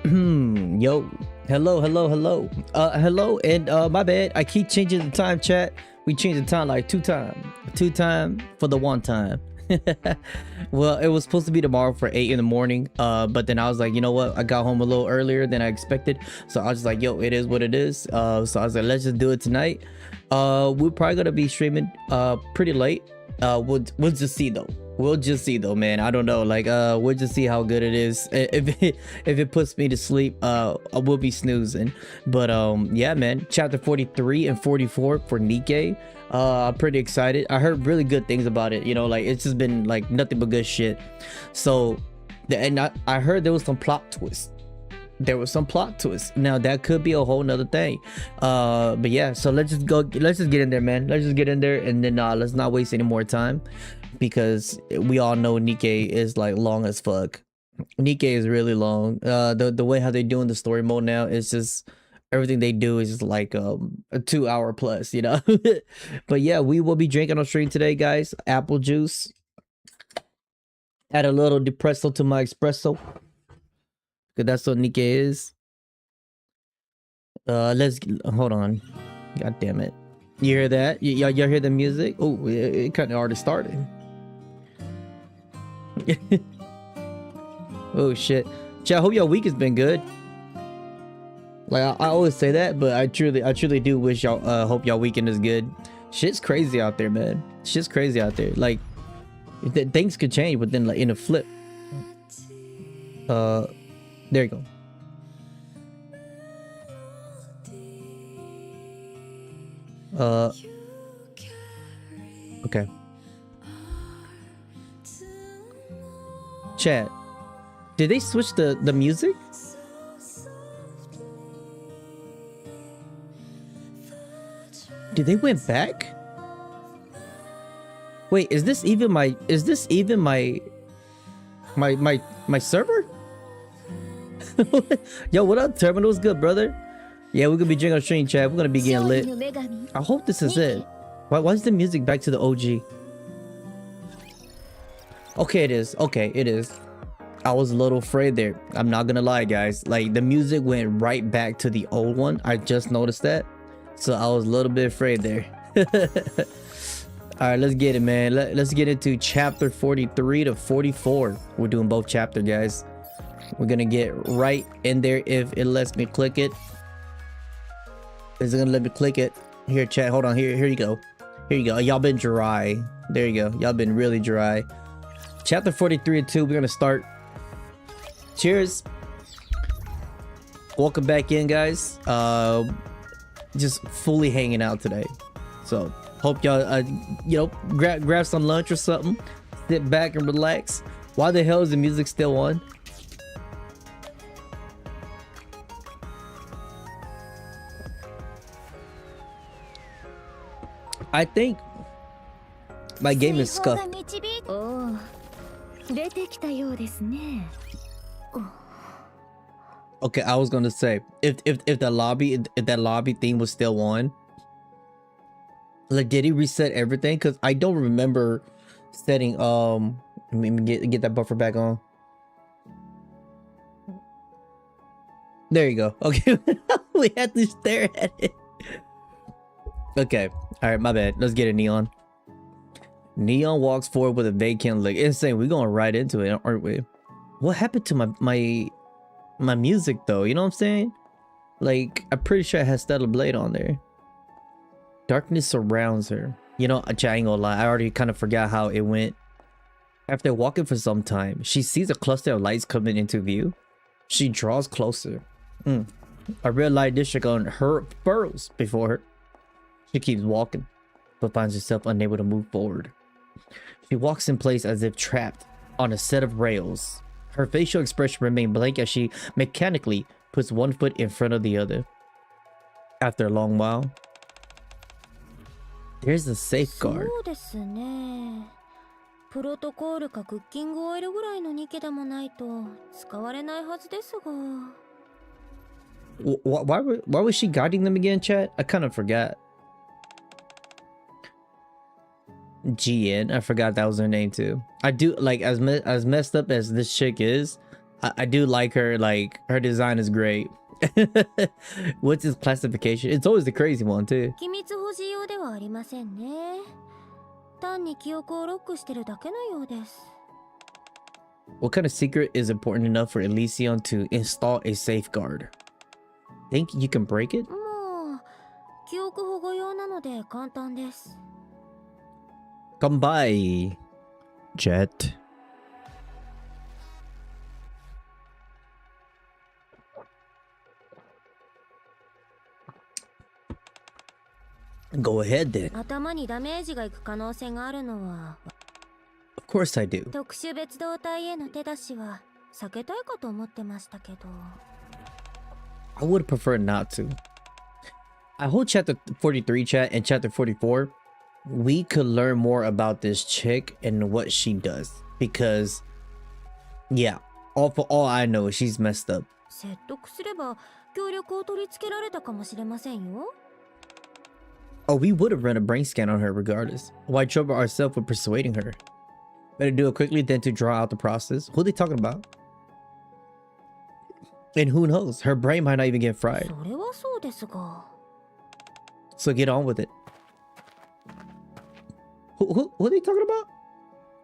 Yo, hello, and my bad. I keep changing the time, chat. We changed the time like two time for the one time. Well, it was supposed to be tomorrow for 8 in the morning, but then I was like, you know what, I got home a little earlier than I expected, so I was just like, yo, it is what it is. So I was like, let's just do it tonight. We're probably gonna be streaming pretty late. We'll just see though. We'll just see though, man. I don't know, like we'll just see how good it is. If it puts me to sleep, I will be snoozing. But yeah, man, chapter 43 and 44 for Nikke. I'm pretty excited. I heard really good things about it, you know, like it's just been like nothing but good shit. So I heard there was some plot twists. Now that could be a whole nother thing, but yeah, so let's just get in there, man. Let's just get in there, and then let's not waste any more time, because we all know Nikke is like long as fuck. Nikke is really long. The way how they're doing the story mode now is just everything they do is just like a 2 hour plus, you know. But yeah, we will be drinking on stream today, guys. Apple juice. Add a little depresso to my espresso, because that's what Nikke is. Let's hold on. God damn it. You hear that? Y'all hear the music? Oh, it kind of already started. Oh shit. Chat, I hope your week has been good. Like I always say that, but I truly do wish y'all hope y'all weekend is good. Shit's crazy out there, man. Shit's crazy out there. Like things could change within like in a flip. There you go. Okay. Chat, did they switch the music? Did they went back? Wait, is this even my server? Yo, what up, Terminal's good, brother? Yeah, we're gonna be drinking on stream, chat. We're gonna be getting lit. I hope this is it. Why is the music back to the OG? Okay, it is. Okay, it is. I was a little afraid there. I'm not gonna lie, guys. Like the music went right back to the old one. I just noticed that, so I was a little bit afraid there. All right, let's get it, man. Let's get into chapter 43 to 44. We're doing both chapters, guys. We're gonna get right in there if it lets me click it. Is it gonna let me click it? Here, chat. Hold on. Here you go. Here you go. Y'all been dry. There you go. Y'all been really dry. Chapter 43 and 2. We're gonna start. Cheers. Welcome back in, guys. Just fully hanging out today. So hope y'all, you know, grab some lunch or something. Sit back and relax. Why the hell is the music still on? I think my game is scuffed. Okay, I was gonna say if that lobby theme was still on, like did he reset everything? Because I don't remember setting let me get that buffer back on. There you go. Okay. We had to stare at it. Okay, all right, my bad. Let's get it, Neon. Neon walks forward with a vacant look. Insane. We're going right into it, aren't we? What happened to my music though? You know what I'm saying? Like, I'm pretty sure it has Stellar Blade on there. Darkness surrounds her. You know, I ain't gonna lie. I already kind of forgot how it went. After walking for some time, she sees a cluster of lights coming into view. She draws closer. A red light district on her furrows before her. She keeps walking, but finds herself unable to move forward. She walks in place as if trapped on a set of rails. Her facial expression remains blank as she mechanically puts one foot in front of the other. After a long while, there's a safeguard. Why was she guiding them again, chat? I kind of forgot. GN, I forgot that was her name too. I do like as messed up as this chick is, I do like her. Like her design is great. What's his classification? It's always the crazy one too. 機密保持用ではありませんね。単に記憶をロックしてるだけのようです。What kind of secret is important enough for Elysion to install a safeguard? Think you can break it? もう記憶保護用なので簡単です。Come by, Jet. Go ahead then. 頭にダメージがいく可能性があるのは。Of course I do. 特殊別動隊への手出しは避けたいかと思ってましたけど。I would prefer not to. I hope chapter 43 chat and chapter 44 we could learn more about this chick and what she does because yeah, for all I know she's messed up. 説得すれば協力を取り付けられたかもしれませんよ。Oh, we would have run a brain scan on her regardless. Why trouble ourselves with persuading her? Better do it quickly than to draw out the process. Who are they talking about? And who knows? Her brain might not even get fried. それはそうですが。So get on with it. Who are they talking about?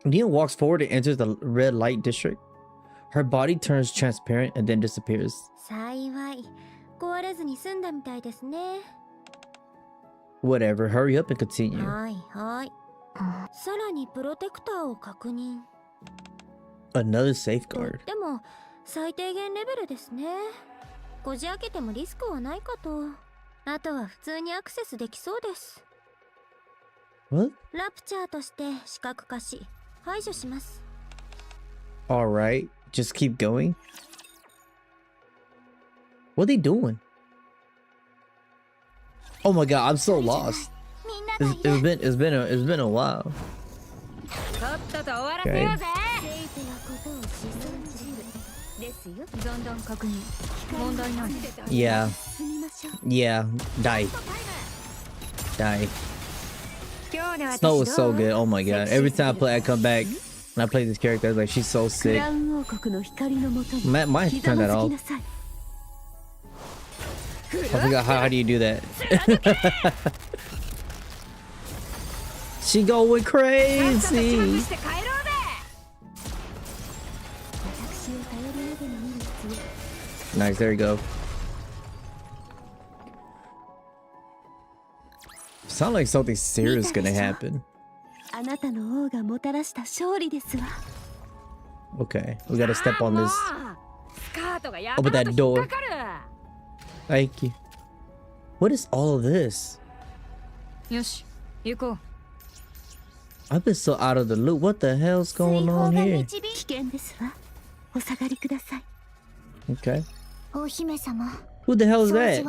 Neon walks forward and enters the red light district. Her body turns transparent and then disappears. 幸い壊れずに済んだみたいですね。Whatever, hurry up and continue. はいはい。さらにプロテクターを確認。Another safeguard. でも最低限レベルですね。こじ開けてもリスクはないかと。あとは普通にアクセスできそうです。What? ラプチャーとして視覚化し排除します。Alright, just keep going. What are they doing? Oh my god, I'm so lost. It's been a while. Okay. Yeah. Yeah. Die. Snow was so good. Oh my god. Every time I come back and I play this character, I was like, she's so sick. Might turn that off. I forgot how do you do that? She going crazy. Nice, there you go. Sound like something serious is gonna happen. Okay, we gotta step on this. Open that door. Thank you. What is all of this? I've been so out of the loop. What the hell's going on here? Okay. Who the hell is that?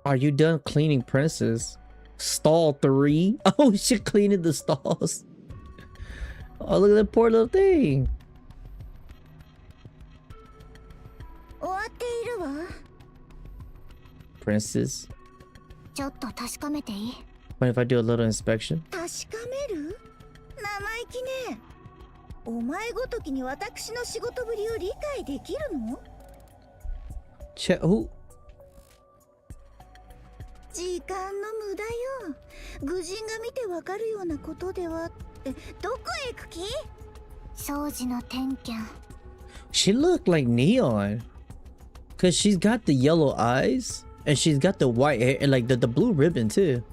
Are you done cleaning Princess? Stall 3? Oh, she cleaning the stalls. Oh, look at that poor little thing. Princess. What if I do a little inspection? Check who? 時間の無駄よ。愚人が見てわかるようなことではってどこへ行く気？掃除の点検。She looked like Neon, cause she's got the yellow eyes and she's got the white hair and like the blue ribbon too.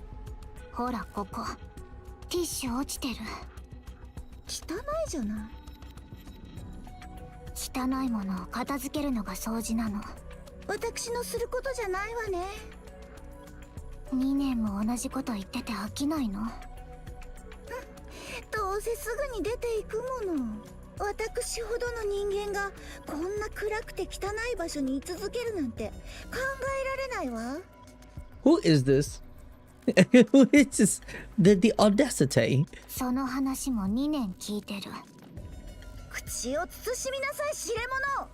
ほらここ。ティッシュ落ちてる。汚いじゃない。汚いものを片付けるのが掃除なの。私のすることじゃないわね。2年も同じこと言ってて飽きないの？どうせすぐに出ていくもの。私ほどの人間がこんな暗くて汚い場所に居続けるなんて考えられないわ。Who is this? Who is this? The audacity? その話も2年聞いてる。口を慎みなさい、知れ者。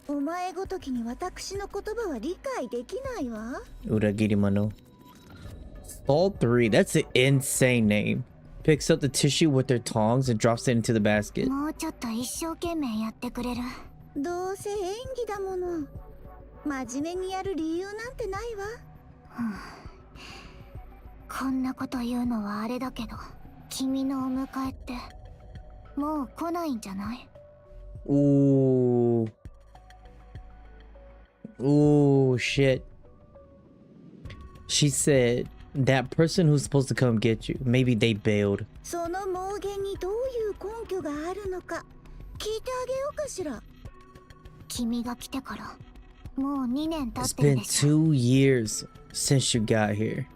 お前ごときに私の言葉は理解できないわ。Uragiri Mano. Stall 3. That's an insane name. Picks up the tissue with their tongs and drops it into the basket. もうちょっと一生懸命やってくれる。どうせ演技だもの。真面目にやる理由なんてないわ。こんなこと言うのはあれだけど、君のお迎えってもう来ないんじゃない？ Ooh. Ooh, shit. She said that person who's supposed to come get you, maybe they bailed. その妄言にどういう根拠があるのか聞いてあげようかしら。君が来てからもう2年経 It's ってる been でしょ。 2 years since you got here.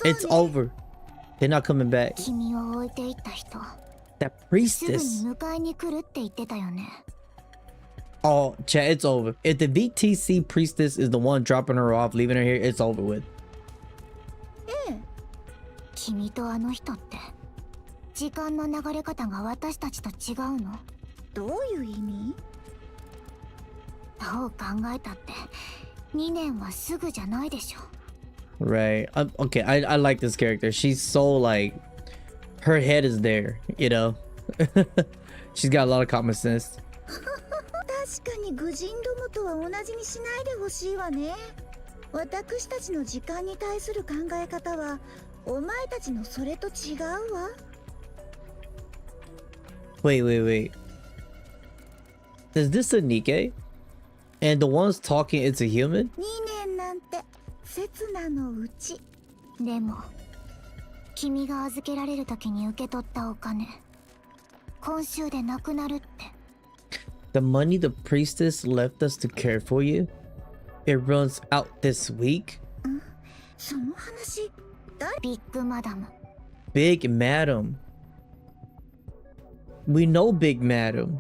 It's over. They're not coming back. 君を置いていった人、 That すぐに priestess. 迎えに来るって言ってたよね。 Oh, chat, it's over. If the VTC priestess is the one dropping her off, leaving her here, it's over with. ええ。君とあの人って時間の流れ方が私たちと違うの？どういう意味？どう考えたって2年はすぐじゃないでしょ。 Right. Okay, I like this character. She's so like, her head is there, you know? She's got a lot of common sense. 確かに愚人どもとは同じにしないでほしいわね。私たちの時間に対する考え方はお前たちのそれと違うわ。 Wait. Is this a Nikke? And the one's talking, it's a human? 2年なんて刹那のうち。でも君が預けられる時に受け取ったお金、今週でなくなるって。 The money the priestess left us to care for you? It runs out this week? その話、ビッグマダム。 Big Madam. We know Big Madam.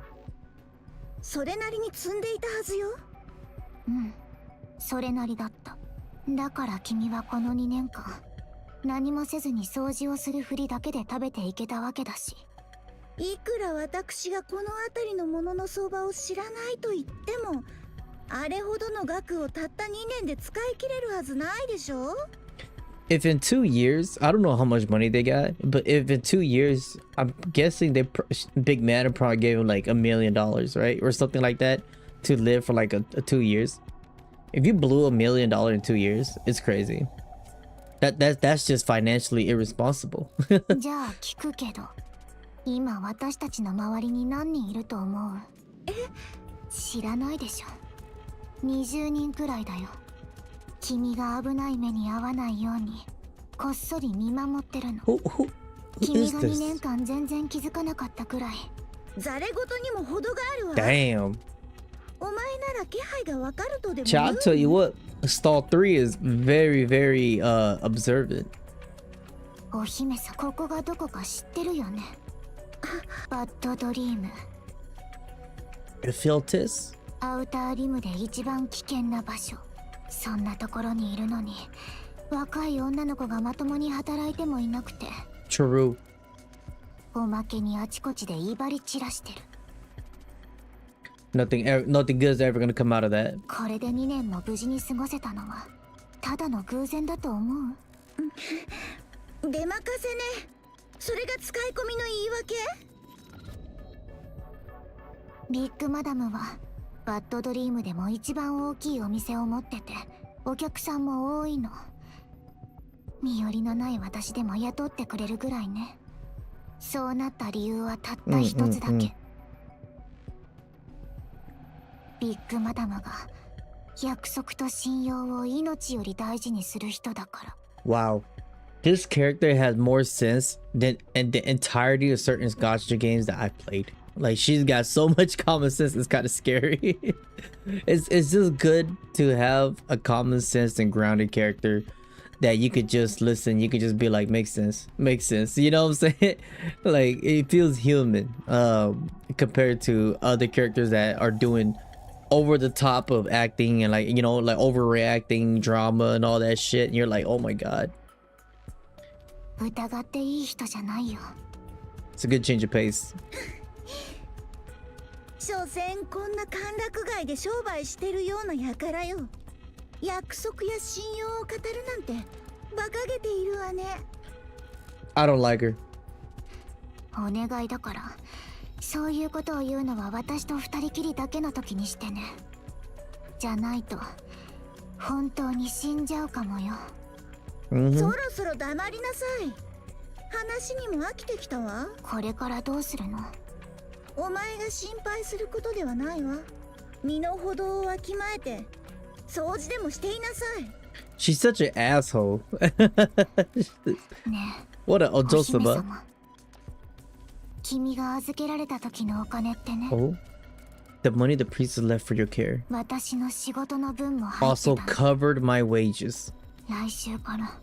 それなりに積んでいたはずよ。うん、それなりだった。だから君はこの2年間何もせずに掃除をするふりだけで食べていけたわけだし、いくら私がこの辺りのものの相場を知らないと言っても、あれほどの額をたった2年で使い切れるはずないでしょ。 If in 2 years, I don't know how much money they got, but if in 2 years, I'm guessing Big Madam probably gave him like $1 million, right? Or something like that to live for like a 2 years. If you blew $1 million in 2 years, it's crazy. That's just financially irresponsible. じゃあ聞くけど、今私たちの周りに何人いると思う？知らないでしょ。20人くらいだよ。君が危ない目に遭わないようにこっそり見守ってるの。Who 君 is が2 this? 年間全然気づかなかったくらい。ざれ事にも程があるわ。 Damn. お前なら気配がわかるとでも Chat, 言 I'll う。 tell you what, stall 3 is very, very observant. お姫さん、ここがどこか知ってるよね。バッドドリーム。 Filtis? アウターリムで一番危険な場所。そんなところにいるのに、若い女の子がまともに働いてもいなくて、 True. おまけにあちこちで威張り散らしてる。 Nothing good is ever gonna come out of that. これで2年も無事に過ごせたのはただの偶然だと思う？出まかせね。それが使い込みの言い訳？ビッグマダムはバッドドリームでも一番大きいお店を持ってて、お客さんも多いの。身寄りのない私でも雇ってくれるぐらいね。そうなった理由はたった一つだけ。ビッグマダムが約束と信用を命より大事にする人だから。 Wow. This character has more sense than the entirety of certain gacha games that I've played. Like, she's got so much common sense, it's kind of scary. It's just good to have a common sense and grounded character that you could just listen, you could just be like, makes sense, you know what I'm saying? Like, it feels human compared to other characters that are doing over the top of acting and, like, you know, like overreacting drama and all that shit, and you're like, oh my god. 疑っていい人じゃないよ。 It's a good change of pace. 所詮こんな歓楽街で商売してるような輩よ。約束や信用を語るなんて馬鹿げているわね。 I don't like her. お願いだから、そういうことを言うのは私と二人きりだけの時にしてね。じゃないと本当に死んじゃうかもよ。そろそろ黙りなさい。話にも飽きてきたわ。これからどうするの？お前が心配することではないわ。身の程をわきまえて掃除でもしていなさい。 She's such an asshole. ねえ、 What an お姫 Ojosaba. 様。君が預けられた時のお金ってね。 Oh, the money the priest has left for your care 私の仕事の分も入って also た。 covered my wages. 来週から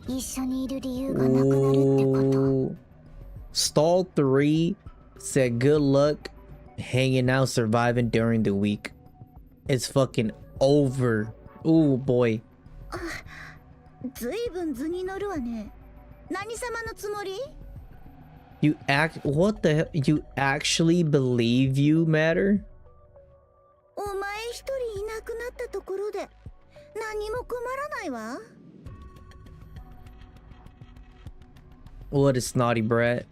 一緒にいる理由がなくなるってこと。 Ooh. Stall 3 said good luck hanging out surviving during the week. It's fucking over. Ooh boy. ずいぶん図に乗るわね。何様のつもり？ You what the hell? You actually believe you matter? お前一人いなくなったところで何も困らないわ。 What a snotty brat.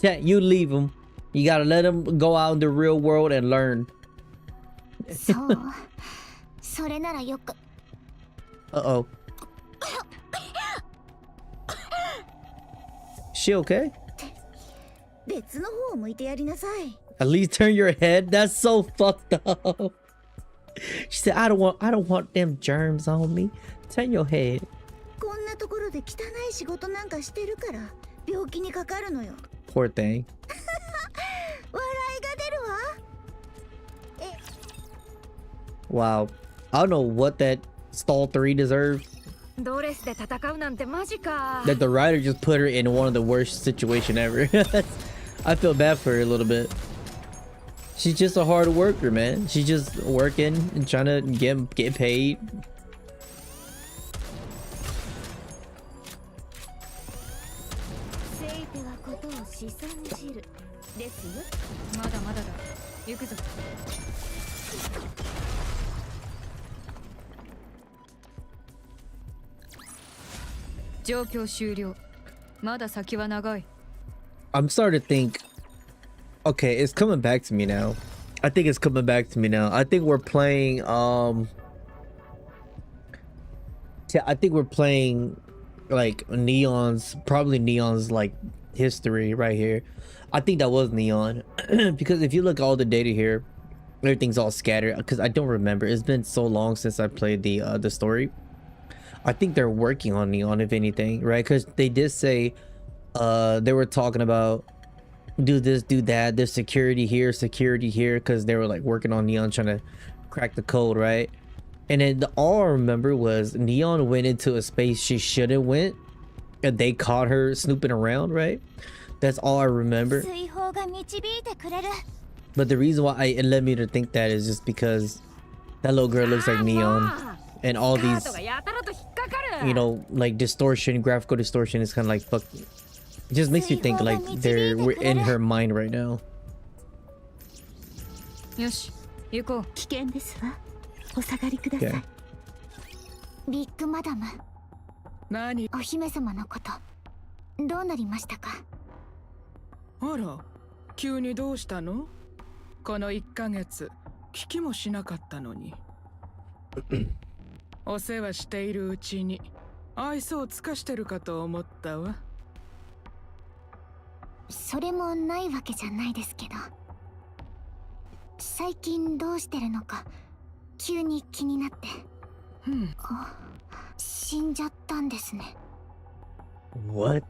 Chat, you leave him. You gotta let him go out in the real world and learn. そう。それならよく。 Uh-oh. She okay? 別の方を向いてやりなさい。 At least turn your head. That's so fucked up. She said, I don't want them germs on me. Turn your head. こんなところで汚い仕事なんかしてるから病気にかかるのよ。 Poor thing. 笑いが出るわ。 Wow. I don't know what that stall 3 deserved. ドレスで戦うなんてマジか。 That the writer just put her in one of the worst situation ever. I feel bad for her a little bit. She's just a hard worker, man. She's just working and trying to get paid. せいてはことを試算じるですよ。まだまだだ。行くぞ。状況終了。まだ先は長い。 I'm starting to think, okay, it's coming back to me now. I think it's coming back to me now. I think we're playing I think we're playing like probably Neon's like history right here. I think that was Neon because if you look at all the data here, everything's all scattered because I don't remember. It's been so long since I played the story. I think they're working on Neon, if anything, right? Because they did say they were talking about do this, do that. There's security here, because they were like working on Neon, trying to crack the code, right? And then all I remember was Neon went into a space she shouldn't went, and they caught her snooping around, right? That's all I remember. 水泡が導いてくれる。 But the reason why it led me to think that is just because that little girl looks like Neon. And all these, you know, like distortion, graphical distortion is kind of like fuck. It just makes you think like we're in her mind right now. よし、行こう。危険ですわ。お下がりください。 Okay. ビッグマダム。何？お姫様のことどうなりましたか？あら、急にどうしたの？この1ヶ月聞きもしなかったのに。お世話しているうちに愛想を尽かしてるかと思ったわ。それもないわけじゃないですけど、最近どうしてるのか急に気になって。死んじゃったんですね。 What?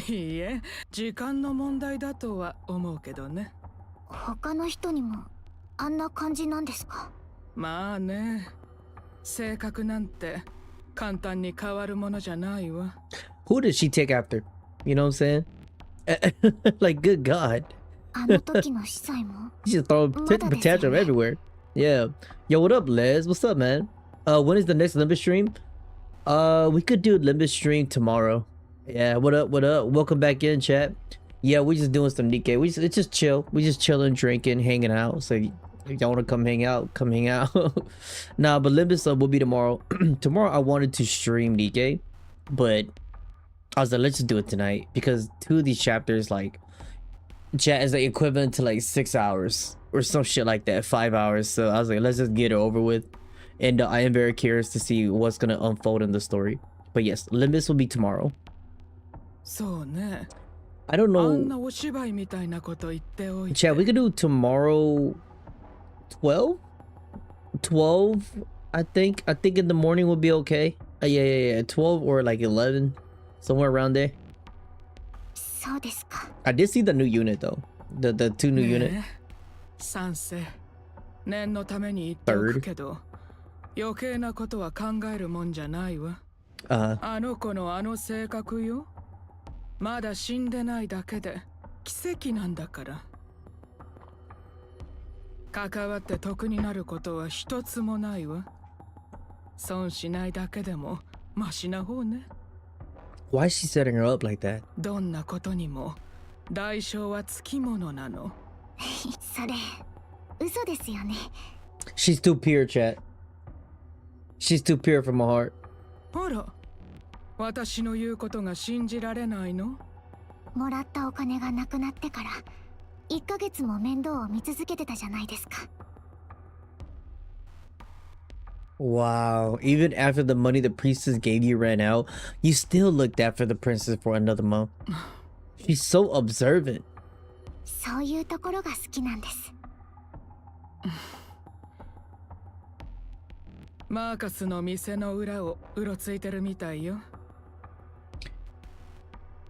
いいえ、時間の問題だとは思うけどね。他の人にもあんな感じなんですか？まあね、性格なんて簡単に変わるものじゃないわ。 Who did she take after? You know what I'm saying? Like, good God. あの時の司祭も She just throw tantrum everywhere. Yeah. Yo, what up, Les? What's up, man? When is the next Limbus stream? We could do a Limbus stream tomorrow. Yeah, what up, what up? Welcome back in, chat. Yeah, we're just doing some Nikke. It's just chill. We just chilling, drinking, hanging out. So If y'all want to come hang out, come hang out. Nah, but Limbus will be tomorrow. Tomorrow I wanted to stream Nikke, but I was like, let's just do it tonight because 2 of these chapters, like, chat is like equivalent to like 6 hours or some shit like that, 5 hours. So I was like, let's just get it over with. And I am very curious to see what's gonna unfold in the story. But yes, Limbus will be tomorrow. そうね。 I don't あんな know. お芝居みたいなこと言っておいて。 Chat, we could do tomorrow 12? 12, I think. I think in the morning will be okay. Yeah. 12 or like 11. Somewhere around there. そうですか。 I did see the new unit though. The 2 new unit. ねえ賛成。念のために言っておくけど、余計なことは考えるもんじゃないわ。あの子のあの性格よ。まだ死んでないだけで奇跡なんだから。関わって得になることは一つもないわ。損しないだけでもマシな方ね。 Why is she setting her up like that? どんなことにも代償はつきものなの。それ嘘ですよね。 She's too pure, chat. She's too pure from my heart. あら、私の言うことが信じられないの？もらったお金がなくなってから1ヶ月も面倒を見続けてたじゃないですか。 Wow. Even after the money the priestess gave you ran out, you still looked after the princess for another month. She's so observant. そういうところが好きなんです。マーカスの店の裏をうろついてるみたいよ。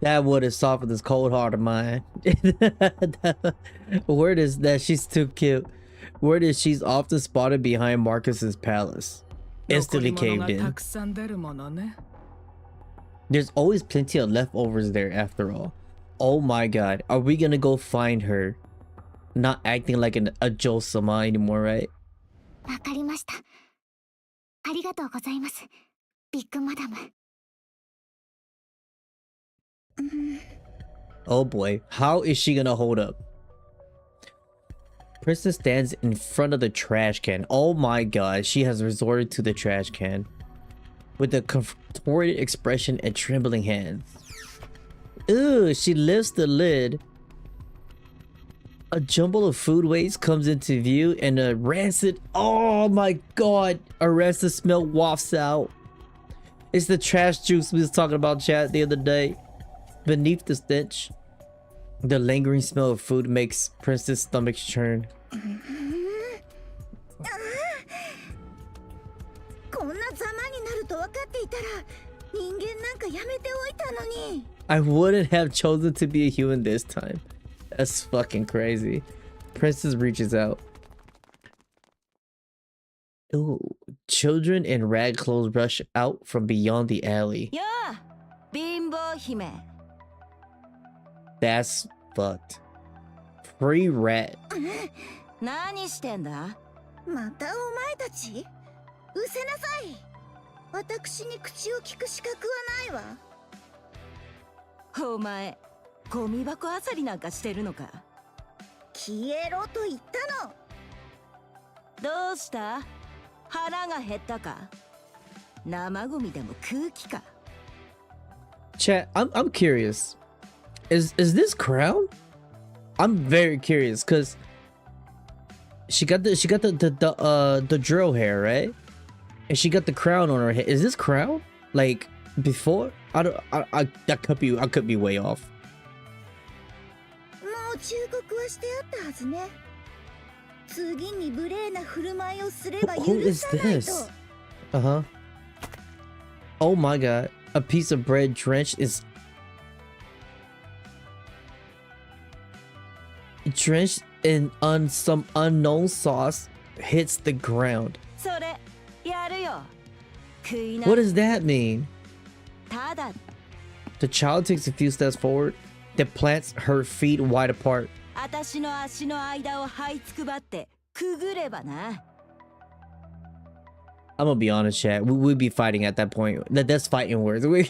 That would have softened this cold heart of mine. Word is that she's too cute. Word is she's often spotted behind Marcus's palace. Instantly caved in. たくさん出るものね。 There's always plenty of leftovers there after all. Oh my god. Are we gonna go find her? Not acting like a Joe-sama anymore, right? わかりました。ありがとうございます、ビッグマダム。Oh boy. How is she gonna hold up? Princess stands in front of the trash can. Oh my god. She has resorted to the trash can. With a contorted expression and trembling hands. Ugh, she lifts the lid. A jumble of food waste comes into view and a rancid, oh my god, a rancid smell wafts out. It's the trash juice we was talking about, chat, the other day. Beneath the stench, the lingering smell of food makes Princess' stomach churn. こんなざまになると分かっていたら人間なんかやめておいたのに。 I wouldn't have chosen to be a human this time. That's fucking crazy. Princess reaches out. Ooh, children in rag clothes rush out from beyond the alley. Yeah, Bimbo Hime. That's fucked. Free rat. 何してんだ？またお前たち？うせなさい。私に口を聞く資格はないわ。お前、ゴミ箱あさりなんかしてるのか？消えろと言ったの。どうした？腹が減ったか？生ゴミでも空気か？ Chat, I'm curious. Is this crown? I'm very curious because she got the drill hair, right? And she got the crown on her head. Is this crown like before? I could be way off. もう忠告はしてあったはずね。次に無礼な振る舞いをすれば許 Who is さないと。 this? Uh-huh. Oh my god. A piece of bread drenched in some unknown sauce hits the ground. それやるよ。食いな。 What does that mean? ただ The child takes a few steps forward, then plants her feet wide apart. 私の足の間を這いつくばってくぐればな。 I'm gonna be honest, chat. We'll be fighting at that point. That's fighting words. We'll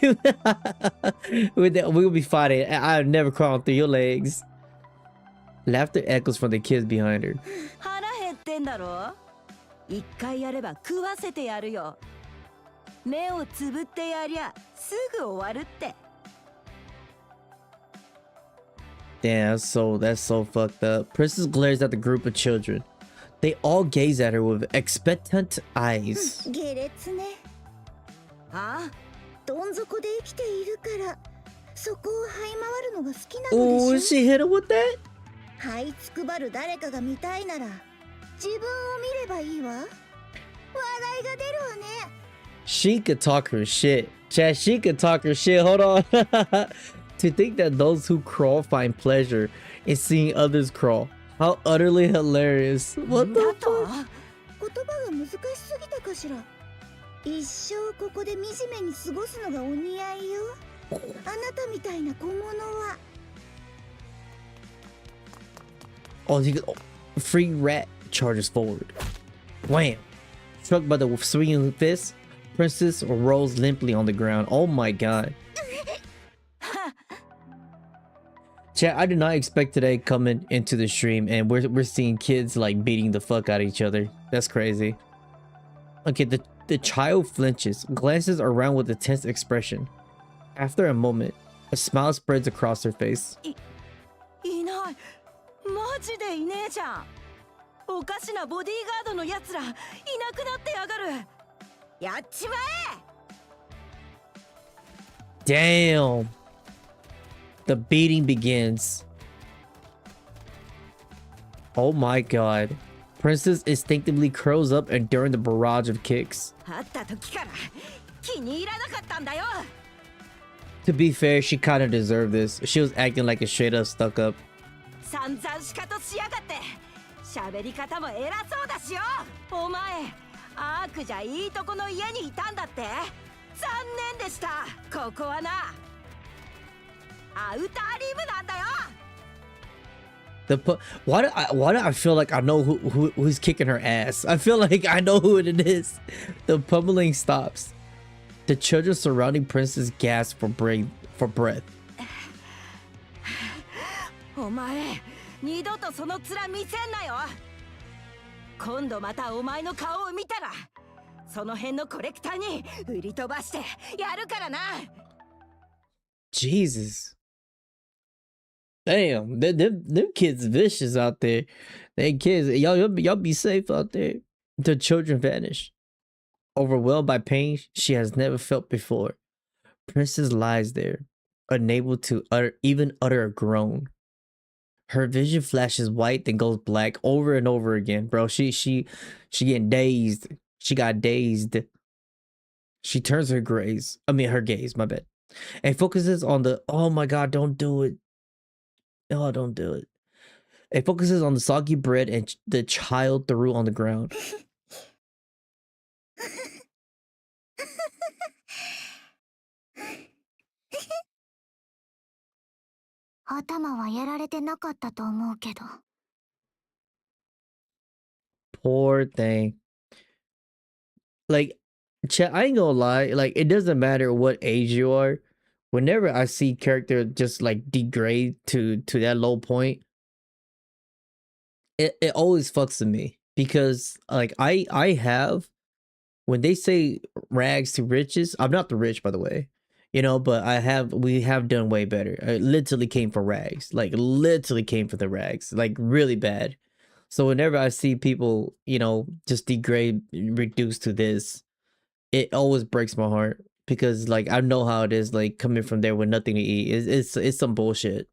be fighting. I'll never crawl through your legs. Laughter echoes from the kids behind her. 腹減っってんだろ。一回やれば食わせてやるよ。目をつぶってやりゃすぐ終わるって。Damn, that's so fucked up. Princess glares at the group of children. They all gaze at her with expectant eyes. 下劣ね。ああ、どん底で生きているから、そこを這い回るのが好きな Oh, のでし she hit him with that? ょ。這いつくばる誰かが見たいなら、自分を見ればいいわ。笑いが出るわね。She could talk her shit. Chad, she could talk her shit. Hold on. To think that those who crawl find pleasure in seeing others crawl. How utterly hilarious. What the fuck? 言葉が難しすぎたかしら。一生ここで惨めに過ごすのがお似合いよ。あなたみたいな小物は。Oh, free rat charges forward. Wham! Struck by the swinging fist, Princess rolls limply on the ground. Oh my god. Chat, I did not expect today coming into the stream and we're seeing kids like beating the fuck out of each other. That's crazy. Okay, the child flinches, glances around with a tense expression. After a moment, a smile spreads across her face. いない。マジでいねえじゃん。おかしなボディーガードのやつらいなくなってやがる。やっちまえ。 Damn. The beating begins. Oh my god. Princess instinctively curls up enduring the barrage of kicks. 会った時から気に入らなかったんだよ。 To be fair, she kind of deserved this. She was acting like a straight up stuck up. 散々しかとしやがって。喋り方も偉そうだしよ。お前、アークじゃいいとこの家にいたんだって。残念でした。ここはな、アウターリムなんだよ。Why do I feel like I know who's kicking her ass? I feel like I know who it is. The pummeling stops. The children surrounding Princess gasp for breath. お前、二度とその面見せんなよ。今度またお前の顔を見たら、その辺のコレクターに売り飛ばしてやるからな。Jesus. Damn, them kids vicious out there. They kids, y'all be safe out there. The children vanish. Overwhelmed by pain she has never felt before, Princess lies there, unable to utter a groan. Her vision flashes white, then goes black over and over again, bro. She getting dazed. She got dazed. She turns her gaze, my bad, and focuses on the, oh my god, don't do it. Oh, don't do it. It focuses on the soggy bread and the child threw on the ground. 頭はやられてなかったと思うけど。Poor thing. Like, I ain't gonna lie. Like, it doesn't matter what age you are. Whenever I see character just like degrade to that low point, it always fucks with me because like I have, when they say rags to riches, I'm not the rich, by the way, you know, but we have done way better. I literally came for rags, like literally came for the rags, like really bad. So whenever I see people, you know, just degrade, reduced to this, it always breaks my heart because like I know how it is, like coming from there with nothing to eat. It's some bullshit.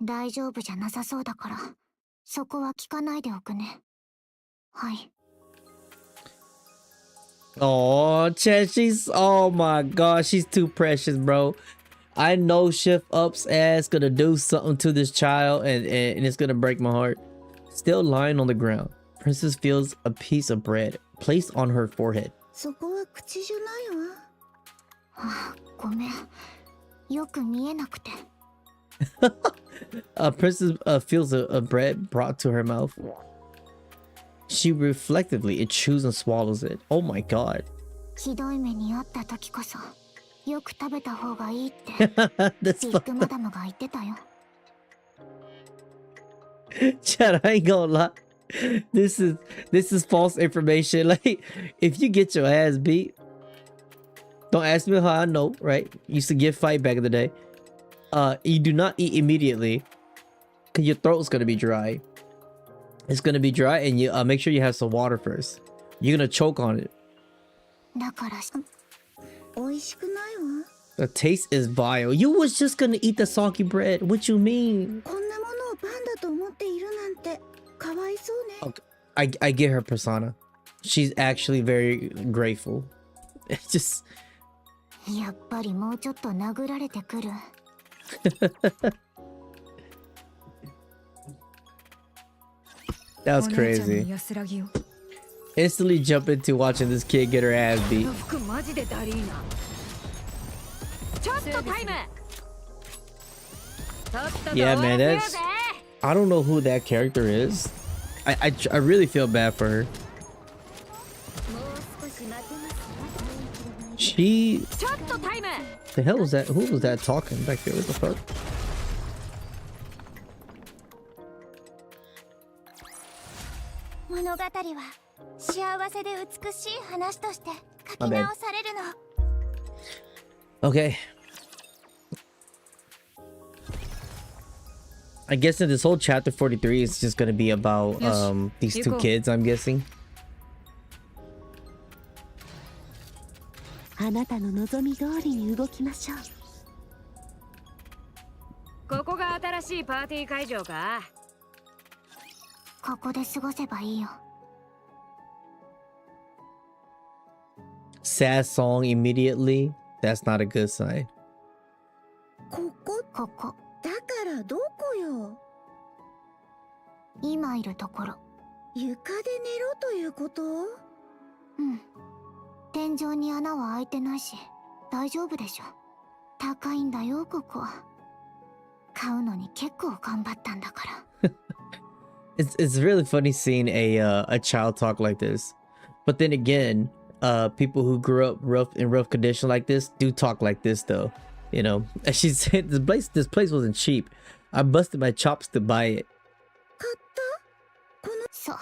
大丈夫じゃなさそうだから、そこは聞かないでおくね。はい。 Oh, Chad, oh my god, she's too precious, bro. I know Chef Up's ass gonna do something to this child and it's gonna break my heart. Still lying on the ground, Princess feels a piece of bread placed on her forehead. そこは口じゃないわ。あ、ごめん。よく見えなくて。Princess feels a bread brought to her mouth. She reflectively chews and swallows it. Oh my god. ひどい目にあった時こそ、よく食べた方がいいってビッグマダムが言ってたよ。Chad, I ain't gonna lie. This is false information. Like, if you get your ass beat, don't ask me how I know, right? Used to get fight back in the day. You do not eat immediately, cause your throat's gonna be dry. It's gonna be dry, and you make sure you have some water first. You're gonna choke on it. The taste is vile. You was just gonna eat the soggy bread. What you mean? Okay, I get her persona. She's actually very grateful. It's just. That was crazy. Instantly jump into watching this kid get her ass beat. Yeah, man, that's. I don't know who that character is. I really feel bad for her. She. The hell was that? Who was that talking back there? What the fuck? My bad. Okay. I guess in this whole chapter 43 is just gonna be about these two kids, I'm guessing. あなたの望み通りに動きましょう。ここが新しいパーティー会場か？ここで過ごせばいいよ。Sad song immediately. That's not a good sign. ここ。だからどこよ。今いるところ。床で寝ろということ？うん。天井に穴は開いてないし、大丈夫でしょ。高いんだよ、ここ。買うのに結構頑張ったんだから。It's really funny seeing a child talk like this. But then again, people who grew up in rough condition like this do talk like this though. You know, as she said, this place wasn't cheap. I busted my chops to buy it. そう。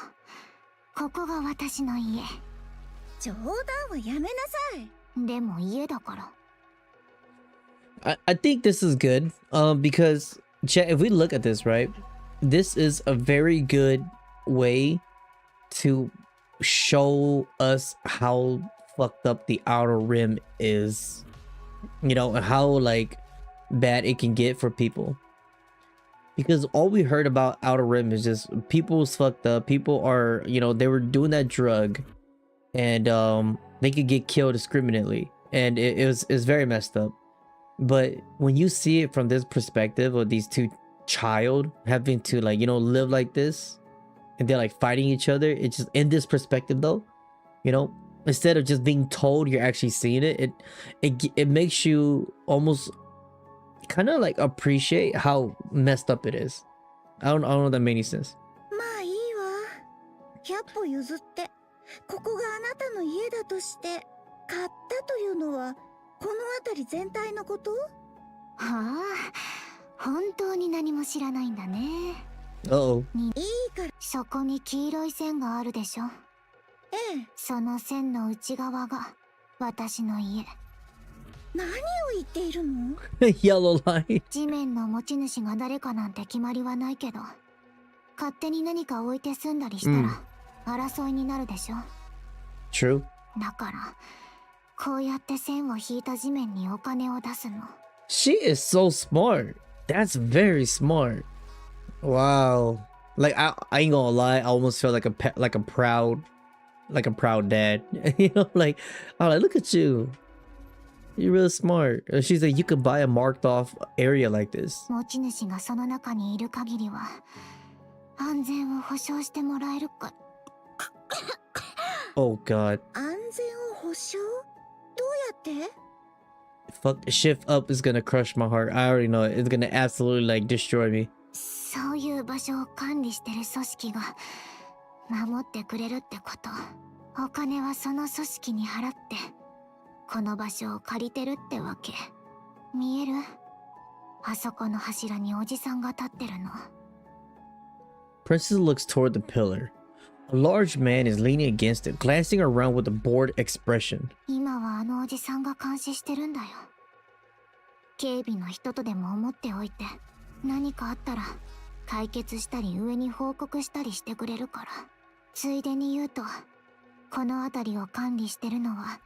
ここが私の家。冗談はやめなさい。でも家だから。I think this is good. Because if we look at this, right, this is a very good way to show us how fucked up the outer rim is. You know, how like bad it can get for people. Because all we heard about outer rim is just people's fucked up. People are, you know, they were doing that drug and they could get killed indiscriminately. And it's very messed up. But when you see it from this perspective of these two child having to, like, you know, live like this and they're like fighting each other, it's just in this perspective though, you know, instead of just being told, you're actually seeing it. It makes you almost kind of like appreciate how messed up it is. I don't know if that made any sense. まあいいわ。100歩譲ってここがあなたの家だとして買ったというのはこの辺り全体のこと？はあ、本当に何も知らないんだね。Uh-oh. いいからそこに黄色い線があるでしょ。ええ。その線の内側が私の家。何を言っているの？ Yellow line. 地面の持ち主が誰かなんて決まりはないけど、勝手に何か置いて住んだりしたら争いになるでしょ。True. だからこうやって線を引いた地面にお金を出すの。She is so smart. That's very smart. Wow. Like I ain't gonna lie, I almost felt like a proud dad. You know, like I'm like, look at you. You're really smart. She's like, you could buy a marked off area like this. 持ち主がその中にいる限りは安全を保証してもらえるか。Oh god. 安全を保証？どうやって？ Fuck, shift up is gonna crush my heart. I already know it. It's gonna absolutely like destroy me. そういう場所を管理してる組織が守ってくれるってこと。お金はその組織に払ってこの場所を借りてるってわけ。見える？あそこの柱におじさんが立ってるの。Princess looks toward the pillar. A large man is leaning against it, glancing around with a bored expression. 今はあのおじさんが監視してるんだよ。警備の人とでも思っておいて、何かあったら解決したり上に報告したりしてくれるから。ついでに言うと、この辺りを管理してるのは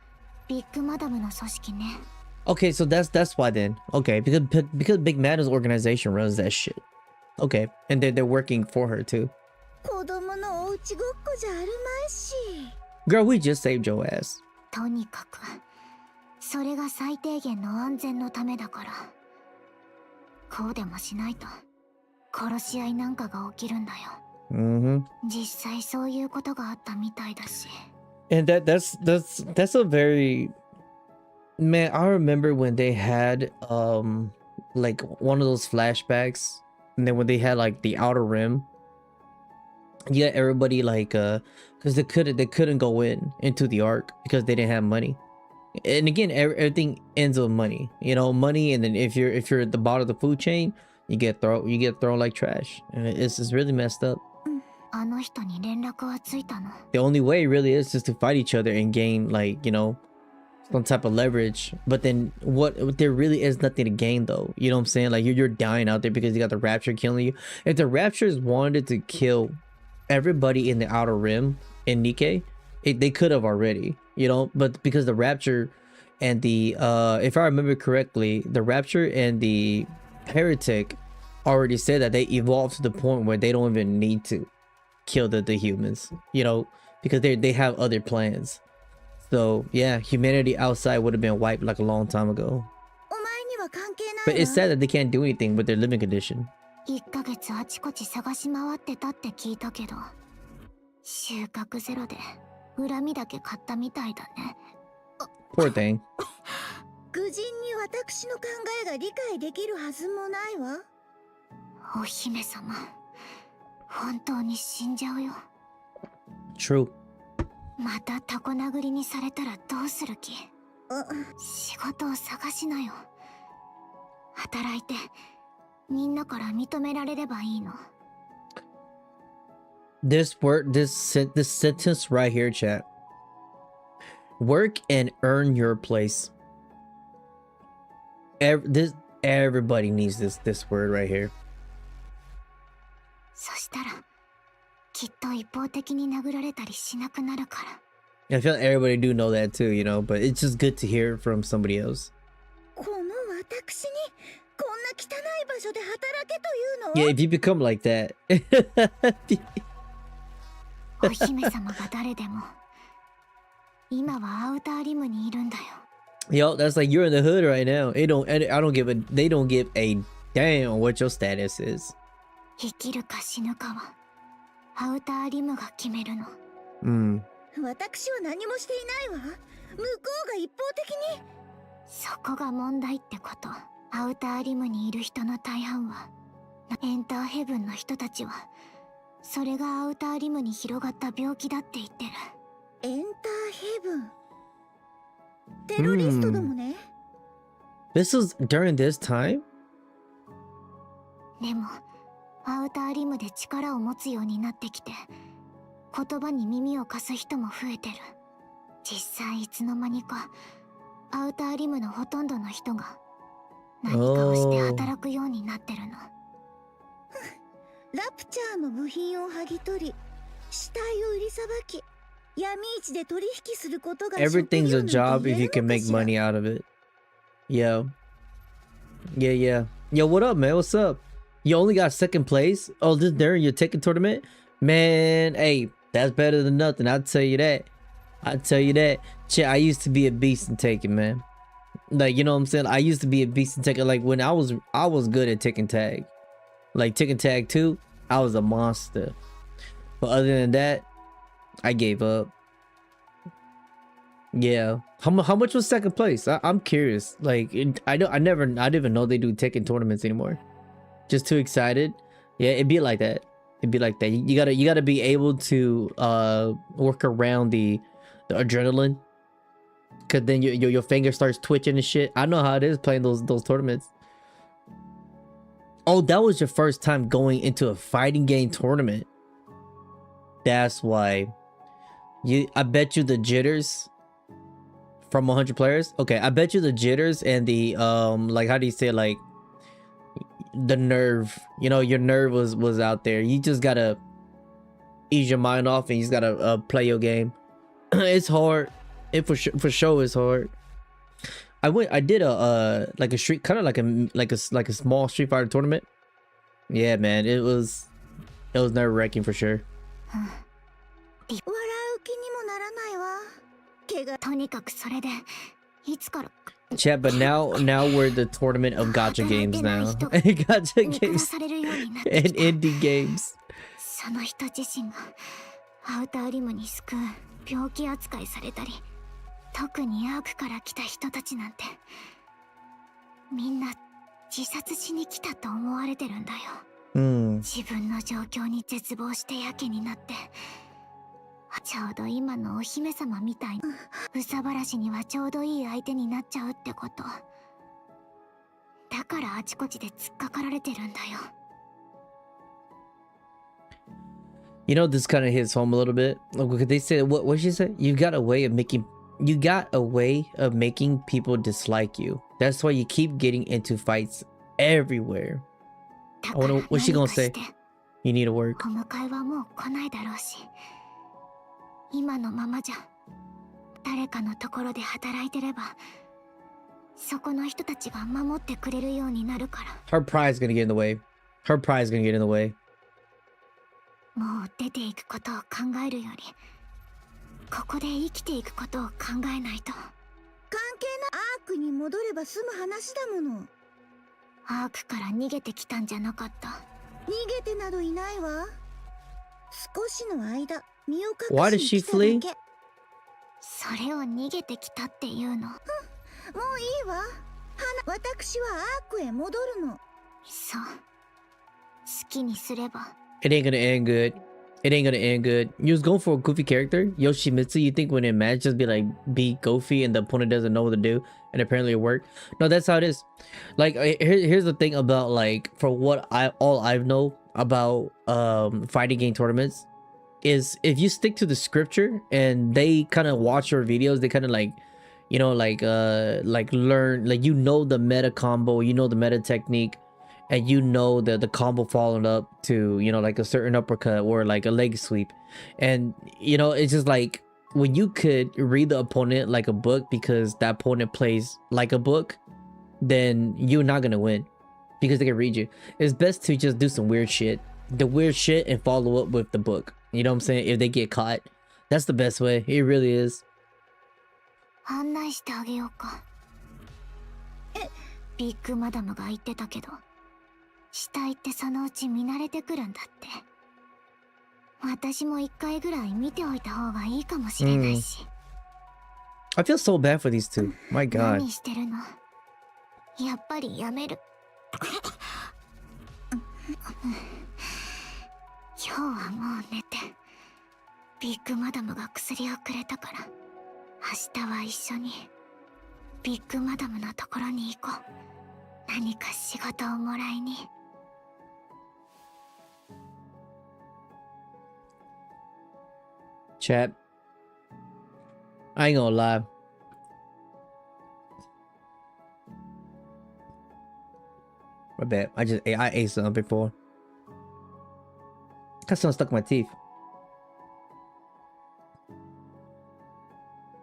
ビッグマダムの組織ね。Okay, so that's why then. Okay, because Big Madam's organization runs that shit. Okay, and they're working for her too. 子供のおうちごっこじゃあるまいし。 Girl, we just saved your ass. とにかく、それが最低限の安全のためだから。こうでもしないと殺し合いなんかが起きるんだよ。実際そういうことがあったみたいだし。And that's a very, man, I remember when they had like one of those flashbacks, and then when they had like the outer rim, yeah, everybody like because they couldn't go into the arc because they didn't have money. And again, everything ends with money, you know, money. And then if you're at the bottom of the food chain, you get thrown like trash, and it's really messed up. あの人に連絡はついたの。 The only way really is just to fight each other and gain, like, you know, some type of leverage. But then what there really is nothing to gain though. You know what I'm saying? Like you're dying out there because you got the Rapture killing you. If the Raptures wanted to kill everybody in the outer rim in Nikke, they could have already, you know, but because the Rapture and the if I remember correctly, the Rapture and the Heretic already said that they evolved to the point where they don't even need to kill the humans, you know, because they have other plans. So yeah, humanity outside would have been wiped like a long time ago. But it's sad that they can't do anything with their living condition. 1ヶ月あちこち探し回ってたって聞いたけど、収穫ゼロで恨みだけ買ったみたいだね。 Poor thing. 愚人に私の考えが理解できるはずもないわ。お姫様、本当に死んじゃうよ。 True. またタコ殴りにされたらどうする気？仕事を探しなよ。働いてみんなから認められればいいの。 This sentence right here, chat. Work and earn your place. Everybody needs this word right here. そしたらきっと一方的に殴られたりしなくなるから。 I feel like everybody do know that too, you know, but it's just good to hear from somebody else. この私にこんな汚い場所で働けというの？ Yeah, if you become like that. お姫様が誰でも今はアウターリムにいるんだよ。 Yo, that's like you're in the hood right now. They don't give a damn what your status is. 生きるか死ぬかはアウターリムが決めるの。私は何もしていないわ。向こうが一方的に。そこが問題ってこと。アウターリムにいる人の大半はエンターヘブンの人たちはそれがアウターリムに広がった病気だって言ってる。エンターヘブン。テロリストだもね。 This was during this time? でもアウターリムで力を持つようになってきて言葉に耳を貸す人も増えてる。実際いつの間にかアウターリムのほとんどの人が何かをして働くようになってるの。ラプチャーの部品を剥ぎ取り死体を売りさばき闇市で取引することが Everything's a job if you can make money out of it. Yo. Yeah. Yo, what up, man? What's up? You only got second place? Oh, this during your Tekken tournament? Man, hey, that's better than nothing. I'll tell you that. Shit, I used to be a beast in Tekken, man. Like, you know what I'm saying? I used to be a beast in Tekken. Like, when I was good at Tekken Tag. Like, Tekken Tag 2, I was a monster. But other than that, I gave up. Yeah. How much was second place? I'm curious. Like, I didn't even know they do Tekken tournaments anymore. Just too excited. Yeah, it'd be like that. You gotta be able to work around the adrenaline, cause then your finger starts twitching and shit. I know how it is playing those tournaments. Oh, that was your first time going into a fighting game tournament. That's why. I bet you the jitters from 100 players. Okay, I bet you the jitters and the like, how do you say it? Like the nerve. You know, your nerve was out there. You just gotta ease your mind off and you just gotta play your game. It's hard. It for sure is hard. I did a like a street, kind of like a small Street Fighter tournament. Yeah, man, it was nerve-wracking for sure. Chat, but now we're the tournament of gacha games now. Gacha games and indie games. その人自身がアウターリムに救う病気扱いされたり、特にアークから来た人たちなんてみんな自殺しに来たと思われてるんだよ。自分の状況に絶望してやけになって、ちょうど今のお姫様みたいなうさばらしにはちょうどいい相手になっちゃうってこと。だからあちこちで突っかかられてるんだよ。You know, this kind of hits home a little bit. Because they said, what she said? You got a way of making people dislike you. That's why you keep getting into fights everywhere. I wonder what's she gonna say? You need to work. お迎えはもう来ないだろうし、今のままじゃ誰かのところで働いてればそこの人たちが守ってくれるようになるから。Her pride's gonna get in the way. Her pride's gonna get in the way. もう出ていくことを考えるよりここで生きていくことを考えないと。関係なアークに戻れば済む話だもの。アークから逃げてきたんじゃなかった。逃げてなどいないわ。少しの間身を隠しに来ただけ。それを逃げてきたっていうの。もういいわ。私はアークへ戻るの。そう。好きにすれば。It ain't gonna end good. It ain't gonna end good. You was going for a goofy character, Yoshimitsu. You think when it match just be goofy and the opponent doesn't know what to do, and apparently it worked. No, that's how it is. Like here's the thing about, like, for what all I know about fighting game tournaments is if you stick to the scripture and they kind of watch your videos, they kind of like, you know, like learn, like, you know, the meta combo, you know, the meta technique. And you know the combo following up to, you know, like a certain uppercut or like a leg sweep. And, you know, it's just like when you could read the opponent like a book because that opponent plays like a book, then you're not going to win because they can read you. It's best to just do some weird shit. The weird shit and follow up with the book. You know what I'm saying? If they get caught. That's the best way. It really is. 案内してあげようか。ビッグマダムが言ってたけど。死体ってそのうち見慣れてくるんだって。私も一回ぐらい見ておいた方がいいかもしれないし。I feel so bad for these two. My God. 何してるの？やっぱりやめる。今日はもう寝て。ビッグマダムが薬をくれたから、明日は一緒にビッグマダムのところに行こう。何か仕事をもらいに。Chat, I ain't gonna lie. My bad. I ate something before. Got something stuck in my teeth.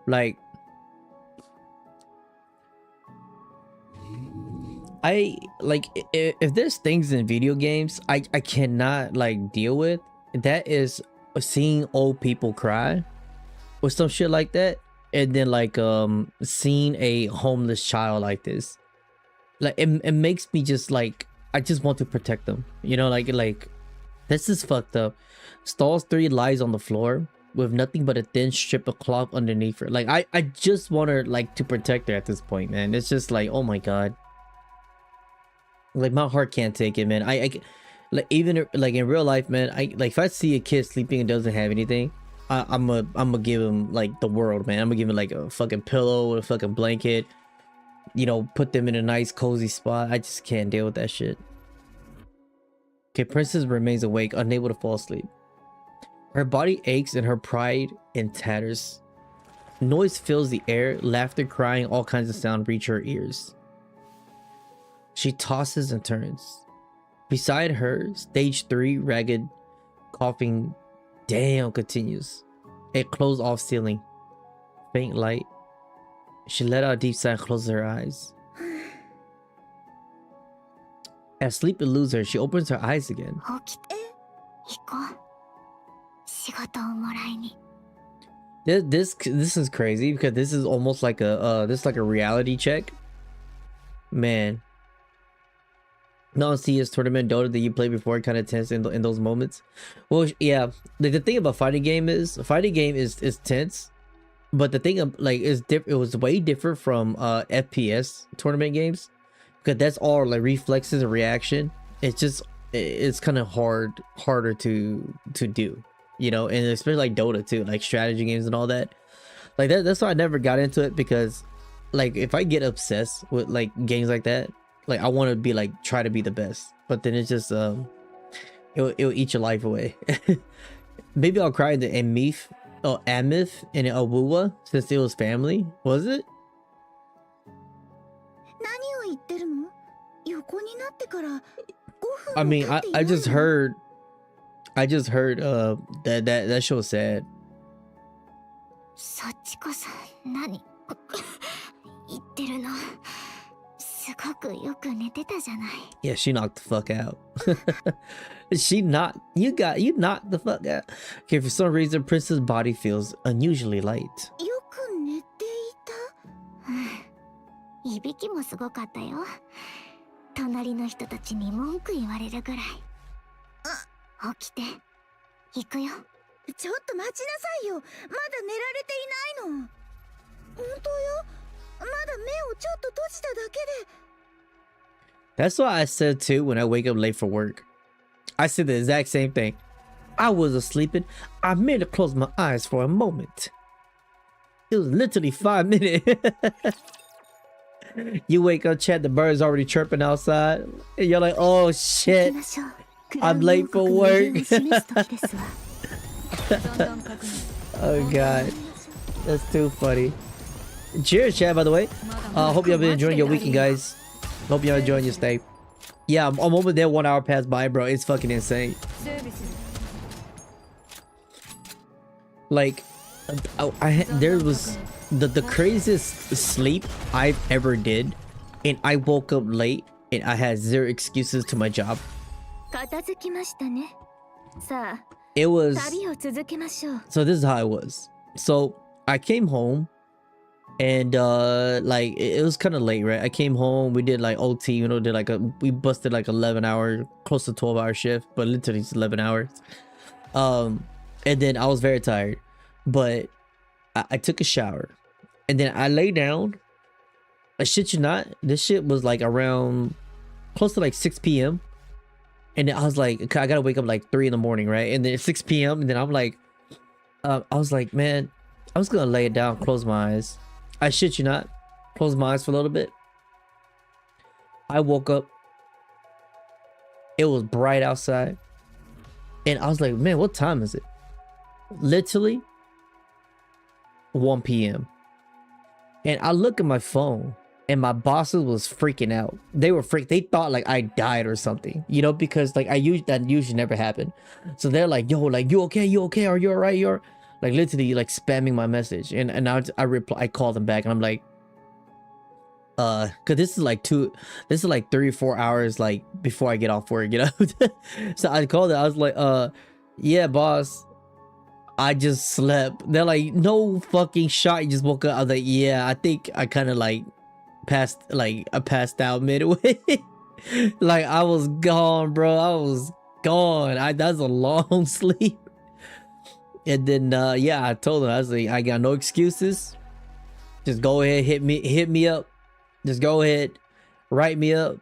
Like, if there's things in video games I cannot like deal with, that is seeing old people cry or some shit like that, and then like seeing a homeless child like this, like it makes me just like, I just want to protect them, you know, like this is fucked up. Stalls 3 lies on the floor with nothing but a thin strip of cloth underneath her. Like I just want her, like, to protect her at this point, man. It's just like, oh my God, like my heart can't take it, man. I like, even like in real life, man, I like, if I see a kid sleeping and doesn't have anything, I'm gonna give him like the world, man. I'm gonna give him like a fucking pillow or a fucking blanket, you know, put them in a nice cozy spot. I just can't deal with that shit. Okay, Princess remains awake, unable to fall asleep. Her body aches and her pride in tatters. Noise fills the air, laughter, crying, all kinds of sound reach her ears. She tosses and turns. Beside her, stage 3, ragged, coughing, damn, continues. A closed off ceiling. Faint light. She let out a deep sigh and closes her eyes. As sleep eludes her, she opens her eyes again. This is crazy because this is almost like a reality check. Man. No CS tournament Dota that you played before kind of tense in those moments. Well, yeah, the thing about fighting game is tense, but the thing of like it was way different from FPS tournament games because that's all like reflexes and reaction. It's kind of harder to do, you know, and especially like Dota too, like strategy games and all that. Like that's why I never got into it, because like if I get obsessed with like games like that, like I want to be like try to be the best, but then it's just it'll eat your life away. Maybe I'll cry into Amith and Awuwa since it was family. Was it? I mean, I just heard that show was sad. Yeah, she knocked the fuck out. You knocked the fuck out. Okay, for some reason, Princess' body feels unusually light. That's what I said too when I wake up late for work. I said the exact same thing. I was sleeping. I meant to close my eyes for a moment. It was literally 5 minutes. You wake up, chat, the birds already chirping outside, and you're like, oh shit, I'm late for work. Oh god, that's too funny. Cheers, chat, by the way. Hope y'all been enjoying your weekend, guys. Hope y'all enjoying your stay. Yeah, I'm over there, 1 hour passed by, bro. It's fucking insane. Like, there was the craziest sleep I've ever did, and I woke up late and I had 0 excuses to my job. It was, so this is how it was. So I came home and like it was kind of late, right? I came home, we did like OT, you know, we busted like 11-hour, close to 12-hour shift, but literally it's 11 hours. And then I was very tired, but I took a shower and then I lay down. I shit you not, this shit was like around close to like 6 p.m. and then I was like, I gotta wake up like 3 in the morning, right? And then it's 6 p.m. and then I'm like, I was like, man, I'm just gonna lay it down, close my eyes. I shit you not, close my eyes for a little bit. I woke up, it was bright outside, and I was like, man, what time is it? Literally 1 p.m. and I look at my phone and my bosses was freaking out. They were they thought like I died or something, you know, because like that usually never happened. So they're like, yo, like, you okay, are you all right, you're like literally like spamming my message. And I call them back and I'm like, cause this is like 3 or 4 hours like before I get off work, you know. So I called it, I was like, yeah, boss, I just slept. They're like, no fucking shot, you just woke up. I was like, yeah, I think I kind of like passed out midway. Like I was gone, bro. I was gone. That's a long sleep. And then yeah, I told him, I was like, I got no excuses. Just go ahead, hit me up. Just go ahead, write me up.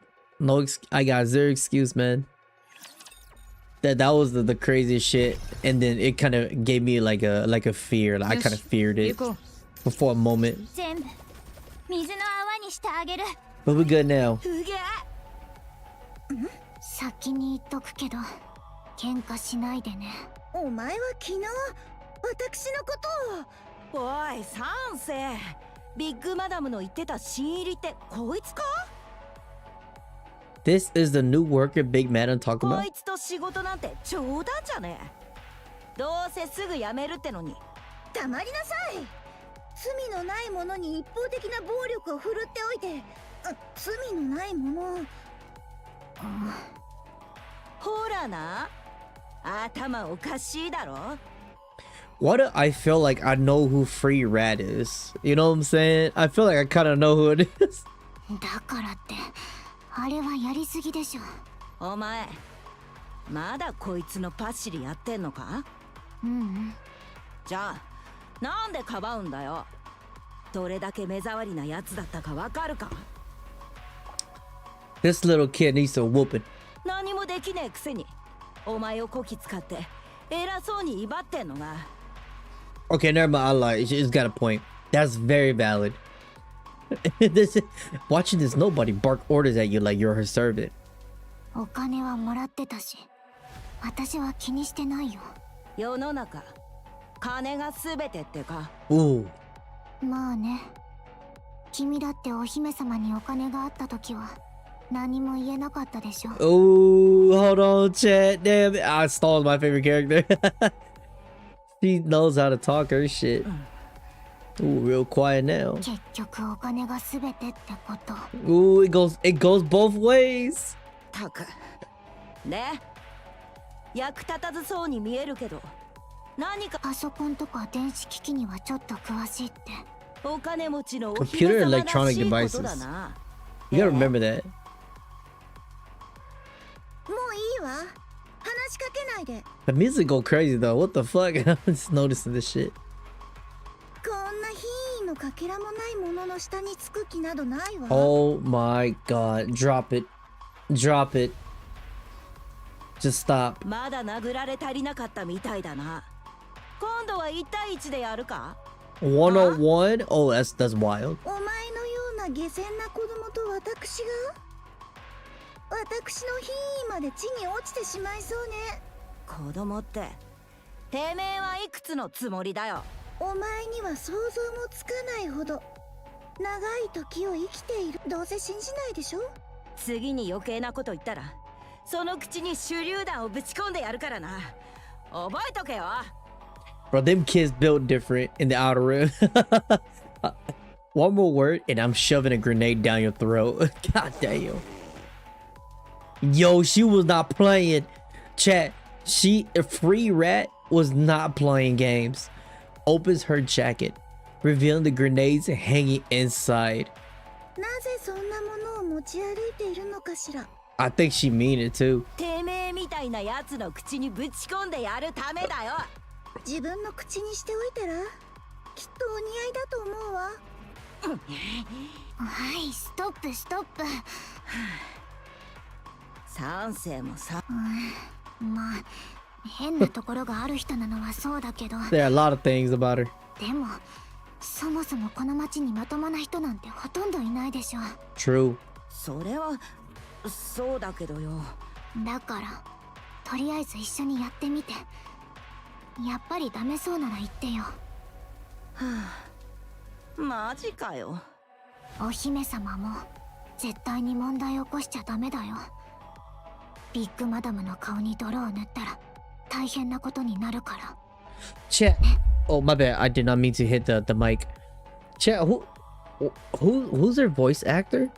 I got 0 excuse, man. That was the craziest shit. And then it kind of gave me like a fear. Like I kind of feared it for a moment. But we're good now. 喧嘩しないでね。お前は昨日私のことを。おい三世、ビッグマダムの言ってた新入りってこいつか？ This is the new worker Big Madam talking こ about? いつと仕事なんて冗談じゃねえ。どうせすぐ辞めるってのに。黙りなさい。罪のない者に一方的な暴力を振るっておいて、罪のない者。ほらな、頭おかしいだろ。 Why do I feel like I know who Free Rat is? You know what I'm saying? I feel like I kind of know who it is. だからってあれはやりすぎでしょ。お前まだこいつのパシリやってんのか？じゃあなんでかばうんだよ。どれだけ目障りなやつだったかわかるか？ This little kid needs a whooping. 何もできねえくせにお前をこき使って偉そうに威張ってんのが。 Okay, never mind. I lied. She's got a point. That's very valid. Watching this nobody bark orders at you like you're her servant. お金はもらってたし、私は気にしてないよ。世の中金が全てってか。 Ooh. まあね。君だってお姫様にお金があった時は何も言えなかったでしょ。 Ooh, hold on, chat. Damn it. I stalled my favorite character. She knows how to talk her shit. Ooh, real quiet now. 結局お金が全てってこと。 Ooh, it goes both ways. たくね、役立たずそうに見えるけど何か。パソコンとか電子機器にはちょっと詳しいって。お金持ちのお姫様らしいことだな。 You gotta remember that. もういいわ。話しかけないで。 The music go crazy though. What the fuck? I'm just noticing this shit. こんな品位のかけらもないものの下につく気などないわ。 Oh my god. Drop it. Drop it. Just stop. まだ殴られ足りなかったみたいだな。今度は1対1でやるか？ 101? Oh, that's wild. お前のような下賤な子供と私が。私の品位まで地に落ちてしまいそうね。子供っててめえはいくつのつもりだよ。お前には想像もつかないほど長い時を生きている。どうせ信じないでしょ。次に余計なこと言ったらその口に手榴弾をぶち込んでやるからな。覚えとけよ。 Bro, them kids built different in the outer rim. One more word and I'm shoving a grenade down your throat. God damn. Yo, she was not playing. Chat, Free Rat was not playing games. Opens her jacket, revealing the grenades hanging inside. なぜそんなものを持ち歩いているのかしら。 I think she mean it too. てめえみたいなやつの口にぶち込んでやるためだよ。自分の口にしておいたらきっとお似合いだと思うわ。はい、ストップストップ。三世もさ。まあ変なところがある人なのはそうだけど。 There are a lot of things about her. でもそもそもこの町にまともな人なんてほとんどいないでしょ。 True. それはそうだけどよ。だからとりあえず一緒にやってみて。やっぱりダメそうなら言ってよ。マジかよ。お姫様も絶対に問題を起こしちゃダメだよ。ビッグマダムの顔に泥を塗ったら大変なことになるから。 Chat. Oh, my bad. I did not mean to hit the mic. Chat, who's their voice actor?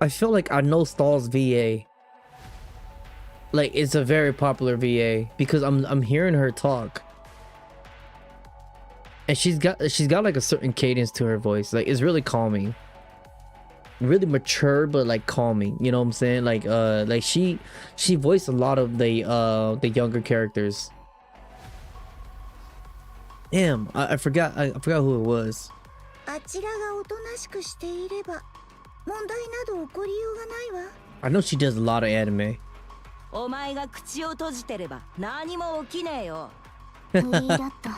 I feel like I know Stall's VA. Like it's a very popular VA because I'm hearing her talk. And she's got like a certain cadence to her voice. Like it's really calming. Really mature but like calming, you know what I'm saying? Like she voiced a lot of the younger characters. Damn, I forgot who it was. あちらがおとなしくしていれば問題など起こりようがないわ。 I know she does a lot of anime. お前が口を閉じてれば何も起きねえよ。無理だった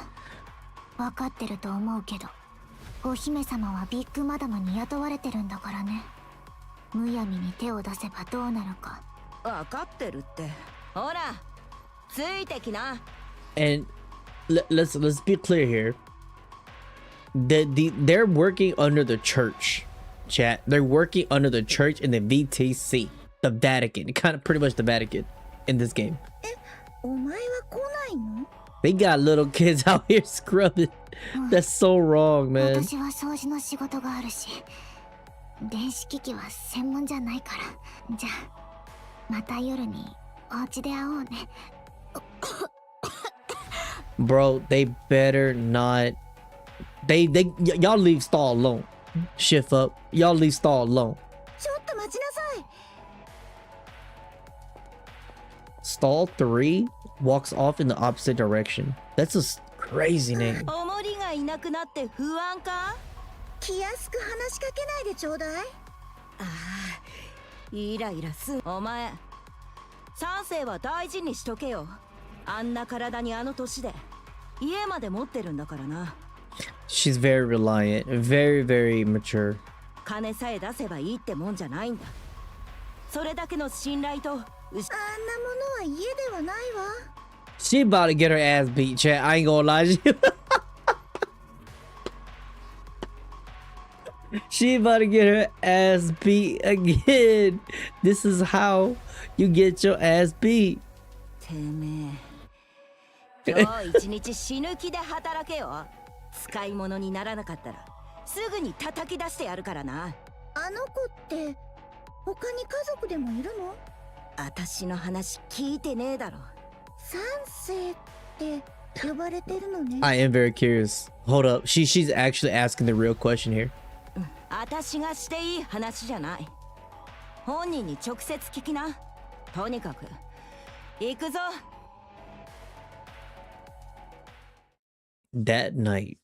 分かってると思うけど、お姫様はビッグマダムに雇われてるんだからね。むやみに手を出せばどうなるか。分かってるって。ほら And let's be clear here. They're working under the church, chat. They're working under the church in the VTC, the Vatican, kind of pretty much the Vatican in this game. They got little kids out here scrubbing. That's so wrong, man. Bro, they better not. Y'all leave Stall alone. Shift up. Y'all leave Stall alone. Stall 3 walks off in the opposite direction. That's a crazy name. She's very reliant, very, very mature. She about to get her ass beat, chat. I ain't gonna lie to you. She about to get her ass beat again. This is how you get your ass beat. I am very curious. Hold up. She's actually asking the real question here. That night.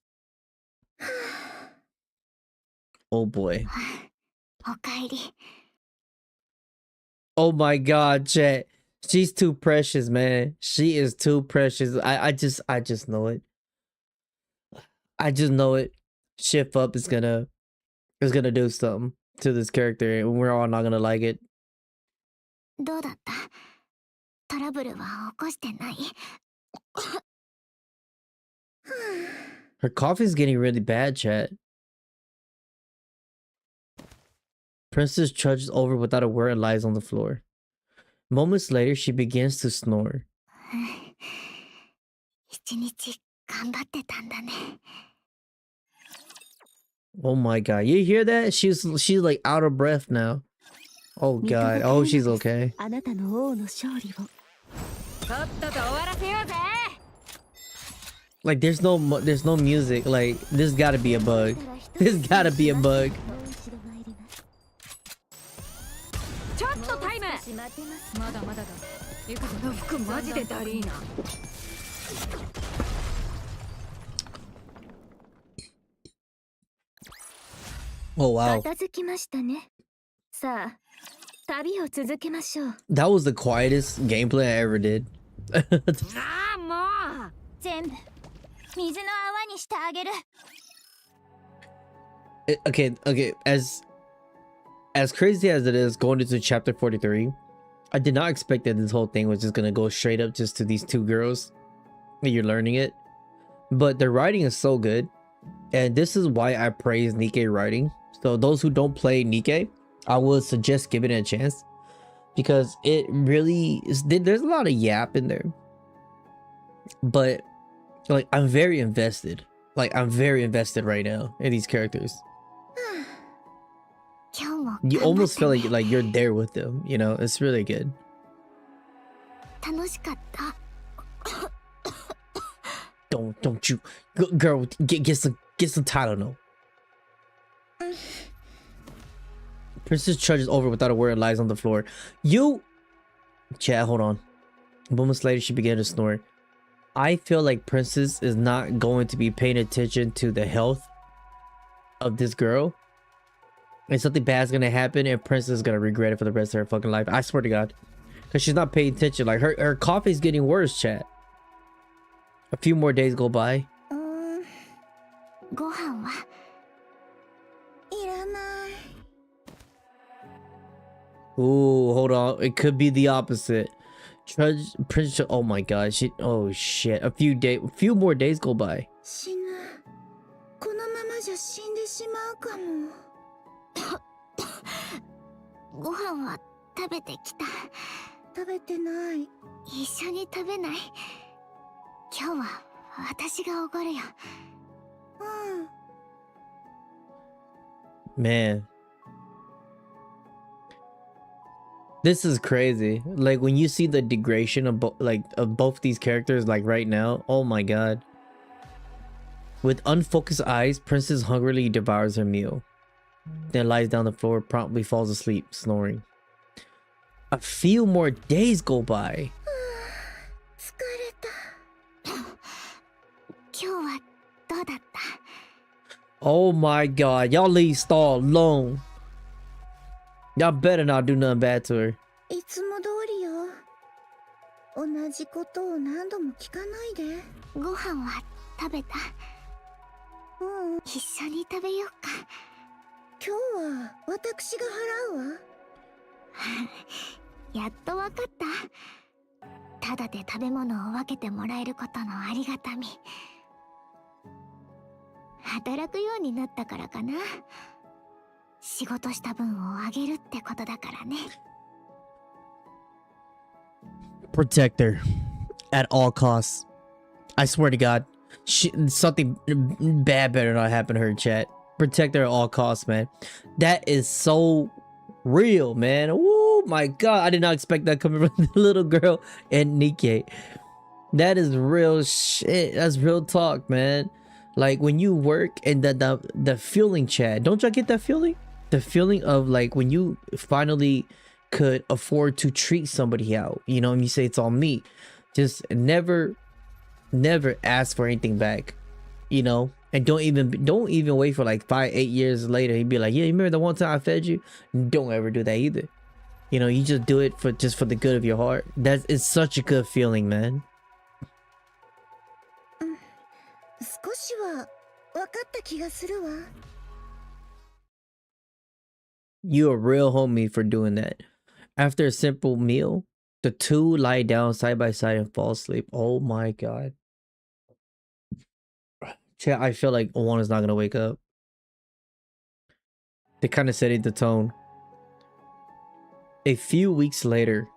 Oh boy. Oh my god, chat. She's too precious, man. She is too precious. I just know it. I just know it. Shift up is gonna do something to this character, and we're all not gonna like it. Her coffee's getting really bad, chat. Princess trudges over without a word and lies on the floor. Moments later, she begins to snore. Oh my god, you hear that? She's like out of breath now. Oh god. Oh, she's okay. Like there's no music. Like this gotta be a bug. This gotta be a bug. Oh wow. That was the quietest gameplay I ever did. Okay, as crazy as it is going into chapter 43, I did not expect that this whole thing was just gonna go straight up just to these two girls and you're learning it. But the writing is so good, and this is why I praise Nikke writing. So those who don't play Nikke, I would suggest giving it a chance, because it really is. There's a lot of yap in there, but like I'm very invested. Like I'm very invested right now in these characters. You almost feel like you're there with them, you know. It's really good. Don't you, girl, get some Tylenol. Princess trudges over without a word and lies on the floor. Chat, hold on. Moments later, she began to snore. I feel like Princess is not going to be paying attention to the health of this girl, and something bad's gonna happen, and Princess is gonna regret it for the rest of her fucking life. I swear to God, because she's not paying attention. Like her coffee's getting worse, chat. A few more days go by. Ooh, hold on. It could be the opposite. Prince. Oh my god. Oh shit. A few more days go by. 死ぬ。このままじゃ死んでしまうかも。ご飯は食べてきた。食べてない。一緒に食べない？今日は私がおごるよ。Man, this is crazy. Like when you see the degradation of both these characters, like right now. Oh my god. With unfocused eyes, Princess hungrily devours her meal, then lies down on the floor, promptly falls asleep, snoring. A few more days go by. 疲れた。今日はどうだった？ Oh my god, y'all leave Stall alone. Y'all better not do nothing bad to her. いつも通りよ。同じことを何度も聞かないで。ご飯は食べた？一緒に食べようか。今日は私が払うわ。やっとわかった。ただで食べ物を分けてもらえることのありがたみ。働くようになったからかな。仕事した分をあげるってことだからね。Protect her at all costs. I swear to God, something bad better not happen to her, chat. Protect her at all costs, man. That is so real, man. Oh my god, I did not expect that coming from the little girl and Nikke. That is real shit. That's real talk, man. Like when you work and the feeling, chat. Don't y'all get that feeling? The feeling of like when you finally could afford to treat somebody out, you know, and you say it's all me. Just never ask for anything back, you know, and don't even wait for like 5-8 years later. He'd be like, yeah, you remember the one time I fed you? Don't ever do that either. You know, you just do it for the good of your heart. It's such a good feeling, man. 少しは分かった気がするわ。You a real homie for doing that. After a simple meal, the two lie down side by side and fall asleep. Oh my god. Chat, I feel like Owana's not gonna wake up. They kind of setting the tone. A few weeks later.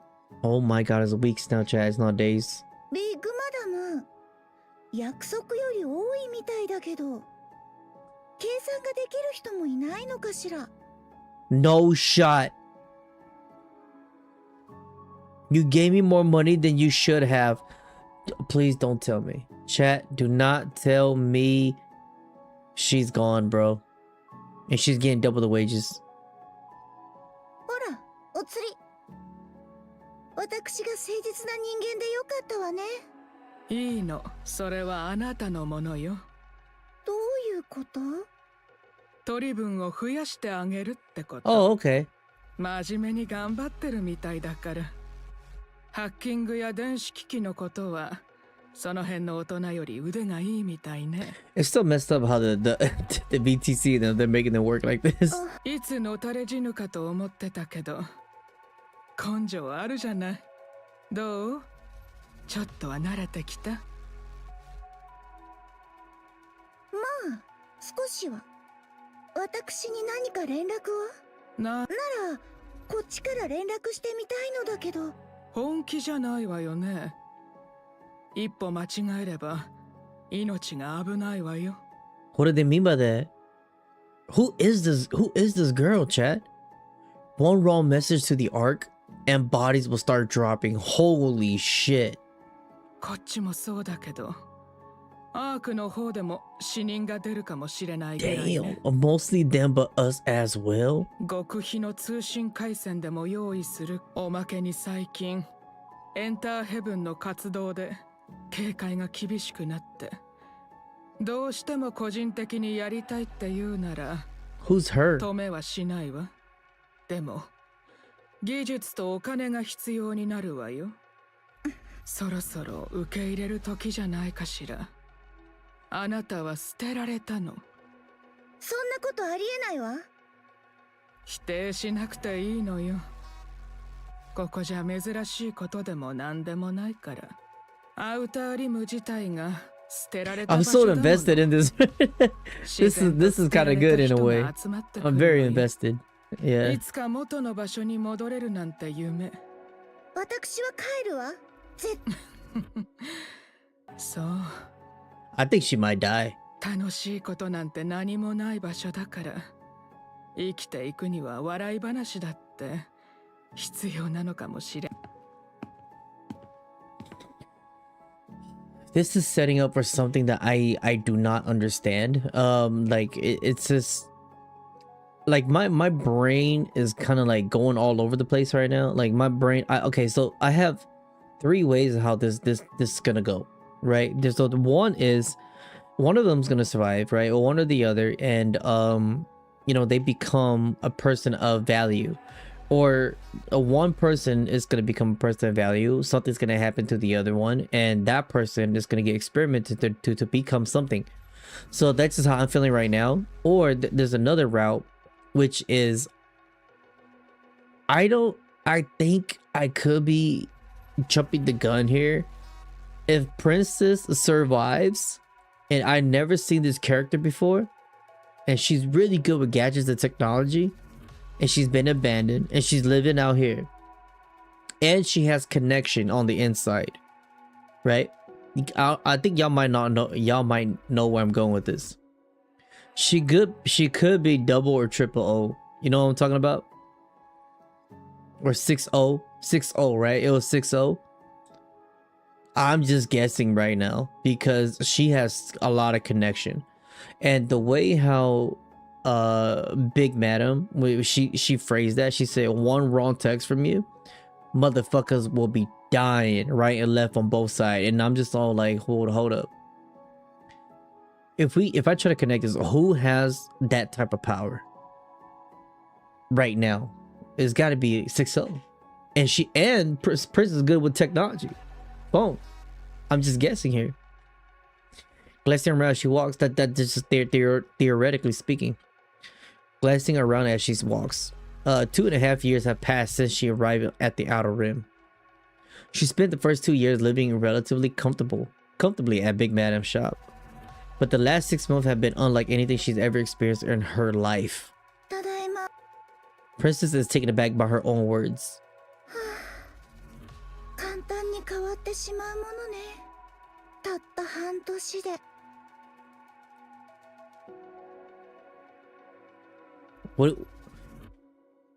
Oh my god, it's weeks now, chat. It's not days. ビッグマダム、約束より多いみたいだけど、計算ができる人もいないのかしら。No shot. You gave me more money than you should have. Please don't tell me. Chat, do not tell me she's gone, bro. And she's getting double the wages. ほら、お釣り。私が誠実な人間でよかったわね。いいの、それはあなたのものよ。どういうこと？取り分を増やしてあげるってこと。Oh, okay. 真面目に頑張ってるみたいだから。ハッキングや電子機器のことはその辺の大人より腕がいいみたいね。It's still messed up how the BTC they're making them work like this. いつのたれ死ぬかと思ってたけど根性あるじゃない。どう？ちょっとは慣れてきた？まあ、少しは。私に何か連絡は？なら、こっちから連絡してみたいのだけど。本気じゃないわよね。一歩間違えれば命が危ないわよ。What do they mean by that? Who is this girl, chat? One wrong message to the Ark and bodies will start dropping. Holy shit. こっちもそうだけど、アークの方でも死人が出るかもしれないぐらいね。Damn, mostly them but us as well. 極秘の通信回線でも用意する。おまけに最近エンターヘブンの活動で警戒が厳しくなって、どうしても個人的にやりたいって言うなら Who's her? 止めはしないわ。でも技術とお金が必要になるわよ。そろそろ受け入れる時じゃないかしら。あなたは捨てられたの。そんなことありえないわ。否定しなくていいのよ。ここじゃ珍しいことでも何でもないから。アウターリム自体が捨てられた場 I'm 所だ so もの。 invested in this. This is kind of good in a way. I'm very invested. い Yeah. つか元の場所に戻れるなんて夢。私は帰るわ。そう。 I think she might die. 楽しいことなんて何もない場所だから。生きていくには笑い話だって必要なのかもしれん。 This is setting up for something that I do not understand. Like it's just like my brain is kind of like going all over the place right now. Like my brain, okay, so I have 3 ways of how this is gonna go, right? So the one is one of them's gonna survive, right, or one or the other, and you know, they become a person of value, or one person is going to become a person of value. Something's going to happen to the other one, and that person is going to get experimented to become something. So that's just how I'm feeling right now. Or there's another route, which is I think I could be jumping the gun here. If Princess survives, and I never seen this character before, and she's really good with gadgets and technology, and she's been abandoned, and she's living out here, and she has connection on the inside, right? I think y'all might know where I'm going with this. She could be double or triple O. You know what I'm talking about? Or 6-0, 6-0, right? It was 6-0. I'm just guessing right now because she has a lot of connection. And the way how Big Madam, she phrased that, she said, one wrong text from you, motherfuckers will be dying right and left on both sides. And I'm just all like, hold up. If I try to connect this, who has that type of power right now? It's got to be 6-0. And Prince is good with technology. Boom. I'm just guessing here. Glancing around, she walks. That just theoretically speaking. Glancing around as she walks. 2.5 years have passed since she arrived at the Outer Rim. She spent the first 2 years living relatively comfortably at Big Madam's shop. But the last 6 months have been unlike anything she's ever experienced in her life. Princess is taken aback by her own words.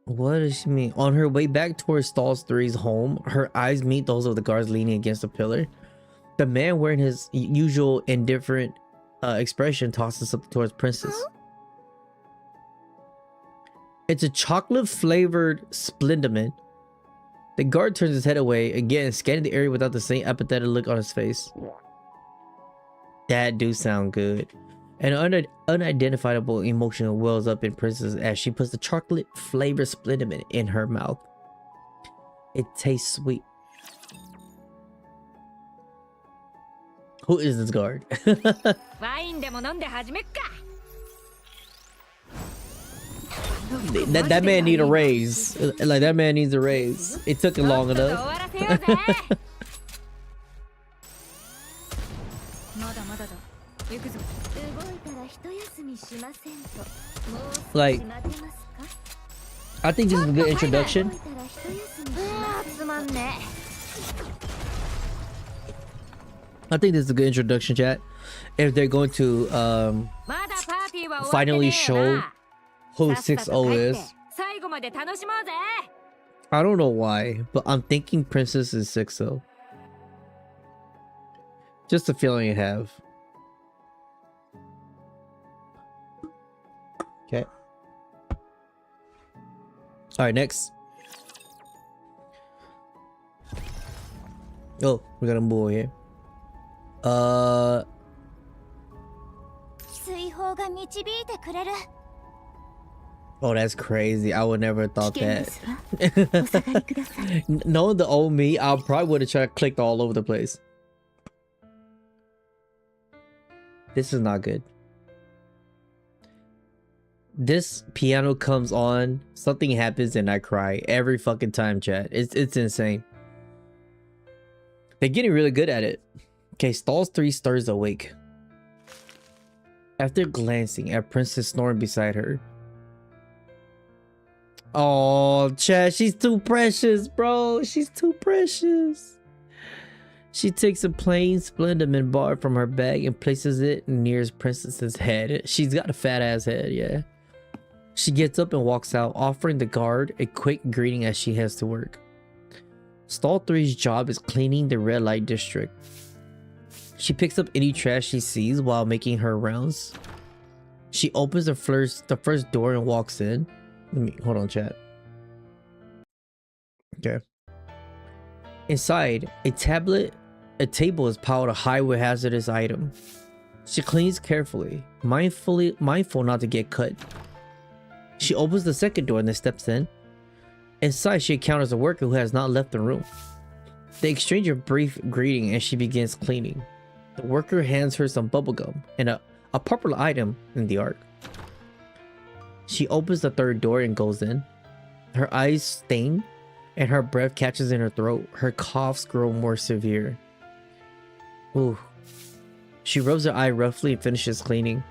What does she mean? On her way back towards Stall 3's home, her eyes meet those of the guards leaning against a pillar. The man wearing his usual indifferent expression tosses something towards Princess. It's a chocolate flavored Splendament. The guard turns his head away again, scanning the area without the same apathetic look on his face. That do sound good. An unidentifiable emotion wells up in Princess as she puts the chocolate flavored Splendament in her mouth. It tastes sweet. Who is this guard? That man need a raise. Like, that man needs a raise. It took him long enough. Like, I think this is a good introduction. I think this is a good introduction, chat. If they're going to finally show who 6-0 is. I don't know why, but I'm thinking Princess is 6-0. Just a feeling I have. Okay. Alright, next. Oh, we got a boy here. Oh, that's crazy. I would never have thought that. Knowing the old me, I probably would have tried to click all over the place. This is not good. This piano comes on, something happens, and I cry every fucking time, chat. It's insane. They're getting really good at it. Okay, Stalls 3 stirs awake. After glancing at Princess snoring beside her. Oh, chat, she's too precious, bro. She's too precious. She takes a plain Splenda mint bar from her bag and places it near Princess's head. She's got a fat ass head, yeah. She gets up and walks out, offering the guard a quick greeting as she heads to work. Stall 3's job is cleaning the red light district. She picks up any trash she sees while making her rounds. She opens the first door and walks in. Hold on, chat. Okay. Inside, a table is piled high with hazardous items. She cleans carefully, mindful not to get cut. She opens the second door and then steps in. Inside, she encounters a worker who has not left the room. They exchange a brief greeting and she begins cleaning. The worker hands her some bubblegum and a popular item in the arc. She opens the third door and goes in. Her eyes stain and her breath catches in her throat. Her coughs grow more severe. Ooh. She rubs her eye roughly and finishes cleaning.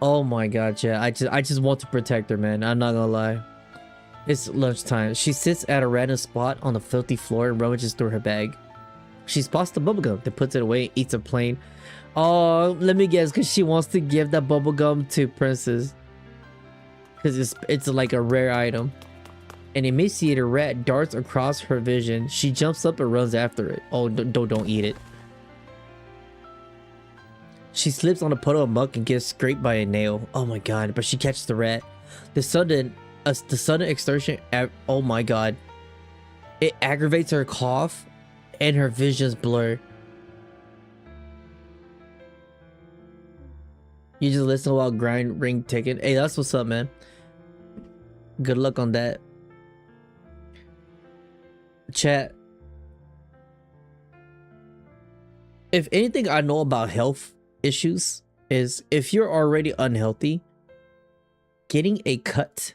Oh my god, yeah. I just want to protect her, man. I'm not gonna lie. It's lunchtime. She sits at a random spot on the filthy floor and rummages through her bag. She spots the bubblegum, then puts it away, eats a plain. Oh, let me guess, because she wants to give that bubblegum to Princess. Because it's like a rare item. An emaciated rat darts across her vision. She jumps up and runs after it. Oh, don't eat it. She slips on a puddle of muck and gets scraped by a nail. Oh my god, but she catches the rat. The sudden exertion, oh my god. It aggravates her cough and her visions blur. You just listen while grind ring ticking. Hey, that's what's up, man. Good luck on that. Chat. If anything I know about health issues is if you're already unhealthy, getting a cut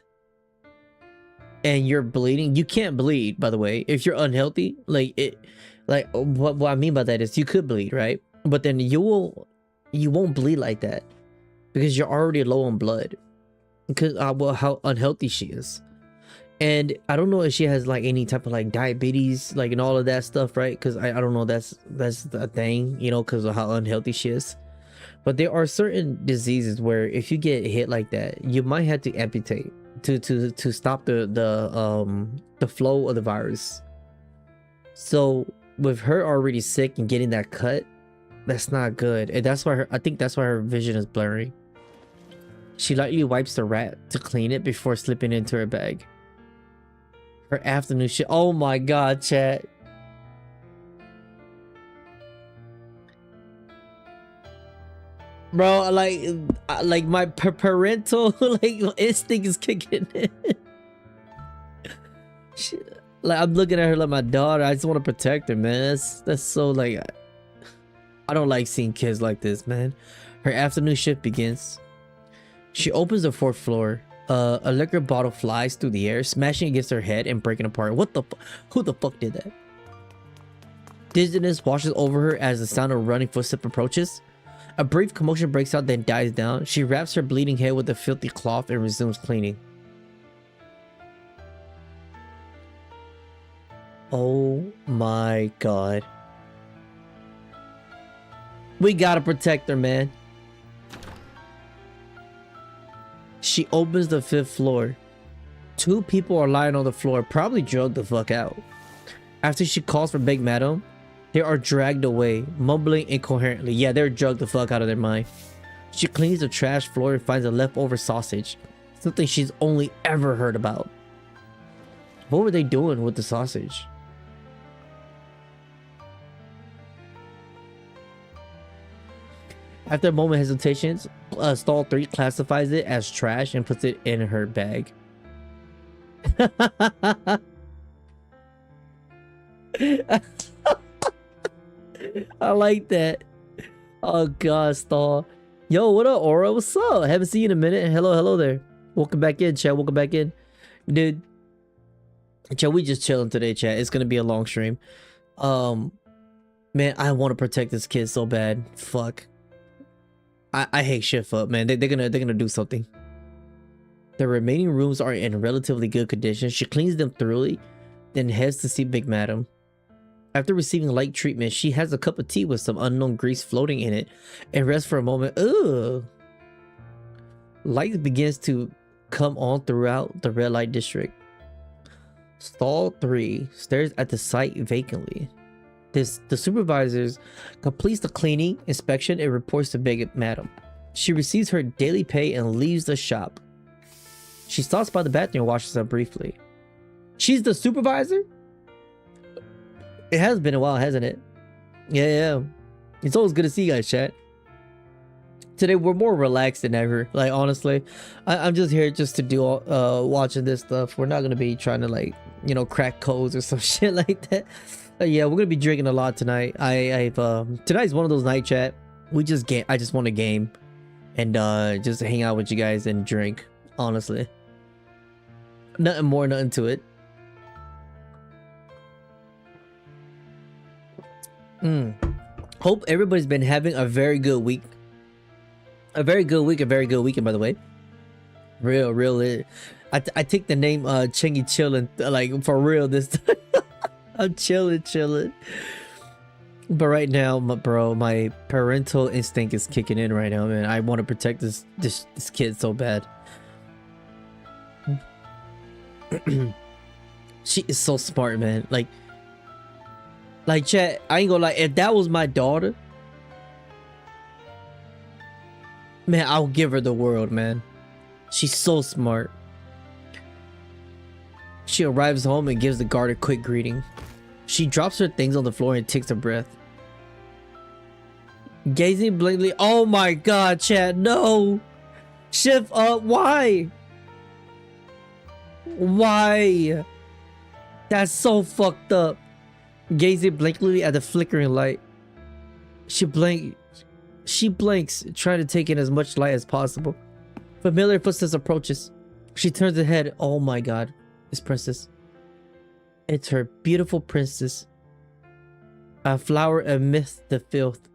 and you're bleeding, you can't bleed, by the way, if you're unhealthy. What I mean by that is you could bleed, right? But then you won't bleed like that because you're already low on blood because how unhealthy she is. And I don't know if she has like any type of like diabetes, like and all of that stuff, right? Because I don't know, that's the thing, you know, because of how unhealthy she is. But there are certain diseases where if you get hit like that, you might have to amputate to stop the flow of the virus. So with her already sick and getting that cut, that's not good, and that's why I think that's why her vision is blurry. She lightly wipes the rat to clean it before slipping into her bag. Her afternoon shit. Oh my god, chat. Bro, like my parental like instinct is kicking in. Shit. Like I'm looking at her like my daughter. I just want to protect her, man. That's so like I don't like seeing kids like this, man. Her afternoon shift begins. She opens the fourth floor. A liquor bottle flies through the air, smashing against her head and breaking apart. What the who the fuck did that? Dizziness washes over her as the sound of running footsteps approaches. A brief commotion breaks out, then dies down. She wraps her bleeding head with a filthy cloth and resumes cleaning. Oh my god. We gotta protect her, man. She opens the fifth floor. Two people are lying on the floor, probably drugged the fuck out. After she calls for Big Madam, they are dragged away, mumbling incoherently. Yeah, they're drugged the fuck out of their mind. She cleans the trash floor and finds a leftover sausage, something she's only ever heard about. What were they doing with the sausage? After a moment of hesitation, Stall 3 classifies it as trash and puts it in her bag. I like that. Oh god, Stall. Yo, what up, Aura? What's up? Haven't seen you in a minute. Hello, hello there. Welcome back in, chat. Welcome back in. Dude. Chat, we just chilling today, chat. It's gonna be a long stream. Man, I want to protect this kid so bad. Fuck. I hate Shift up, man. They're gonna do something. The remaining rooms are in relatively good condition. She cleans them thoroughly, then heads to see Big Madam. After receiving light treatment, she has a cup of tea with some unknown grease floating in it and rests for a moment. Ugh. Light begins to come on throughout the red light district. Stall 3 stares at the site vacantly. The supervisor completes the cleaning inspection and reports to Big Madam. She receives her daily pay and leaves the shop. She stops by the bathroom and washes up briefly. She's the supervisor? It has been a while, hasn't it? Yeah. It's always good to see you guys, chat. Today we're more relaxed than ever. Like, honestly, I'm just here just to do watching this stuff. We're not gonna be trying to, like, you know, crack codes or some shit like that. Yeah, we're gonna be drinking a lot tonight. Tonight's one of those night, chat. I just want to game and just hang out with you guys and drink. Honestly, nothing more, nothing to it. Hope everybody's been having a very good week. A very good weekend, by the way. Real. I take the name ChengiiChilln like for real this time. I'm chilling. But right now, my parental instinct is kicking in right now, man. I want to protect this kid so bad. She is so smart, man. Like chat, I ain't gonna lie, if that was my daughter, man, I'll give her the world, man. She's so smart. She arrives home and gives the guard a quick greeting. She drops her things on the floor and takes a breath. Gazing blankly, oh my god, chat, no! Shift up, why? Why? That's so fucked up. Gazing blankly at the flickering light. She blinks, trying to take in as much light as possible. Familiar footsteps approaches. She turns her head. Oh my god. It's Princess. It's her beautiful princess. A flower amidst the filth.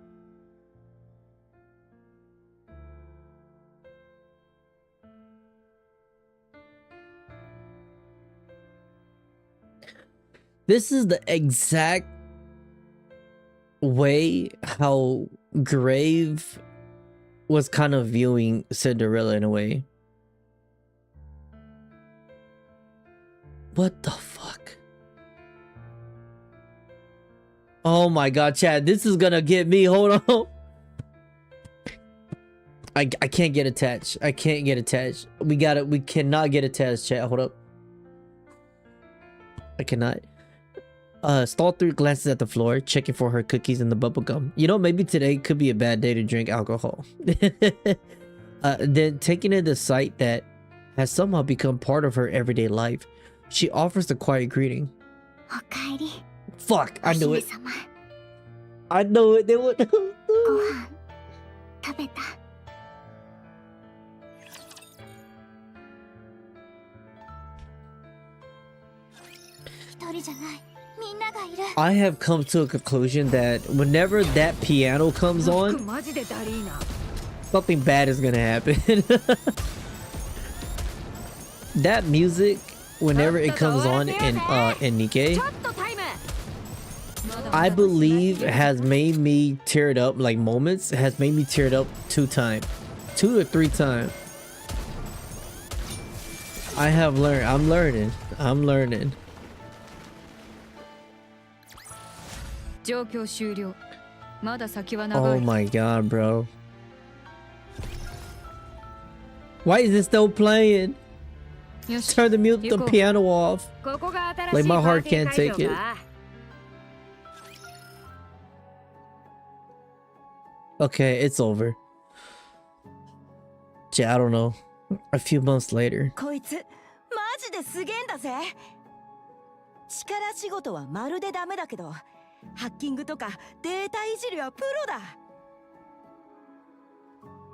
This is the exact way how Grave was kind of viewing Cinderella in a way. What the fuck? Oh my god, Chad, this is gonna get me. Hold on. I can't get attached. I can't get attached. We cannot get attached, Chad. Hold up. I cannot. Stall 3 glances at the floor, checking for her cookies and the bubble gum. You know, maybe today could be a bad day to drink alcohol. Then taking in the sight that has somehow become part of her everyday life, she offers a quiet greeting. Fuck, I knew it. I know it. They would. I have come to a conclusion that whenever that piano comes on, something bad is gonna happen. That music, whenever it comes on in Nikke, I believe has made me tear it up, like moments, has made me tear it up 2 or 3 times. I have learned. I'm learning. Oh my god, bro. Why is it still playing? Turn the piano off. Like, my heart can't take it. Okay, it's over. Yeah, I don't know. A few months later. ハッキングとかデータいじりはプロだ。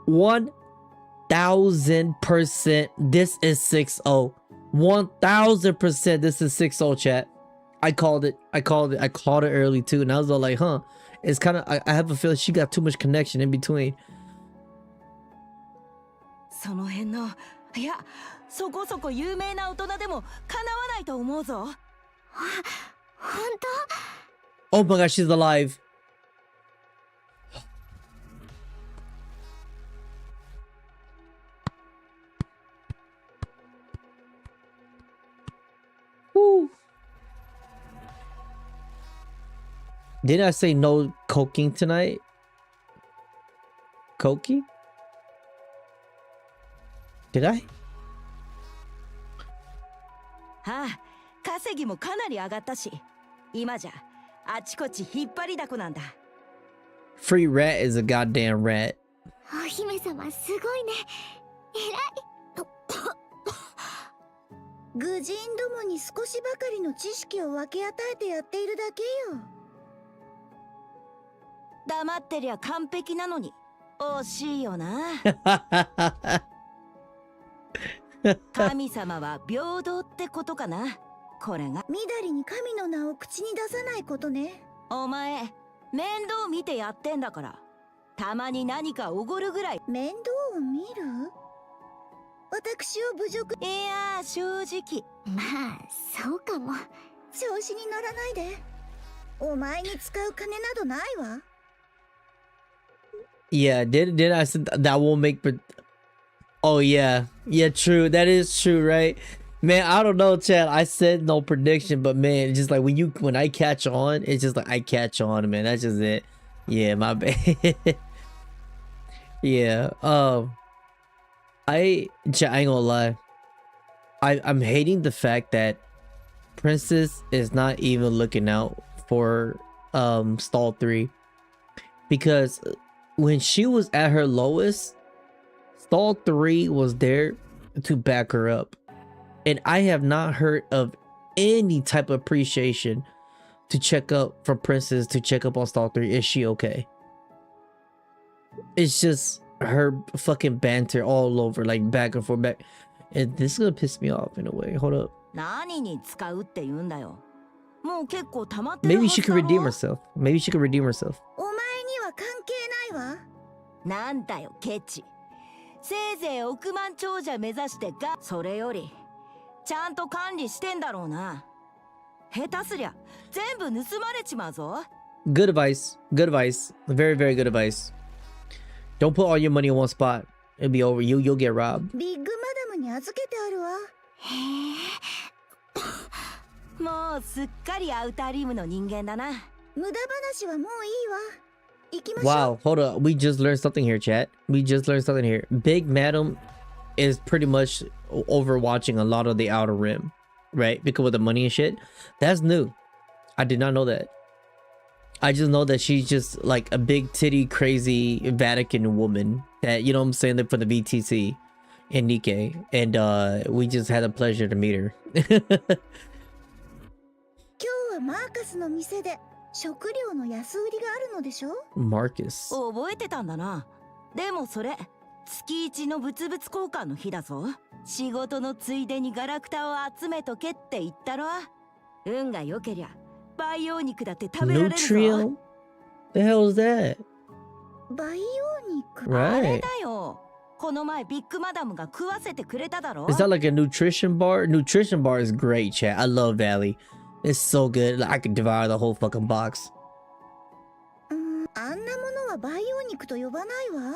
1000% this is 6-0. 1000% this is 6-0, chat. I called it early too, and I was all like, huh, it's kind of, I have a feeling she got too much connection in between. その辺の、いや、そこそこ有名な大人でもかなわないと思うぞ。本当？ Oh my gosh, she's alive. Woo. Didn't I say no coking tonight? Coking? Did I? はあ、稼ぎもかなり上がったし、今じゃあちこち引っ張りだこなんだ。Free rat is a goddamn rat. お姫様すごいね。偉い。愚人どもに少しばかりの知識を分け与えてやっているだけよ。黙ってりゃ完璧なのに惜しいよな。神様は平等ってことかな。これがみだりに神の名を口に出さないことね。お前面倒見てやってんだから、たまに何かおごるぐらい。面倒を見る？私を侮辱。いや正直。まあそうかも。調子に乗らないで。お前に使う金などないわ。Yeah, did I said that won't make? Oh yeah, true. That is true, right? Man, I don't know, Chad. I said no prediction, but man, it's just like when I catch on, it's just like I catch on, man. That's just it. Yeah, my bad. Yeah. I ain't gonna lie. I'm hating the fact that Princess is not even looking out for stall 3, because when she was at her lowest, stall 3 was there to back her up, and I have not heard of any type of appreciation to check up for Princess, to check up on stall 3. Is she okay? It's just her fucking banter all over, like back and forth back, and this is gonna piss me off in a way. Hold up. 何に使うって言うんだよ。もう結構溜まってるは Maybe ずだ she ろ。 could redeem herself. Maybe she could redeem herself. お前には関係ないわ。なんだよケチ。せいぜい億万長者目指してが、それよりちゃんと管理してんだろうな。下手すりゃ全部盗まれちまうぞ。 Good advice. Good advice. Very, very good advice. Don't put all your money in one spot. It'll be over. You'll get robbed. ビッグマダムに預けてあるわ。もうすっかりアウターリムの人間だな。無駄話はもういいわ。行きましょう。 Wow, hold up. We just learned something here, chat. We just learned something here. Big Madam is pretty much overwatching a lot of the Outer Rim, right? Because with the money and shit. That's new. I did not know that. I just know that she's just like a big titty crazy Vatican woman that, you know what I'm saying, that for the BTC in Nikke, and we just had the pleasure to meet her. 今日はマーカスの店で食料の安売りがあるのでしょ？ Marcus. 覚えてたんだな。でもそれ月一の物々交換の日だぞ。仕事のついでにガラクタを集めとけって言ったろ。運が良けりゃ培養肉だって食べられるぞ。 Nutriel? The hell is that? 培養肉。あれ Right. だよ。この前ビッグマダムが食わせてくれただろ。 Is that like a nutrition bar? Nutrition bar is great, chat. I love Valley. It's so good. I could devour the whole fucking box. あんなものは培養肉と呼ばないわ。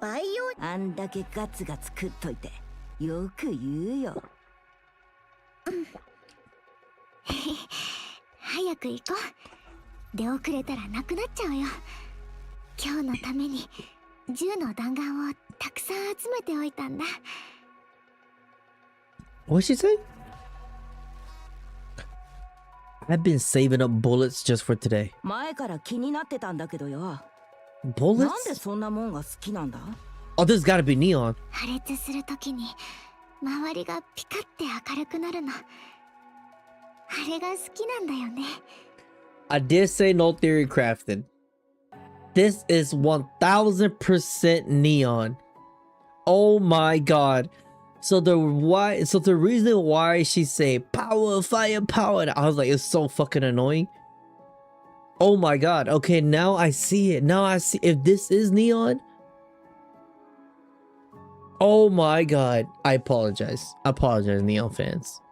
培養。あんだけガツガツ食っといてよく言うよ。早く行こう。出遅れたらなくなっちゃうよ。今日のために銃の弾丸をたくさん集めておいたんだ。What'd she say? I've been saving up bullets just for today. 前から気になってたんだけどよ。なんで Bullets? そんなもんが好きなんだ？ Oh, this gotta be neon. 破裂するときに周りがピカって明るくなるの。あれが好きなんだよね。 I did say no theory crafting. This is 1000% neon. Oh my god. So the reason why she say power, fire, power, I was like, it's so fucking annoying. Oh my god. Okay, now I see it. Now I see if this is neon. Oh my god. I apologize. I apologize, neon fans.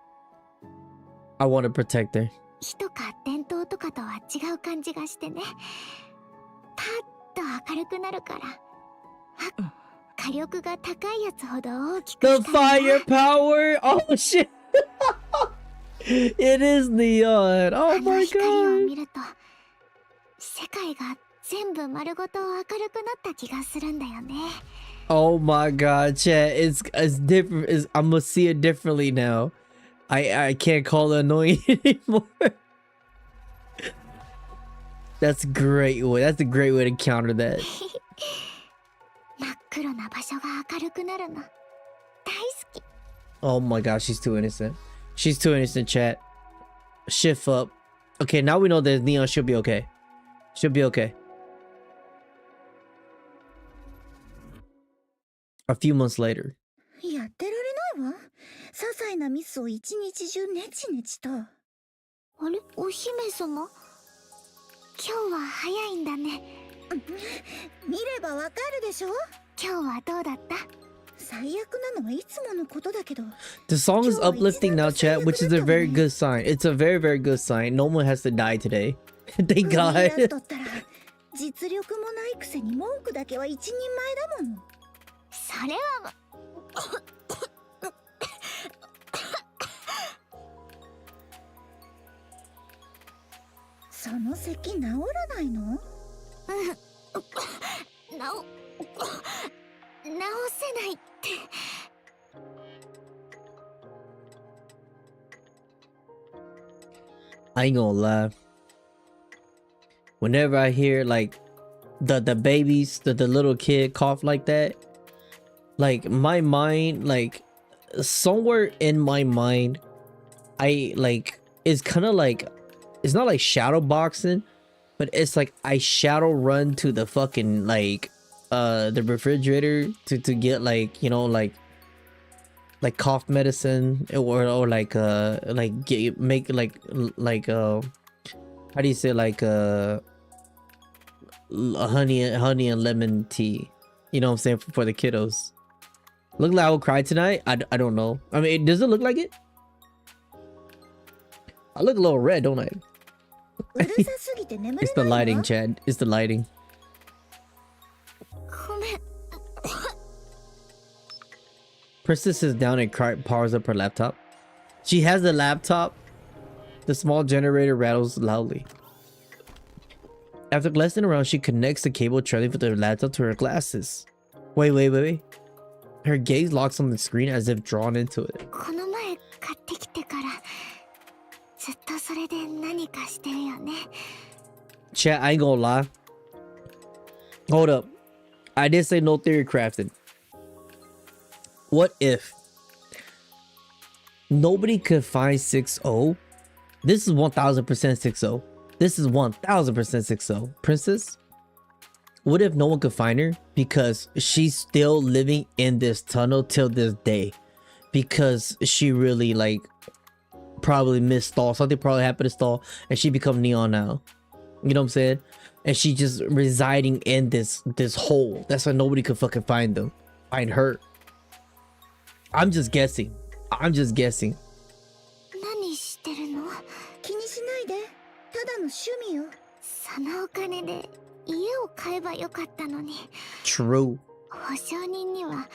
I want to protect her. 火とか電灯とかとは違う感じがしてね。パッと明るくなるから。火力が高いやつほど大きく The fire power! Oh shit! It is neon! Oh my 光を god! 見ると世界が全部丸ごと明るくなった気がするんだよね。Oh my god, chat. It's different. I'm gonna see it differently now. I can't call it annoying anymore. That's great way. That's a great way to counter that. 真っ黒な場所が明るくなるの大好き。 Oh my god, she's too innocent. She's too innocent, chat. Shift up. Okay, now we know that neon should be okay. Should be okay. A few months later. やってられないわ。些細なミスを一日中ネチネチと。あれ、お姫様。今日は早いんだね。見ればわかるでしょ。今日はどうだった？最悪なのはいつものことだけど。The song is uplifting now, chat, which is a very good sign. It's a very, very good sign. No one has to die today. Thank God. 実力もないくせに文句だけは一人前だもん。それはその咳治らないの？治せないって。I ain't gonna lie. Whenever I hear like the babies, the little kid cough like that, like my mind, like somewhere in my mind, I like it's kind of like it's not like shadow boxing, but it's like I shadow run to the fucking like the refrigerator to get like, you know, like cough medicine or like make like how do you say, like honey and lemon tea, you know what I'm saying, for the kiddos. Look like I will cry tonight. I don't know. I mean, does it look like it? I look a little red, don't I? It's the lighting, Chad. It's the lighting. Princess sits down and powers up her laptop. She has the laptop. The small generator rattles loudly. After glancing around, she connects the cable trailing from the laptop to her glasses. Wait. Her gaze locks on the screen as if drawn into it. Chat, I ain't gonna lie. Hold up. I did say no theory crafted. What if nobody could find 6-0? This is 1000% 6-0. This is 1000% 6-0. Princess? What if no one could find her? Because she's still living in this tunnel till this day. Because she really like probably missed Stall. Something probably happened to Stall and she become Neon now. You know what I'm saying? And she just residing in this hole. That's why nobody could fucking find them. Find her. I'm just guessing. 何してるの？気にしないで。ただの趣味よ。そのお金で家を買えばよかったのに。True. 保証人には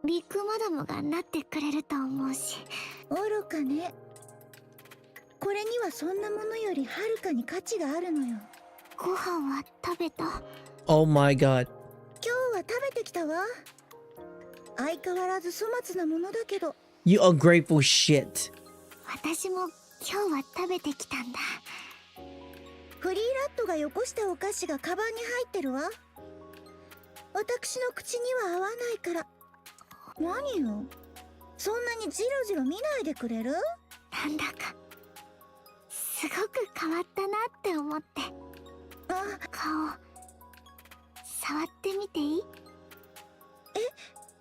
ビッグマダムがなってくれると思うし。愚かね。これにはそんなものよりはるかに価値があるのよ。ご飯は食べた？ Oh my god. 今日は食べてきたわ。相変わらず粗末なものだけど。You ungrateful shit. 私も今日は食べてきたんだ。フリーラットがよこしたお菓子がカバンに入ってるわ。私の口には合わないから。何よ。そんなにジロジロ見ないでくれる？なんだかすごく変わったなって思って。顔触ってみていい？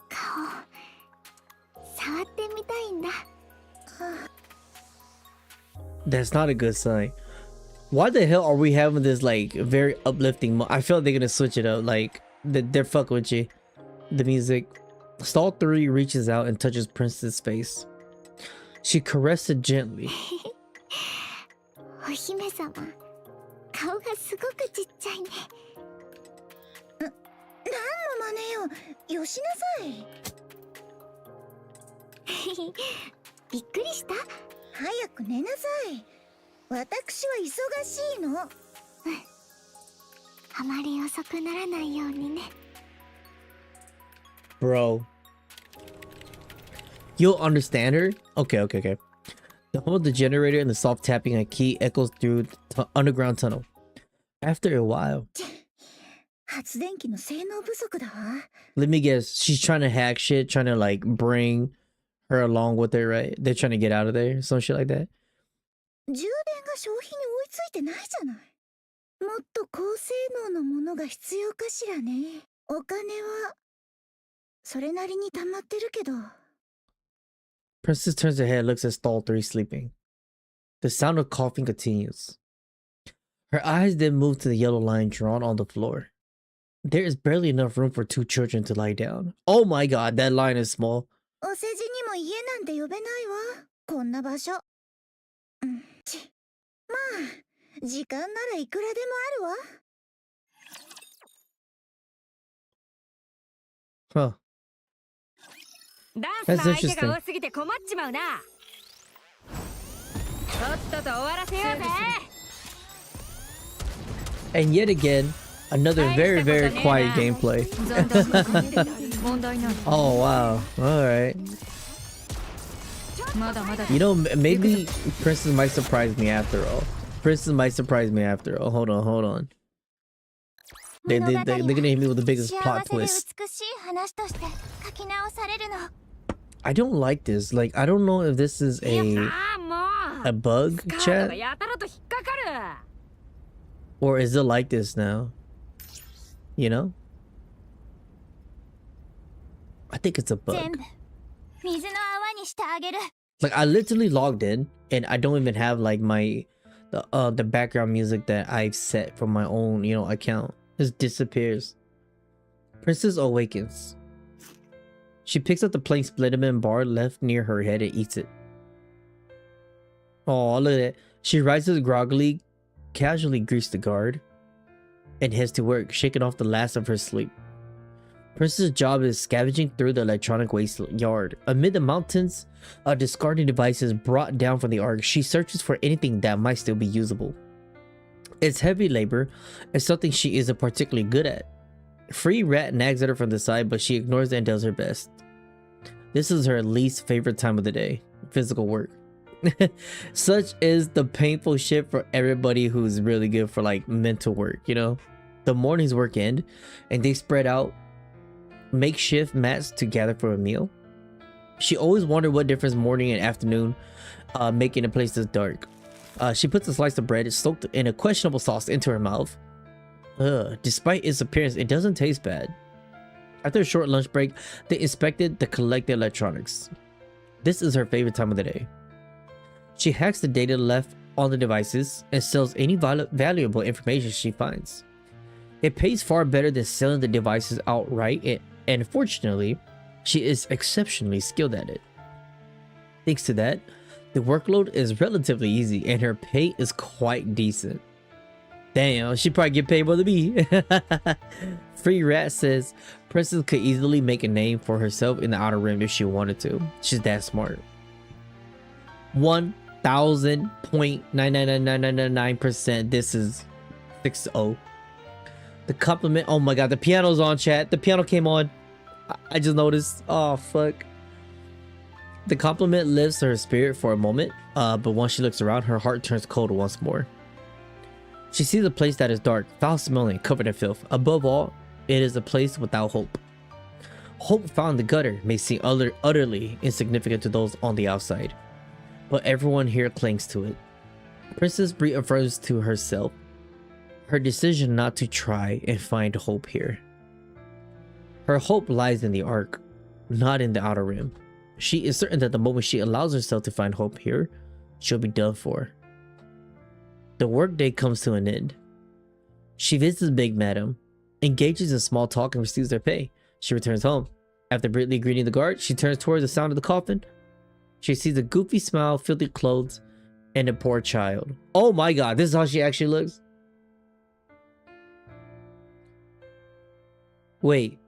顔触ってみたいんだ。 That's not a good sign. Why the hell are we having this like very uplifting I feel like they're gonna switch it up, like they're fucking with you. The music. Stall 3 reaches out and touches Prince's face. She caresses it gently. お姫様、顔がすごくちっちゃいね。何の真似よ。よしなさい。びっくりした？早く寝なさい。私は忙しいの。あまり遅くならないようにね。 Bro. You'll understand her? Okay. The hum of the generator and the soft tapping on a key echoes through the underground tunnel. After a while. 発電機の性能不足だわ。 Let me guess. She's trying to hack shit, trying to like bring her along with it, right? They're trying to get out of there, some shit like that. 充電が消費に追いついてないじゃない。もっと高性能のものが必要かしらね。お金はそれなりに溜まってるけど。 Princess turns her head, looks at Stall 3 sleeping. The sound of coughing continues. Her eyes then move to the yellow line drawn on the floor. There is barely enough room for 2 children to lie down. Oh my god, that line is small. お世辞にも家なんて呼べないわ。こんな場所。まあ、時間ならいくらでもあるわ。 Huh. ダンスの相手が多すぎて困っちまうな。とっとと終わらせようぜ。 And yet again, another very quiet gameplay. Oh wow, alright. You know, maybe Princess might surprise me after all. Hold on. They're gonna hit me with the biggest plot twist. I don't like this. Like, I don't know if this is a bug, chat, or is it like this now? You know? I think it's a bug. Like, I literally logged in and I don't even have like the background music that I've set from my own, you know, account. Just disappears. Princess awakens. She picks up the plain Splitterman bar left near her head and eats it. Oh, look at that. She rises groggily, casually greets the guard, and heads to work, shaking off the last of her sleep. Princess's job is scavenging through the electronic waste yard. Amid the mountains of discarded devices brought down from the Ark, she searches for anything that might still be usable. It's heavy labor and something she isn't particularly good at. Free Rat nags at her from the side, but she ignores it and does her best. This is her least favorite time of the day, physical work. Such is the painful shit for everybody who's really good for like mental work, you know? The morning's work end and they spread out makeshift mats to gather for a meal. She always wondered what difference morning and afternoon make in a place this dark. She puts a slice of bread soaked in a questionable sauce into her mouth. Despite its appearance, it doesn't taste bad. After a short lunch break, they inspected the collected electronics. This is her favorite time of the day. She hacks the data left on the devices and sells any valuable information she finds. It pays far better than selling the devices outright, and fortunately, she is exceptionally skilled at it. Thanks to that, the workload is relatively easy and her pay is quite decent. Damn, she probably get paid more than me. Free Rat says Princess could easily make a name for herself in the Outer Rim if she wanted to. She's that smart. 1000.9999999%. This is 6-0. The compliment. Oh my god, the piano's on, chat. The piano came on. I just noticed. Oh fuck. The compliment lifts her spirit for a moment, but once she looks around, her heart turns cold once more. She sees a place that is dark, foul-smelling, covered in filth. Above all, it is a place without hope. Hope found in the gutter may seem utterly insignificant to those on the outside, but everyone here clings to it. Princess reaffirms to herself her decision not to try and find hope here. Her hope lies in the Ark, not in the Outer Rim. She is certain that the moment she allows herself to find hope here, she'll be done for. The workday comes to an end. She visits Big Madam, engages in small talk, and receives their pay. She returns home. After briefly greeting the guard, she turns towards the sound of the coffin. She sees a goofy smile, filthy clothes, and a poor child. Oh my god, this is how she actually looks? Wait.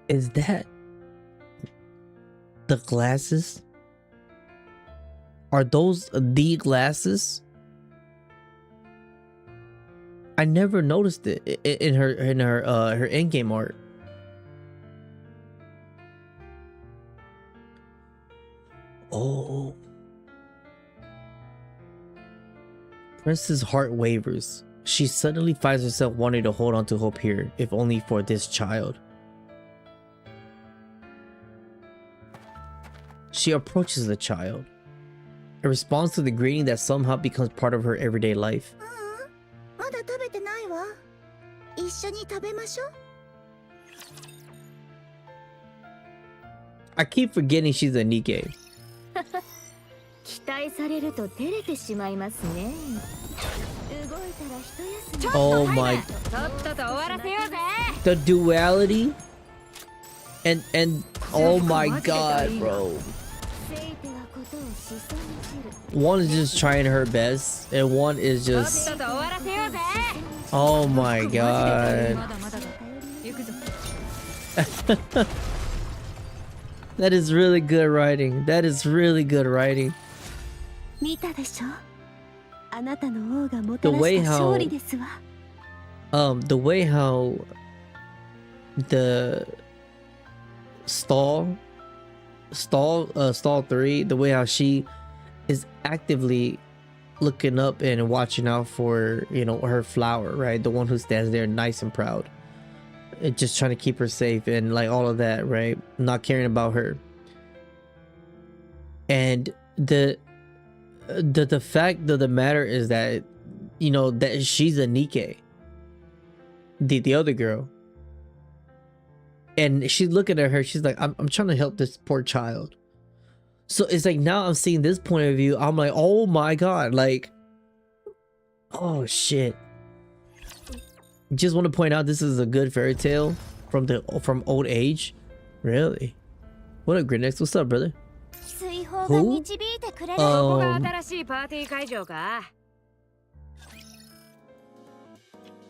Is that the glasses? Are those the glasses? I never noticed it in her in-game art. Oh. Prince's heart wavers. She suddenly finds herself wanting to hold on to hope here, if only for this child. She approaches the child. It responds to the greeting that somehow becomes part of her everyday life. I keep forgetting she's a Nikke. Oh my. The duality. And oh my god, bro. One is just trying her best, and one is just... Oh my god. That is really good writing. That is really good writing. The way how... the way how... the... Stall 3, the way how she is actively looking up and watching out for, you know, her flower, right? The one who stands there nice and proud, and just trying to keep her safe and like all of that, right? Not caring about her. And the fact of the matter is that, you know, that she's a Nikke, the other girl. And she's looking at her, she's like, I'm trying to help this poor child. So it's like, now I'm seeing this point of view, I'm like, oh my god, like, oh shit. Just want to point out, this is a good fairy tale from old age. Really? What up, Grindex? What's up, brother? Who?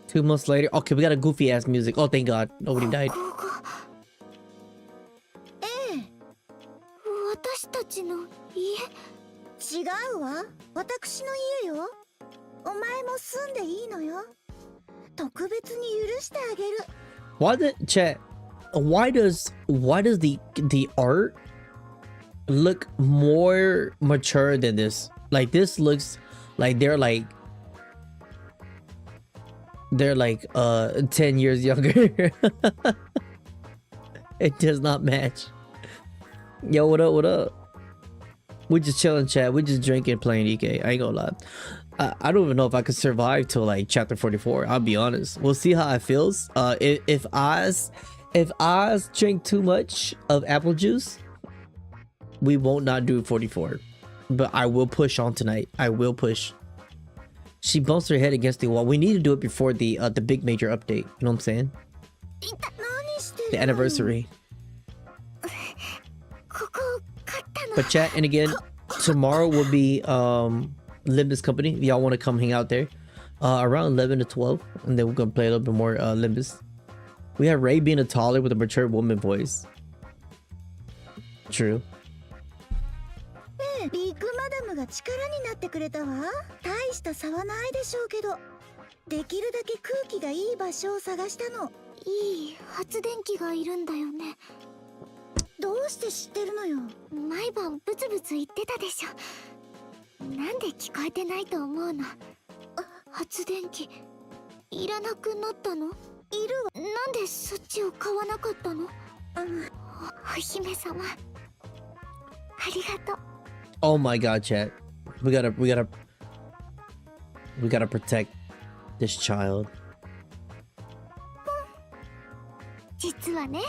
2 months later. Okay, we got a goofy ass music. Oh, thank god. Nobody died. Why the chat? Why does the art look more mature than this? Like, this looks like they're like 10 years younger. It does not match. Yo, what up, what up? We just chilling, chat. We just drinking, playing Nikke. I ain't gonna lie. I don't even know if I could survive till like chapter 44. I'll be honest. We'll see how it feels. If Oz drink too much of apple juice, we won't not do 44. But I will push on tonight. I will push. She bumps her head against the wall. We need to do it before the big major update. You know what I'm saying? The anniversary. But chat, and again, tomorrow will be Limbus Company. If y'all want to come hang out there around 11 to 12, and then we're gonna play a little bit more Limbus. We have Ray being a taller with a mature woman voice. True. ビッグマダムが力になってくれたわ。大した差はないでしょうけど、できるだけ空気がいい場所を探したの。いい発電機がいるんだよね。どうして知ってるのよ。毎晩ブツブツ言ってたでしょ。なんで聞こえてないと思うの。発電機いらなくなったの？いるわ。なんでそっちを買わなかったの？ Oh my god, chat. We gotta protect this child. 実はね、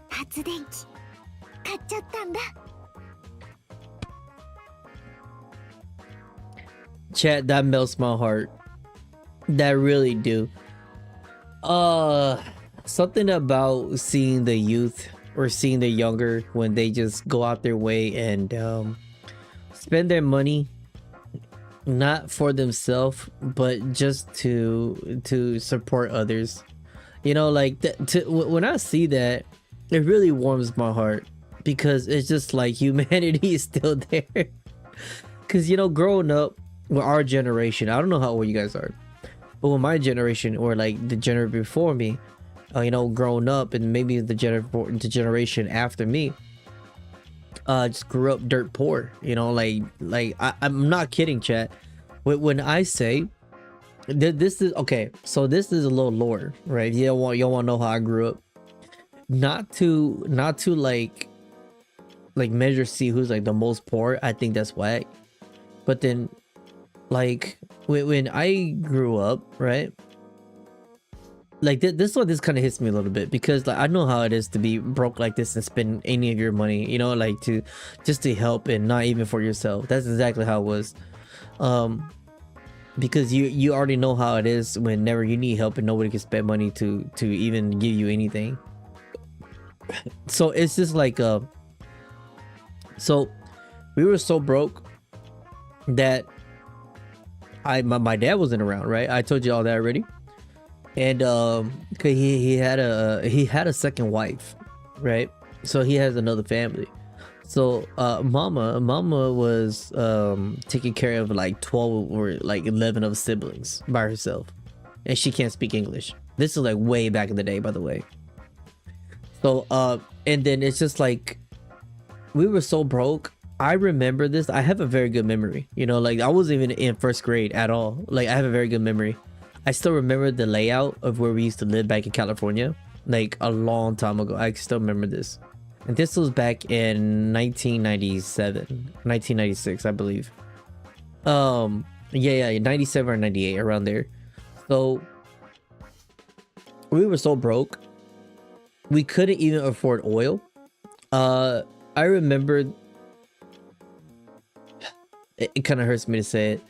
発電機買っちゃったんだ。 Chat, that melts my heart. That really do. Something about seeing the youth or seeing the younger when they just go out their way and spend their money not for themselves but just to support others. You know, like when I see that, it really warms my heart because it's just like humanity is still there. Because, you know, growing up with our generation, I don't know how old you guys are, but with my generation or like the generation before me, you know, growing up, and maybe the generation after me, just grew up dirt poor. You know, like I'm not kidding, chat. When I say this is okay, so this is a little lore, right? Y'all want to know how I grew up. Not to like measure, see who's like the most poor. I think that's whack. But then, like when I grew up, right? Like this one, this kind of hits me a little bit because like I know how it is to be broke like this and spend any of your money, you know, like just to help and not even for yourself. That's exactly how it was. Because you already know how it is whenever you need help and nobody can spend money to even give you anything. So it's just like so we were so broke that my dad wasn't around, right? I told you all that already. And cause he had a second wife, right? So he has another family. So mama was taking care of like 12 or like 11 of siblings by herself, and she can't speak English. This is like way back in the day, by the way. So and then it's just like we were so broke. I remember this. I have a very good memory, you know, like I wasn't even in first grade at all. Like I have a very good memory. I still remember the layout of where we used to live back in California, like a long time ago. I still remember this. And this was back in 1996, I believe. Yeah, 97 or 98, around there. So we were so broke, we couldn't even afford oil. I remember, it kind of hurts me to say it.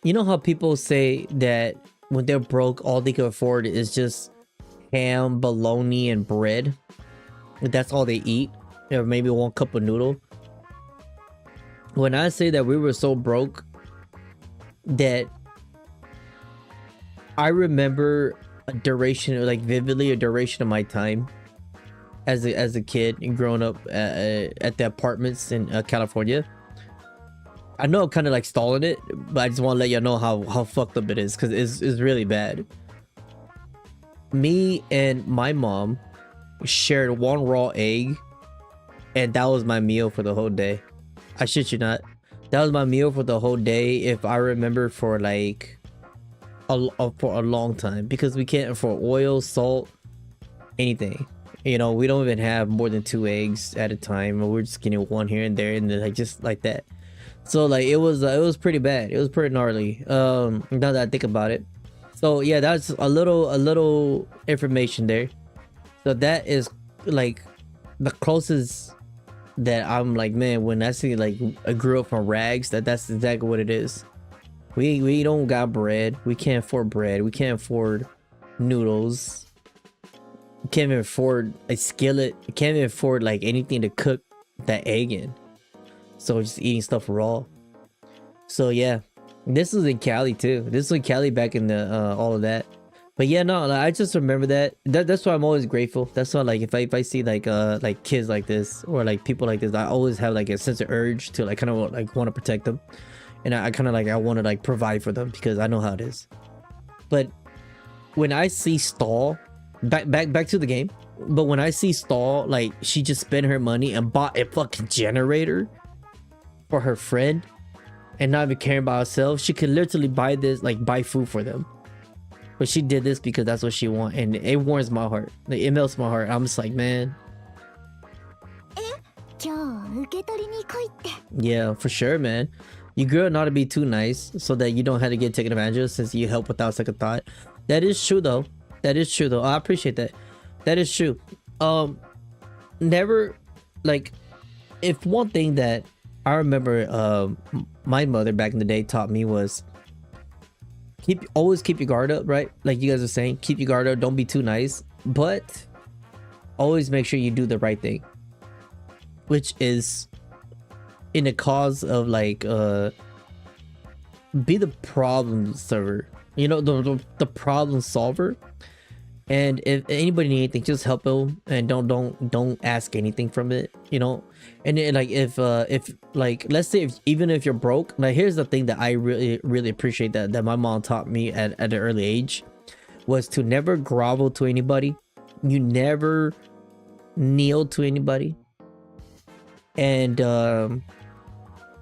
You know how people say that when they're broke, all they can afford is just ham, bologna, and bread? That's all they eat, or maybe one cup of noodle. When I say that we were so broke that I remember a duration, like vividly, a duration of my time as a kid and growing up at the apartments in California. I know I'm kind of like stalling it, but I just want to let y'all know how fucked up it is, because it's really bad. Me and my mom shared one raw egg, and that was my meal for the whole day. I shit you not. That was my meal for the whole day, if I remember, for like for a long time, because we can't afford oil, salt, anything. You know, we don't even have more than 2 eggs at a time, and we're just getting one here and there, and then like just like that. So like it was pretty bad. It was pretty gnarly. Now that I think about it. So yeah, that's a little information there. So that is like the closest that I'm like, man, when I see like I grew up from rags, that's exactly what it is. We don't got bread. We can't afford bread. We can't afford noodles. We can't even afford a skillet. We can't even afford like anything to cook that egg in. So just eating stuff raw. So yeah, this was in Cali too. This was in Cali back in the all of that. But yeah, no, like, I just remember that's why I'm always grateful. That's why, like, if I see like kids like this or like people like this, I always have like a sense of urge to like kind of like want to protect them, and I kind of like I want to like provide for them because I know how it is. But when I see Stall, back to the game. But when I see Stall, like she just spent her money and bought a fucking generator for her friend, and not even caring about herself, she could literally buy this, like buy food for them. but she did this because that's what she want, and it warms my heart. Like, it melts my heart. I'm just like, man. Yeah, for sure, man. You girl not to be too nice so that you don't have to get taken advantage of since you help without second thought. That is true though. That is true though. I appreciate that. That is true. Never, like, if one thing that I remember my mother back in the day taught me was always keep your guard up, right? Like you guys are saying, keep your guard up, don't be too nice, but always make sure you do the right thing, which is in the cause of like be the problem solver, you know, the problem solver. And if anybody need anything, just help them, and don't ask anything from it, you know. And then, like, if like, let's say even if you're broke, like, here's the thing that I really appreciate that my mom taught me at an early age, was to never grovel to anybody. You never kneel to anybody. And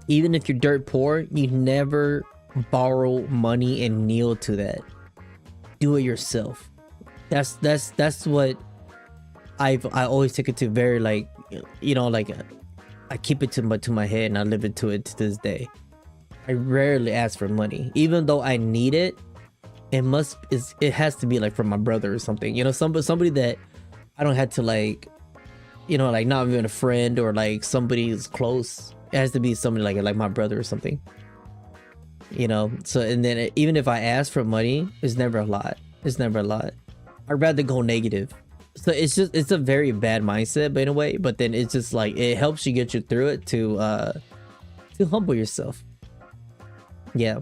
even if you're dirt poor, you never borrow money and kneel to that. Do it yourself. That's what I always take it to very, like, you know, like, I keep it to my head and I live it to this day. I rarely ask for money, even though I need it. It has to be like from my brother or something, you know, somebody that I don't have to, like, you know, like, not even a friend or like somebody who's close. It has to be somebody like my brother or something, you know. So, and then even if I ask for money, it's never a lot. It's never a lot. I'd rather go negative. So it's a very bad mindset, but in a way, but then it's just like, it helps you get you through it to humble yourself. Yeah,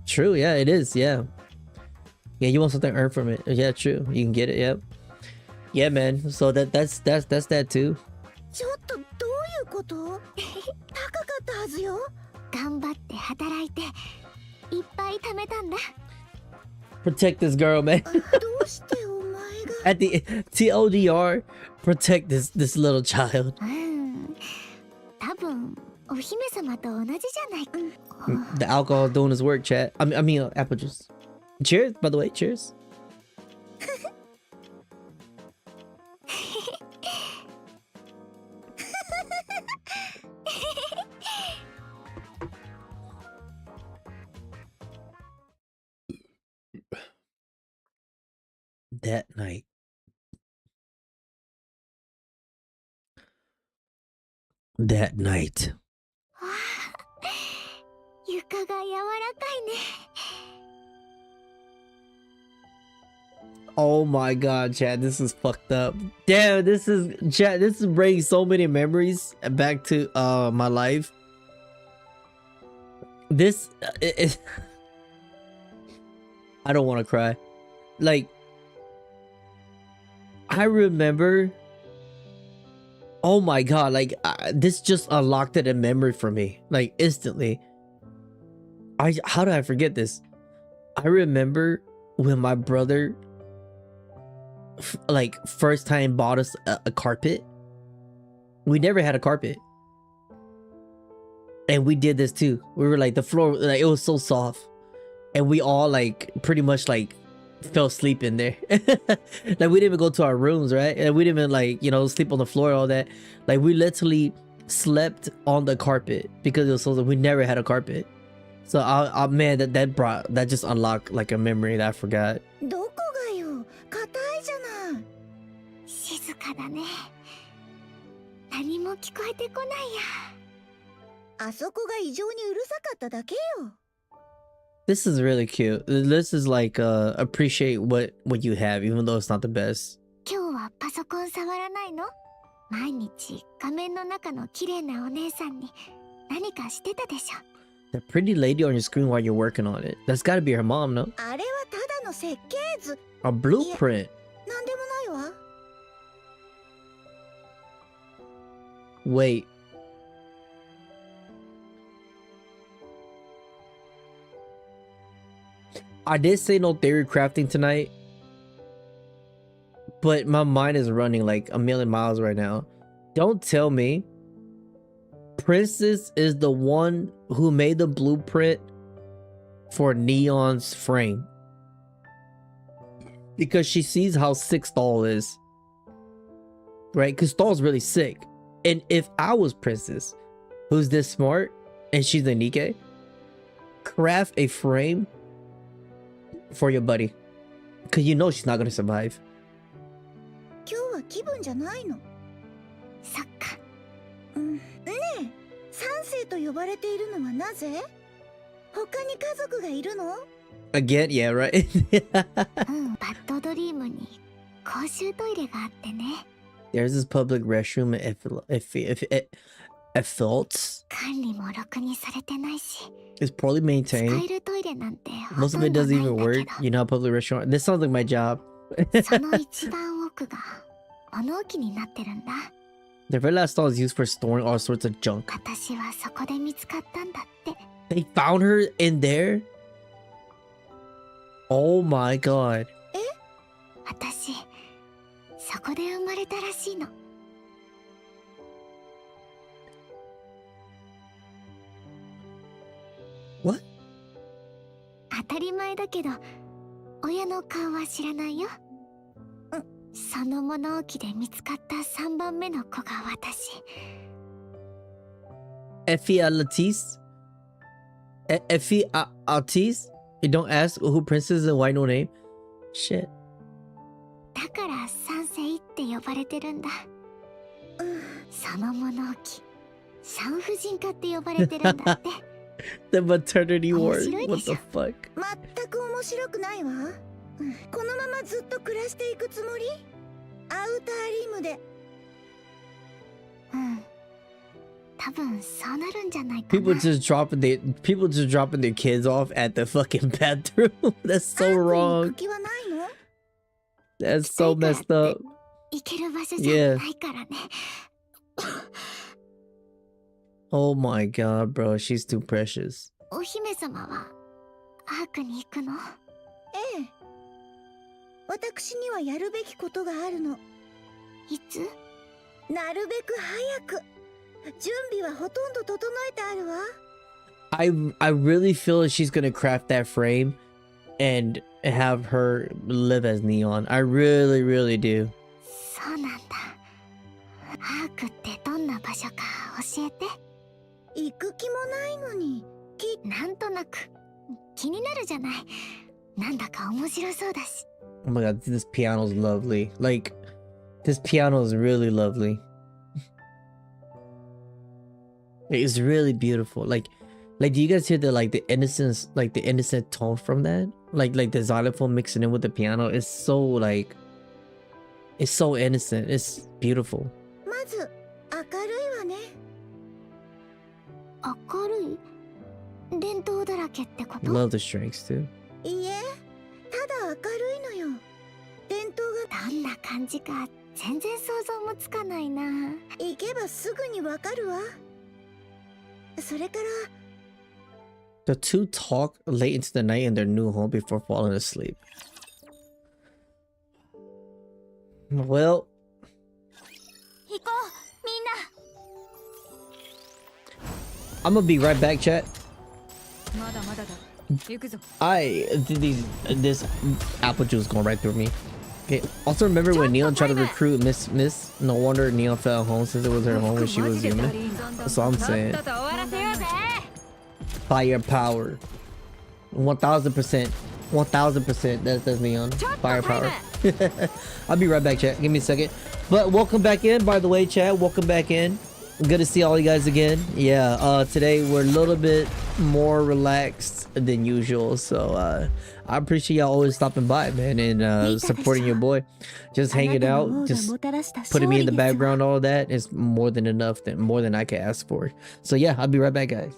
true. Yeah, it is. Yeah, you want something earned from it. Yeah, true. You can get it. Yep. Yeah, man. So that's that too. Protect this girl, man. At the TLDR, protect this little child. The alcohol doing his work, chat. I mean, apple juice. Cheers, by the way. Cheers. That night. Oh my god, chat, this is fucked up. Damn, this is bringing so many memories back to my life. This I don't want to cry. Like, I remember, oh my god, like, this just unlocked it in memory for me, like, instantly. How did I forget this? I remember when my brother like first time bought us a carpet. We never had a carpet, and we did this too. We were like, the floor, like, it was so soft, and we all like pretty much like fell asleep in there. Like, we didn't even go to our rooms, right? And we didn't even, like, you know, sleep on the floor, all that. Like, we literally slept on the carpet because it was so, we never had a carpet. So man, that just unlocked like a memory that I forgot. This is really cute. This is like appreciate what you have, even though it's not the best. The pretty lady on your screen while you're working on it. That's gotta be her mom, no? A blueprint. Wait. I did say no theory crafting tonight, but my mind is running like a million miles right now. Don't tell me Princess is the one who made the blueprint for Neon's frame. because she sees how sick Stall is, right? Because Stall's really sick. And if I was Princess, who's this smart, and she's a Nikke, craft a frame for your buddy, because you know she's not gonna survive. 今日は気分じゃないの。そっか。ねえ、三世と呼ばれているのはなぜ？他に家族がいるの？ Again, yeah, right? バッドドリームに公衆トイレがあってね。There's this public restroom if faults. 管理もろくにされてないし。It's poorly 使 maintained. えるトイレなんて Most ほ of と it んどない doesn't ん even だ work. け You know how public restaurant. This sounds like my job. ど、その一番奥が物置になってるんだ。The very last stall is used for storing all sorts of junk. 私はそこで見つかったんだって。They found her in there? Oh my god. 私、そこで生まれたらしいの。What? 当たり前だけど、親の顔は知らないよ。その物置で見つかった3番目の子が私。Effie Alatis? Effie Altis? You don't ask who Princess and why no name? Shit. だから三世って呼ばれてるんだ。その物置、産婦人科って呼ばれてるんだって。The maternity ward. 面白い What でしょ。 the fuck? 全く面白くないわ。このままずっと暮らしていくつもり？アウターリムで。多分そうなるんじゃないかな。People just dropping their kids off at the fucking bathroom. That's so wrong. 気はないの？ That's so messed up. 行ける場所じゃないからね。Oh my god, bro. She's too precious. お姫様はアークに行くの？ええ。私にはやるべきことがあるの。いつ？なるべく早く。準備はほとんど整えてあるわ。I really feel like she's gonna craft that frame and have her live as Neon. I really, really do. そうなんだ。アークってどんな場所か教えて。行く気もないのに。なんとなく気になるじゃない。なんだか面白そうだし。Oh my god, this piano's lovely. Like, this piano is really lovely. It's really beautiful. Like, do you guys hear the innocence, like the innocent tone from that? Like the xylophone mixing in with the piano. It's so it's so innocent. It's beautiful. まず明るいわね。明るい？伝統だらけってこと？ Love the strings too. いいえ、ただ明るいのよ。伝統がどんな感じか全然想像もつかないな。行けばすぐにわかるわ。それから The two talk late into the night in their new home before falling asleep. Well, 行こう、みんな。 I'm gonna be right back, chat. まだまだだ。行くぞ。 This apple juice going right through me. Okay. Also, remember when Neon tried to recruit Miss? No wonder Neon fell home since it was her home when she was human. That's all I'm saying. Firepower. 1000%. 1000%. That's Neon. Firepower. I'll be right back, chat. Give me a second. But welcome back in, by the way, chat. Welcome back in. Good to see all you guys again. Yeah, today we're a little bit more relaxed than usual, so I appreciate y'all always stopping by, man, and supporting your boy. Just hanging out, just putting me in the background, all of that is more than enough, more than I can ask for. So yeah, I'll be right back, guys.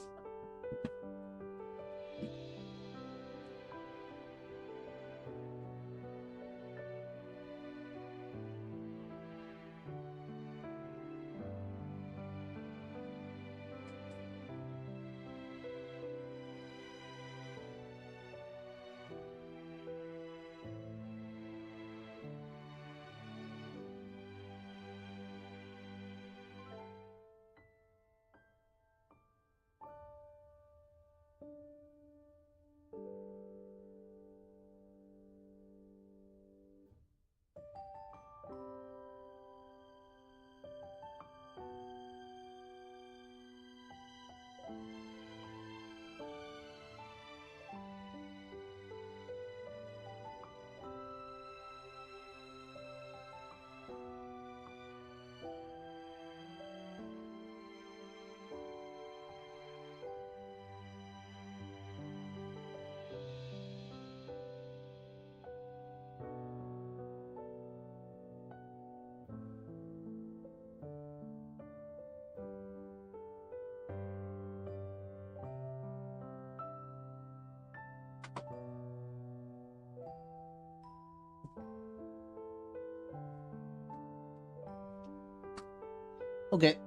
Okay.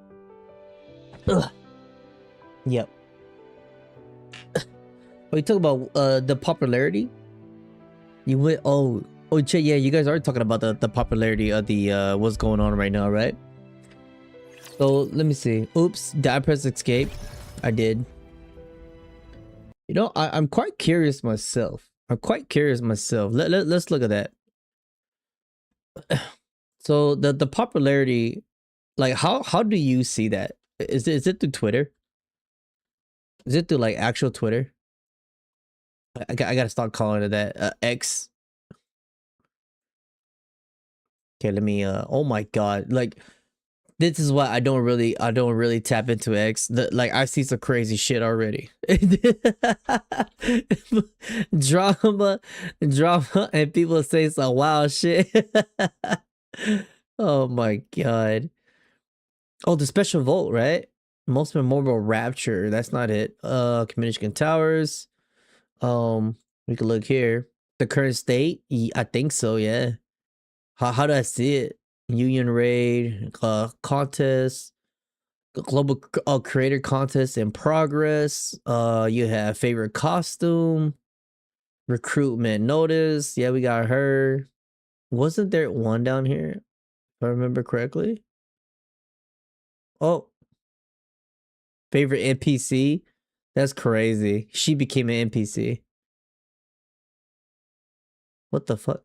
Ugh. Yep. Oh, you talk about the popularity? You went yeah, you guys are talking about the popularity of the what's going on right now, right? So let me see. Oops, did I press escape? I did. You know, I'm quite curious myself. Let's look at that. So the popularity, like how do you see that? Is it through Twitter? Is it through like actual Twitter? I gotta stop calling it that. X. Okay, let me oh my god, like this is why I don't really tap into X. Like I see some crazy shit already. drama, and people say some wild shit. Oh my god. Oh, the special vote, right? Most memorable rapture. That's not it. Communication towers. We can look here. The current state. I think so. Yeah. How do I see it? Union raid, contest, global creator contest in progress. You have favorite costume, recruitment notice. Yeah, we got her. Wasn't there one down here, if I remember correctly? Oh, favorite NPC. That's crazy. She became an NPC. What the fuck?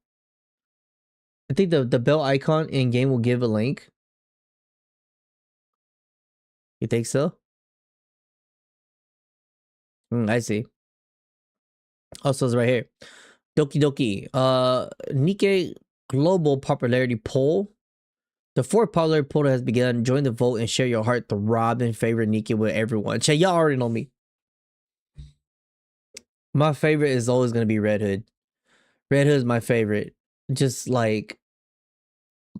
I think the bell icon in game will give a link. You think so? I see. Also, it's right here. Doki Doki. Nikke global popularity poll. The fourth popularity poll has begun. Join the vote and share your heart to rob and favorite Nikke with everyone. Che, y'all already know me. My favorite is always gonna be Red Hood. Red Hood is my favorite. Just like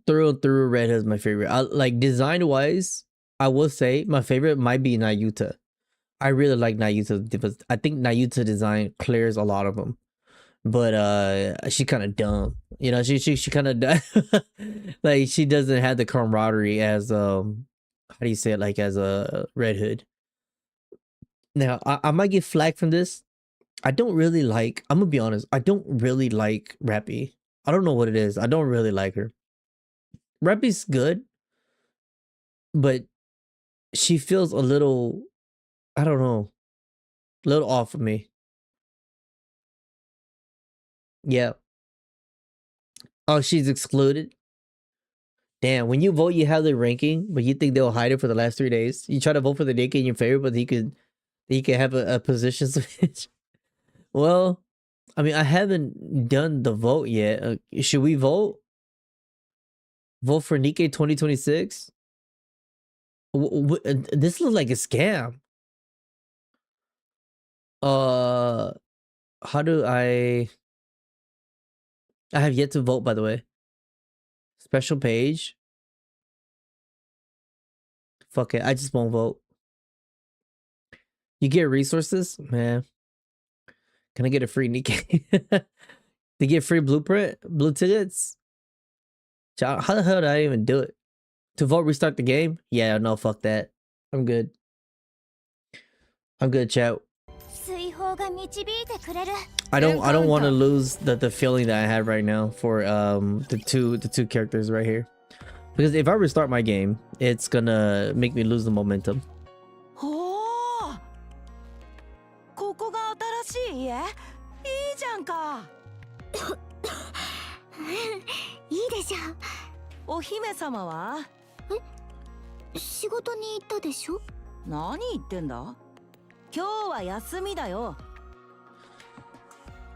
through and through, Red Hood is my favorite. I like design wise. I will say my favorite might be Nayuta. I really like Nayuta because I think Nayuta design clears a lot of them. But she kind of dumb, you know. She kind of like she doesn't have the camaraderie as how do you say it, like as a Red Hood. Now I might get flagged from this. I don't really like. I'm gonna be honest. I don't really like Rappy. I don't know what it is. I don't really like her. Rappy's good, but she feels a little. I don't know, a little off of me. Yeah. Oh, she's excluded. Damn, when you vote, you have the ranking, but you think they'll hide it for the last 3 days. You try to vote for the Nikke in your favor, but he could have a position switch. Well, I mean, I haven't done the vote yet. Should we vote? Vote for Nikke 2026? This looks like a scam. How do I have yet to vote, by the way. Special page. Fuck it, I just won't vote. You get resources? Man. Can I get a free Nikke? To get free blueprint? Blue tickets? How the hell did I even do it? To vote, restart the game? Yeah, no, fuck that. I'm good. I'm good, chat. I don't want to lose the feeling that I have right now for the two characters right here. Because if I restart my game, it's gonna make me lose the momentum. Oh, ここが新しい家？いいじゃんか。いいでしょ。お姫様は？仕事に行ったでしょ。何言ってんだ？今日は休みだよ。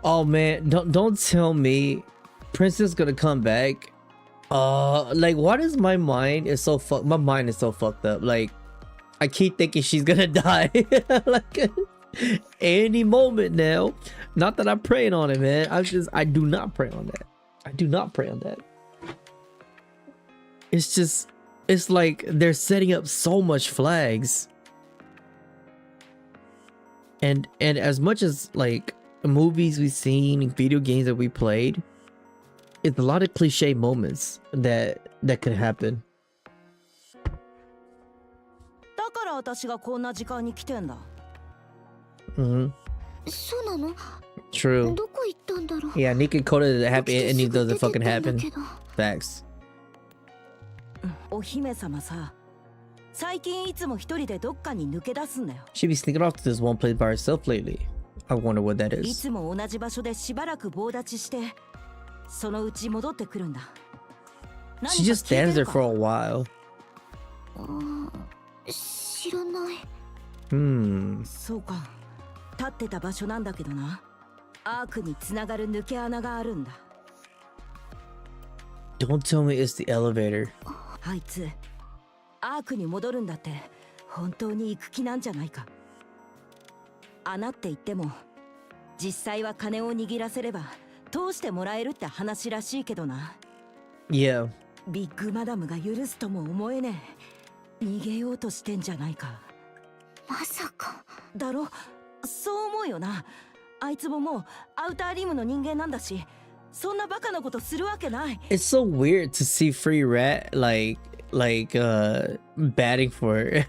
Oh man, don't tell me Princess gonna come back. Like why does my mind is so fucked up. Like I keep thinking she's gonna die. Like any moment now. Not that I'm praying on it, man. I do not pray on that. I do not pray on that. It's like they're setting up so much flags. And as much as like movies we've seen, video games that we played, it's a lot of cliche moments that could happen. から私がこんな時間に来てんだ。そうなの？ True. どこ行ったんだろう。 Yeah, Nikke Gacha the happy ending doesn't fucking happen. Facts. お姫様さ、最近いつも一人でどっかに抜け出すんだよ。 She be sneaking off to this one place by herself lately. I wonder what that い is. つも同じ場所でしばらく棒立ちして、そのうち戻ってくるんだ。 She just stands there for a while. 知らない。そうか。立ってた場所なんだけどな。アークにつながる抜け穴があるんだ。 Don't tell me it's the elevator. あいつ、アークに戻るんだって本当に行く気なんじゃないか。穴って言っても実際は金を握らせれば通してもらえるって話らしいけどな。 Yeah. ビッグマダムが許すとも思えねえ。逃げようとしてんじゃないか。まさか。だろ、そう思うよな。あいつももうアウターリムの人間なんだし、そんなバカなことするわけない。 It's so weird to see Free Rat batting for her.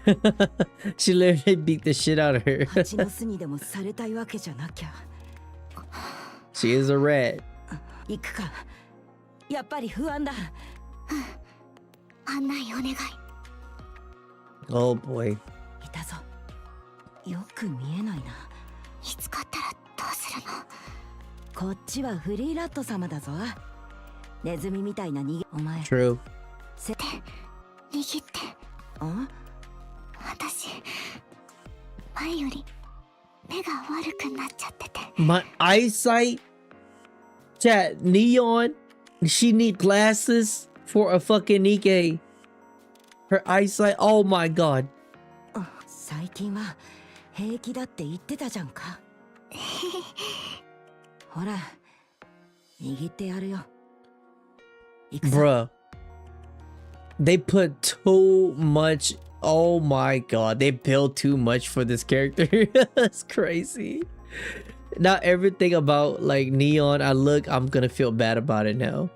She literally beat the shit out of her. 蜂の巣にでもされたいわけじゃなきゃ。 She is a rat. 行くか。やっぱり不安だ。案内お願い。 Oh boy. いたぞ。よく見えないな。見つかったらどうするの？こっちはフリーラット様だぞ。ネズミみたいな逃げ。お前。 True. 握って。ん？私、前より目が悪くなっちゃってて。 My eyesight? Chat, Neon? She need glasses for a fucking Nikke. Her eyesight? Oh my god. 最近は平気だって言ってたじゃんか。ほら、握ってやるよ。 Bruh. They put too much. Oh my god. They built too much for this character. That's crazy. Not everything about like Neon I'm gonna feel bad about it now.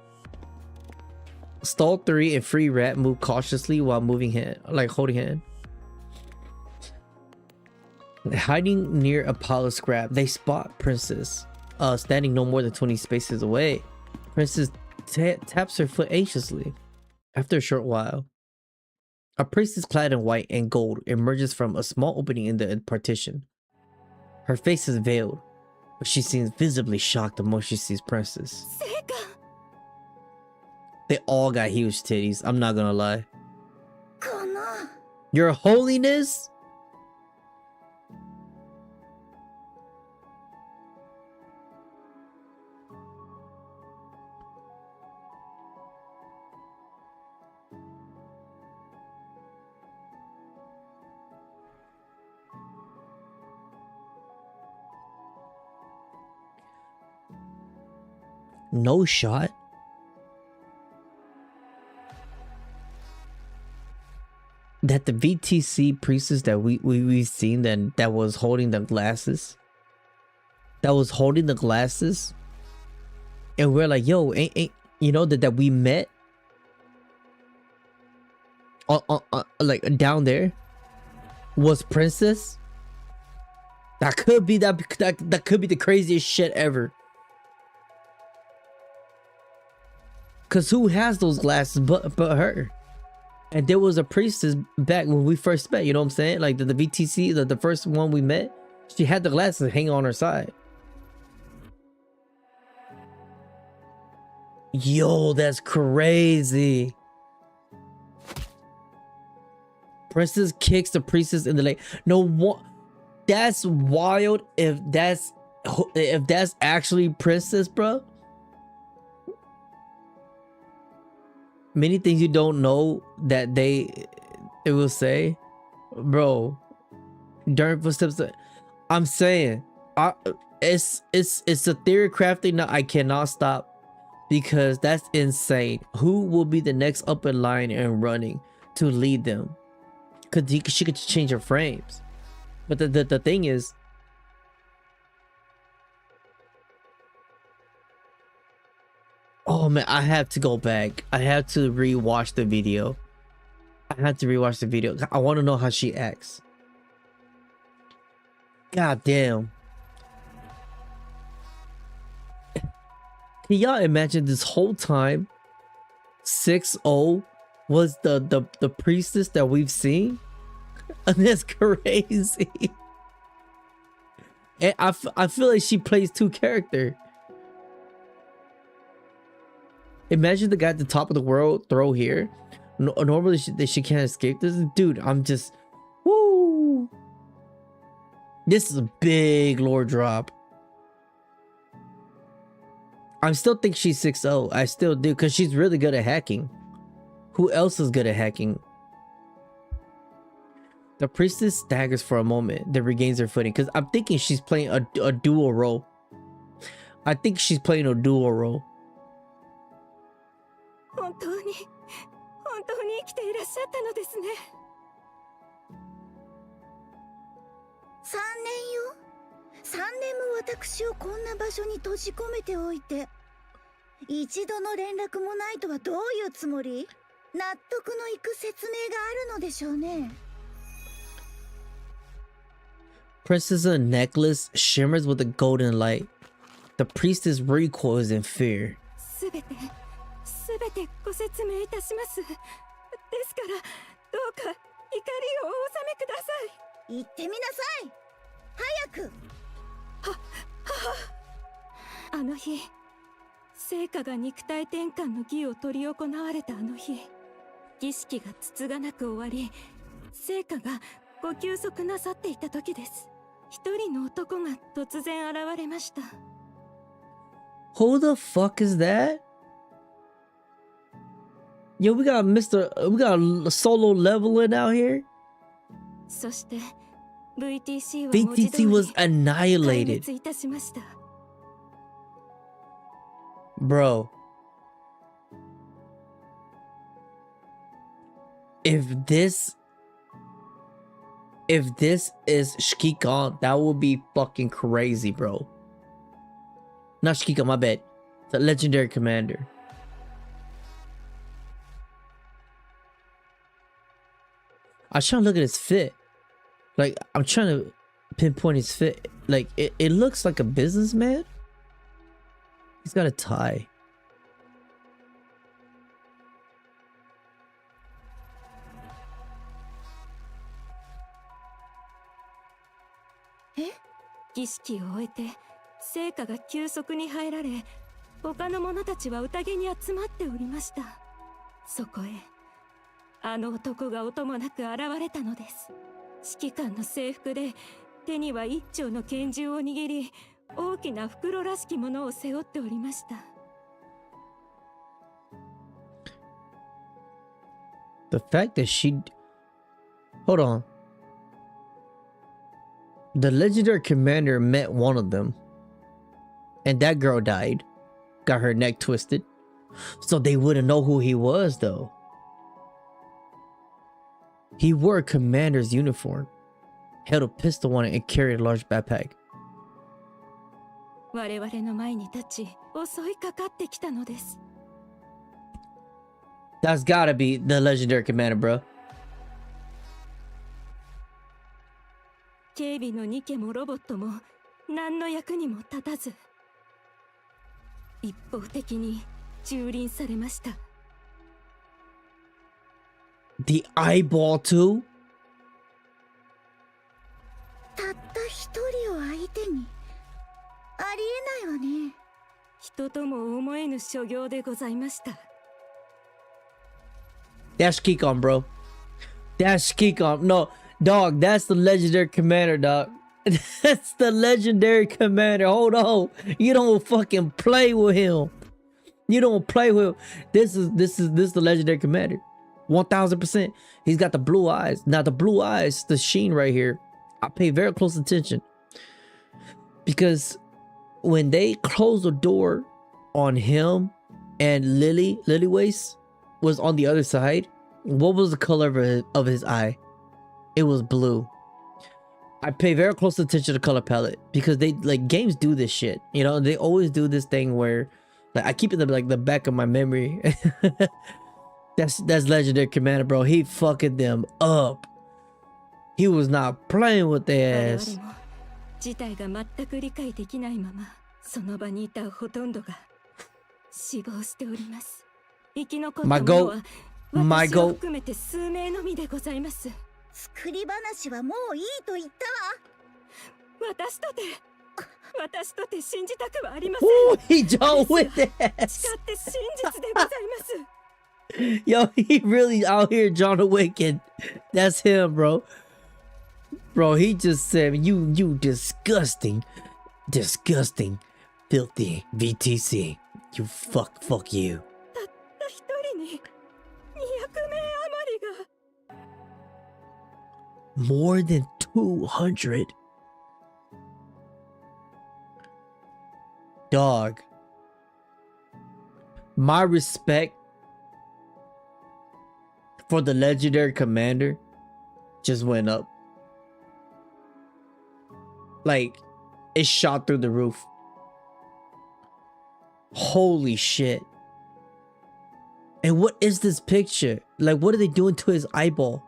Stall 3 and Free Rat move cautiously while moving hand, like holding hand. Hiding near Apollo's scrap, they spot Princess standing no more than 20 spaces away. Princess taps her foot anxiously. After a short while, a priestess clad in white and gold emerges from a small opening in the partition. Her face is veiled, but she seems visibly shocked the moment she sees Princess. They all got huge titties, I'm not gonna lie. Your Holiness? No shot? That the VTC priestess that we've seen that was holding the glasses? That was holding the glasses? And we're like, yo, ain't you know that we met? Like down there? Was Princess? That could be that could be the craziest shit ever. Cause who has those glasses but her? And there was a priestess back when we first met, you know what I'm saying? Like the VTC, the first one we met, she had the glasses hanging on her side. Yo, that's crazy. Princess kicks the priestess in the leg. No one. That's wild. If that's actually Princess, bro. Many things you don't know that it will say, bro. During footsteps, I'm saying, it's a theory crafting that I cannot stop because that's insane. Who will be the next up in line and running to lead them? Cause she could change her frames, but the thing is, oh man, I have to go back. I have to rewatch the video. I had to rewatch the video. I want to know how she acts. God damn. Can y'all imagine this whole time 6-0 was the priestess that we've seen? And that's crazy. And I feel like she plays two characters. Imagine the guy at the top of the world throw here. Normally she can't escape this. Dude, I'm just... Woo! This is a big lore drop. I still think she's 6-0. I still do, because she's really good at hacking. Who else is good at hacking? The priestess staggers for a moment, then regains her footing, because I'm thinking she's playing a dual role. I think she's playing a dual role. 本当に生きていらっしゃったのですね。3年よ。3年も私をこんな場所に閉じ込めておいて、一度の連絡もないとはどういうつもり？納得のいく説明があるのでしょうね。Princess' necklace shimmers with a golden light. The priestess recoils in fear. すべてご説明いたします。ですからどうか怒りをお収めください。言ってみなさい。早く。あの日、聖火が肉体転換の儀を執り行われたあの日、儀式がつつがなく終わり、聖火がご休息なさっていた時です。一人の男が突然現れました。Who the fuck is that? Yo, we got a solo leveling out here. そして VTC は VTC was annihilated. 壊滅いたしました。Bro, if this is ChengiiChilln, that would be fucking crazy, bro. Not ChengiiChilln, my bad. The legendary commander. I was trying to look at his fit. Like, I'm trying to pinpoint his fit. Like, it looks like a businessman. He's got a tie. Eh? 儀式を終えて聖火が休息に入られ、他の者たちは宴に集まっておりました。そこへあの男が音もなく現れたのです。指揮官の制服で手には一丁の拳銃を握り、大きな袋らしきものを背負っておりました。The fact that she... Hold on. The legendary commander met one of them. And that girl died. Got her neck twisted. So they wouldn't know who he was, though. He wore a commander's uniform, held a pistol on it, and carried a large backpack. 我々の前に立ち、襲いかかってきたのです。That's gotta be the legendary commander, bro. 警備のニケもロボットも何の役にも立たず、一方的に蹂躙されました。The eyeball too? たった一人を相手にありえないわね。人とも思えぬ所業でございました。That's ChengiiChilln, bro. That's ChengiiChilln. No, dog, that's the legendary commander, dog. That's the legendary commander. Hold on. You don't fucking play with him. You don't play with him. This is the legendary commander. 1000%. He's got the blue eyes. Now the blue eyes, the sheen right here, I pay very close attention. Because when they closed the door on him and Lily Waste was on the other side, what was the color of his eye? It was blue. I pay very close attention to color palette because they like games do this shit. You know, they always do this thing where like I keep it in the back of my memory. That's legendary commander, bro. He fucking them up. He was not playing with their ass. 事態が全く理解できないまま、その場にいたほとんどが死亡しております。生き残った者は私を含めて数名のみでございます。作り話はもういいと言ったわ。私とて信じたくはありません。Oh, he John Wick ass. 誓って真実でございます。Yo, he really out here John Wick, and that's him, bro. Bro, he just said, you disgusting, filthy VTC. You fuck you. たった一人に200名余りが。More than 200. Dog. My respect for the legendary commander just went up. Like, it shot through the roof. Holy shit. And what is this picture? Like, what are they doing to his eyeball?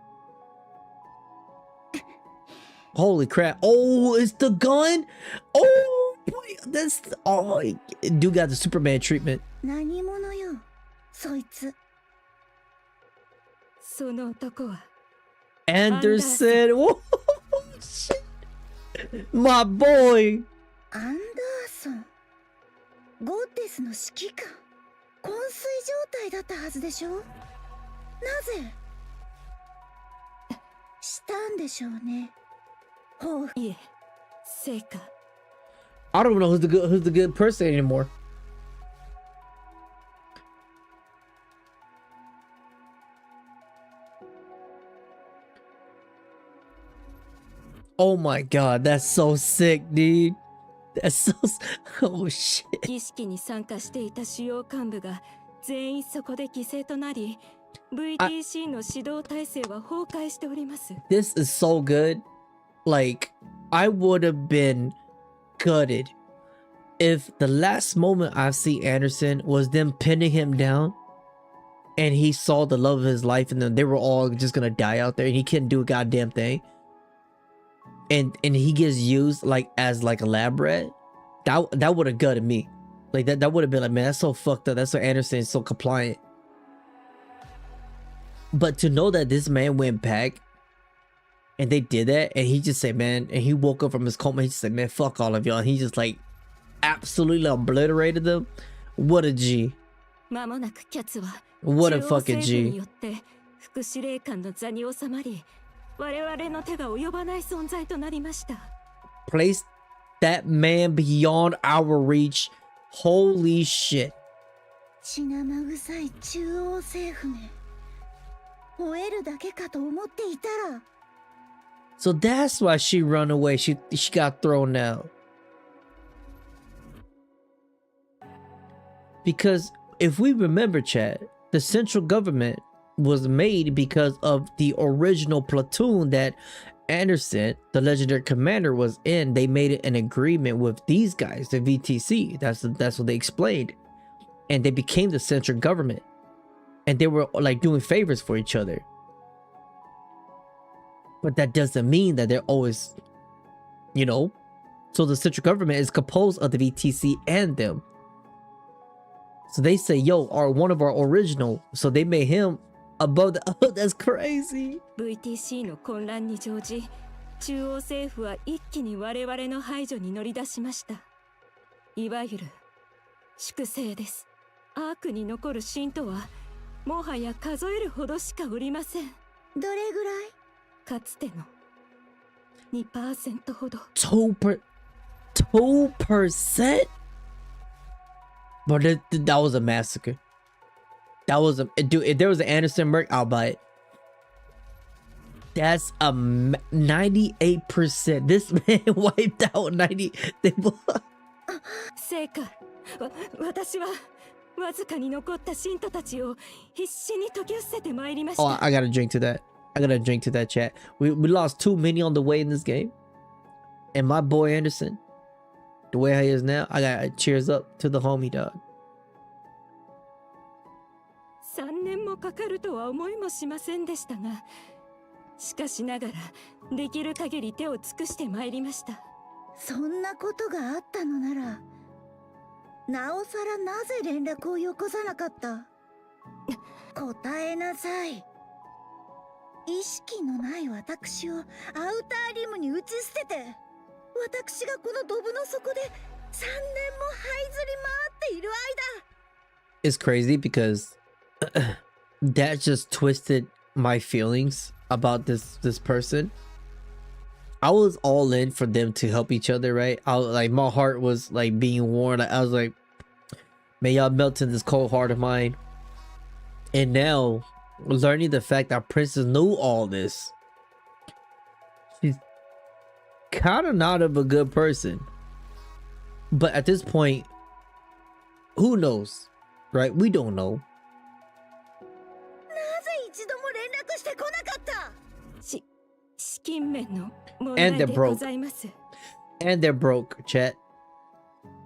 Holy crap. Oh, it's the gun? Oh, boy, that's... Oh, dude got the Superman treatment. 何者よ、そいつ。その男は Anderson. Oh, shit. My boy. アンダーソン。ゴッデスの指揮官。昏睡状態だったはずでしょ。なぜしたんでしょうね。ほう。いえ、成果。 I don't know who's the good person anymore. Oh my god, that's so sick, dude. That's so... Oh shit. 儀式に参加していた主要幹部が全員そこで犠牲となり、VTC の指導体制は崩壊しております。This is so good. Like, I would have been gutted if the last moment I see Anderson was them pinning him down and he saw the love of his life and then they were all just gonna die out there and he couldn't do a goddamn thing. And he gets used like as like a lab rat. That would have gutted me. Like that would have been like, man, that's so fucked up. That's why Anderson is so compliant. But to know that this man went back and they did that and he just said, man, and he woke up from his coma, he just said, man, fuck all of y'all. And he just like absolutely obliterated them. What a G. What a fucking G. 副司令官の座に収まり、我々の手が及ばない存在となりました。 Place that man beyond our reach. Holy shit. 血生臭い中央政府ね。吠えるだけかと思っていたら。 So that's why she run away. She got thrown out. Because if we remember, chat, the central government was made because of the original platoon that Anderson, the legendary commander, was in. They made an agreement with these guys, the VTC. That's what they explained. And they became the central government. And they were like doing favors for each other. But that doesn't mean that they're always, you know. So the central government is composed of the VTC and them. So they say, yo, one of our original. So they made him above the... Oh, that's crazy. VTC の混乱に乗じ、中央政府は一気に我々の排除に乗り出しました。いわゆる粛清です。アークに残る信徒はもはや数えるほどしかおりません。どれぐらい？かつての 2% ほど。2%? But that was a massacre. That was a... Dude, if there was an Anderson Merc, I'll buy it. That's a 98%. This man wiped out 90... 成果。私はわずかに残った信徒たちを必死に解き伏せてまいりました。 Oh, I gotta drink to that. I gotta drink to that, chat. We lost too many on the way in this game. And my boy Anderson, the way he is now, I gotta cheers up to the homie, dog. 3年ももかかるとは思いもしませんでしたが、しかしながらできる限り手を尽くしてまいりました。そんなことがあったのなら、なおさらなぜ連絡をよこさなかった？答えなさい。意識のない私をアウターリムに打ち捨てて、私がこのドブの底で3年も這いずり回っている間。It's crazy because that just twisted my feelings about this person. I was all in for them to help each other, right? I was like, my heart was like being warmed. I was like, may y'all melt in this cold heart of mine. And now, learning the fact that Princess knew all this, she's kind of not of a good person. But at this point, who knows, right? We don't know. And they're broke. And they're broke, chat.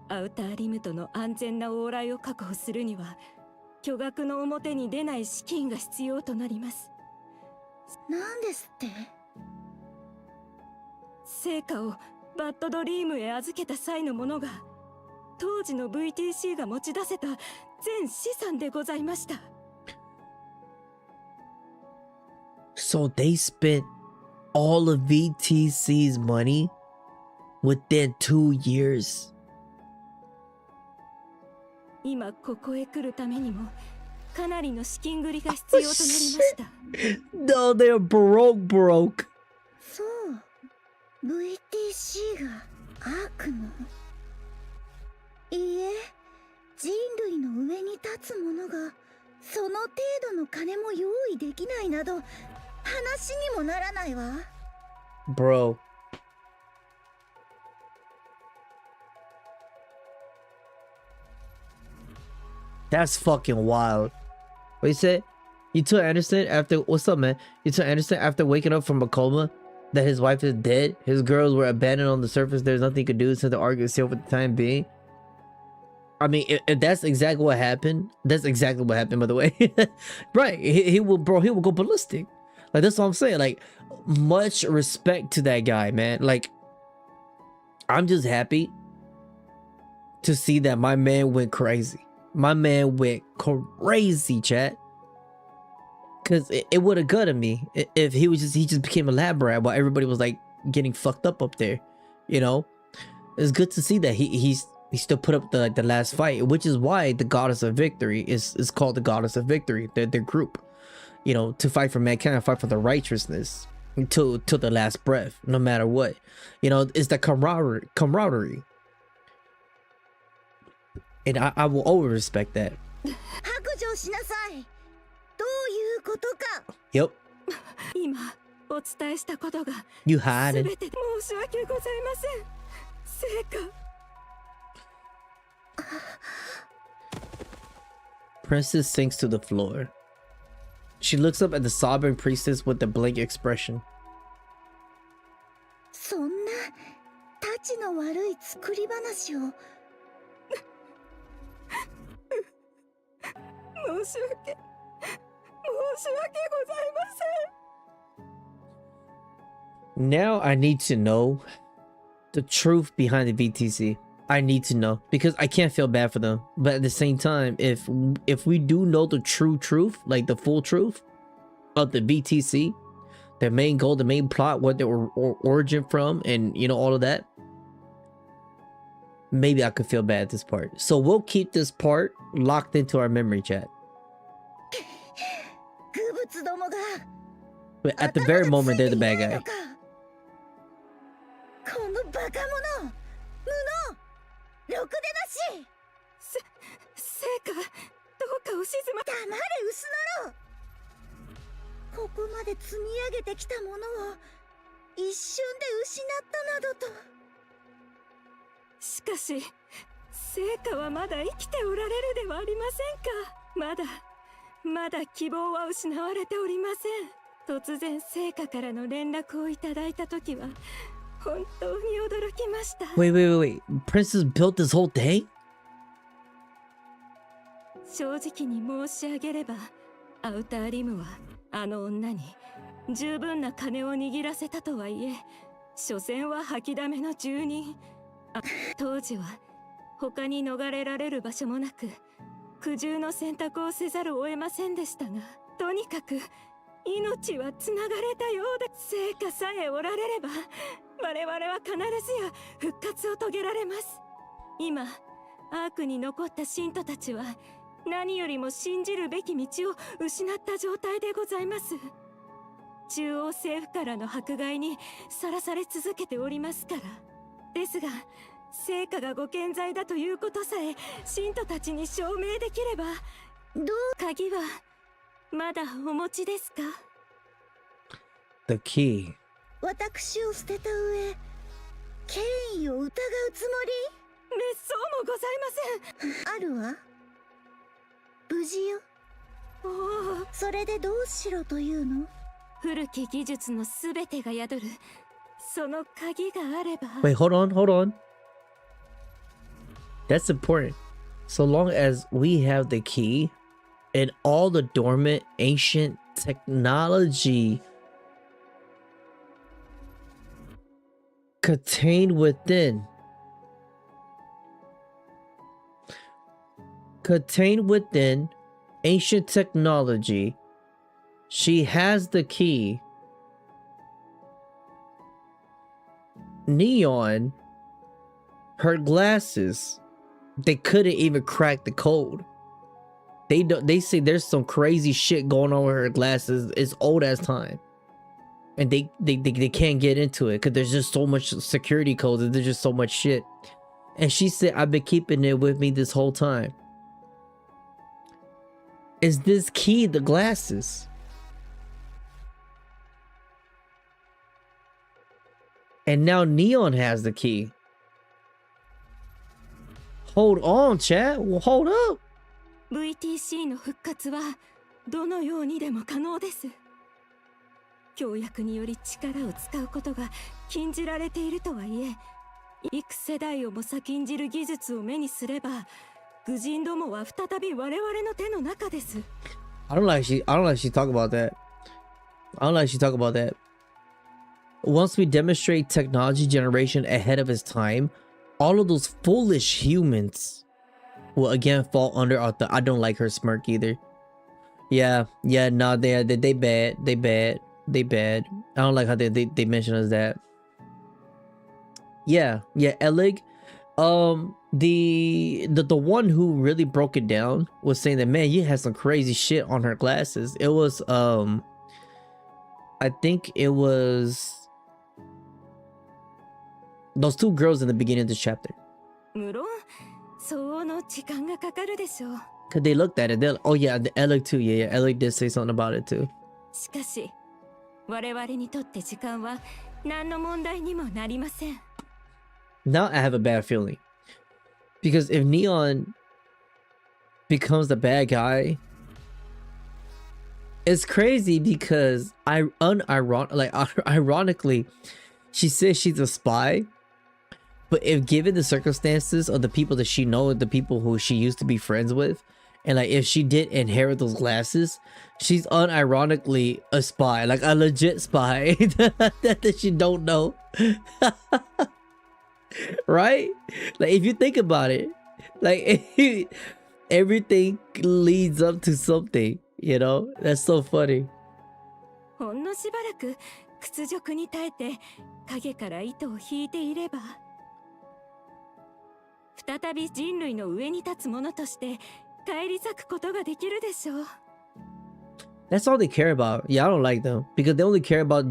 アウターリムとの安全な往来を確保するには、巨額の表に出ない資金が必要となります。なんですって？成果をバッドドリームへ預けた際のものが、当時の VTC が持ち出せた全資産でございました。So they spent all of VTC's money within 2 years. 今ここへ来るためにもかなりの資金繰りが必要となりました。No, they're broke. そう、VTC がアークの。いいえ、人類の上に立つ者がその程度の金も用意できないなど話にもならないわ。Bro. That's fucking wild. What you say? You told Anderson after, what's up, man? You told Anderson after waking up from a coma that his wife is dead, his girls were abandoned on the surface, there's nothing he could do since the argument sealed for the time being. I mean, if that's exactly what happened, that's exactly what happened, by the way. Right, he will, bro, he will go ballistic. Like, that's what I'm saying. Like, much respect to that guy, man. Like, I'm just happy to see that my man went crazy. My man went crazy, chat. Cause it would have gutted me if he just became a lab rat while everybody was like getting fucked up there. You know, it's good to see that he still put up the last fight, which is why the Goddess of Victory is called the Goddess of Victory. Their group, you know, to fight for mankind, fight for the righteousness until the last breath, no matter what. You know, it's the camaraderie. And I will always respect that. Yep. You had it. Princess sinks to the floor. She looks up at the sobbing priestess with a blank expression. そんなたちの悪い作り話を。申し訳ございません。 Now I need to know the truth behind the VTC. I need to know because I can't feel bad for them, but at the same time, if we do know the true truth, like the full truth of the VTC, their main goal, the main plot, what they were origin from, and you know, all of that, maybe I could feel bad at this part. So we'll keep this part locked into our memory, chat. But at the very moment, they're the bad guy. Wait. Princess built this whole thing? 正直に申し上げればアウターリムはあの女に十分な金を握らせたとはいえ、所詮は吐きだめの住人。当時は他に逃れられる場所もなく、苦渋の選択をせざるを得ませんでしたが、とにかく命はつながれたようで、聖火さえおられれば我々は必ずや復活を遂げられます。今アークに残った信徒たちは何よりも信じるべき道を失った状態でございます。中央政府からの迫害にさらされ続けておりますから。ですが聖火がご健在だということさえ信徒たちに証明できれば。鍵はまだお持ちですか？ The key. 私を捨てた上、権威を疑うつも滅相もございません。り？あるわ。無事よ。おお、それでどうしろというの？古き技術のすべてが宿るその鍵があれば。 Wait, hold on. That's important. So long as we have the key and all the dormant ancient technology contained within ancient technology, she has the key. Neon, her glasses, they couldn't even crack the code. They say there's some crazy shit going on with her glasses. It's old as time, and they can't get into it because there's just so much security codes and there's just so much shit. And she said, I've been keeping it with me this whole time. Is this key the glasses? And now Neon has the key. Hold on, chat. Well, hold up. VTC の復活はどのようにでも可能です。協約により力を使うことが禁じられているとはいえ、幾世代をも先んじる技術を目にすれば、愚人どもは再び我々の手の中です。I don't like she talk about that. Once we demonstrate technology generation ahead of its time, all of those foolish humans will again fall under our I don't like her smirk either. Yeah, no, they bad. I don't like how they mention us that. Yeah, Elig. The one who really broke it down was saying that, man, you had some crazy shit on her glasses. It was I think it was those two girls in the beginning of this chapter. Cause they looked at it, they're like, oh yeah, the Elig too. Yeah, Elig did say something about it too. Now I have a bad feeling. Because if Neon becomes the bad guy, it's crazy because ironically, she says she's a spy. But if given the circumstances of the people that she knows, the people who she used to be friends with, and like if she did inherit those glasses, she's unironically a spy, like a legit spy that she don't know. Right? Like if you think about it, like everything leads up to something, you know? That's so funny. ほんのしばらく屈辱に耐えて影から糸を引いていれば、再び人類の上に立つ者として返り咲くことができるでしょう。That's all they care about. Yeah, I don't like them because they only care about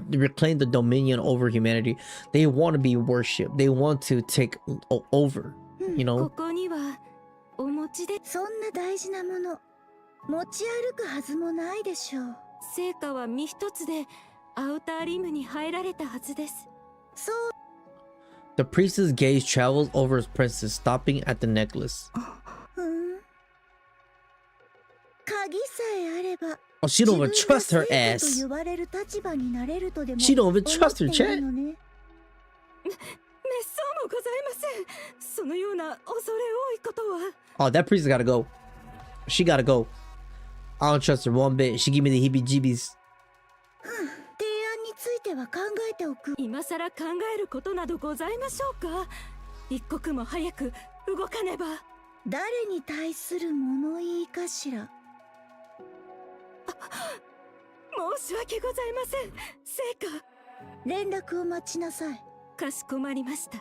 reclaim the dominion over humanity. They want to be worshipped. They want to take over, you know? ここにはお持ちで、そんな大事なもの持ち歩くはずもないでしょう。聖火は身一つでアウターリムに入られたはずです。そう。The priest's gaze travels over his princess, stopping at the necklace. 鍵さえあれば。Oh, she don't even trust her ass. She don't even trust her, chat. 滅相もございません。そのような恐れ多いことは。Oh, that priest gotta go. She gotta go. I don't trust her one bit. She give me the heebie-jeebies. 提案については考えておく。今さら考えることなどございましょうか。一刻も早く動かねば。誰に対する物言いかしら。申し訳ございません。聖火。連絡を待ちなさい。かしこまりました。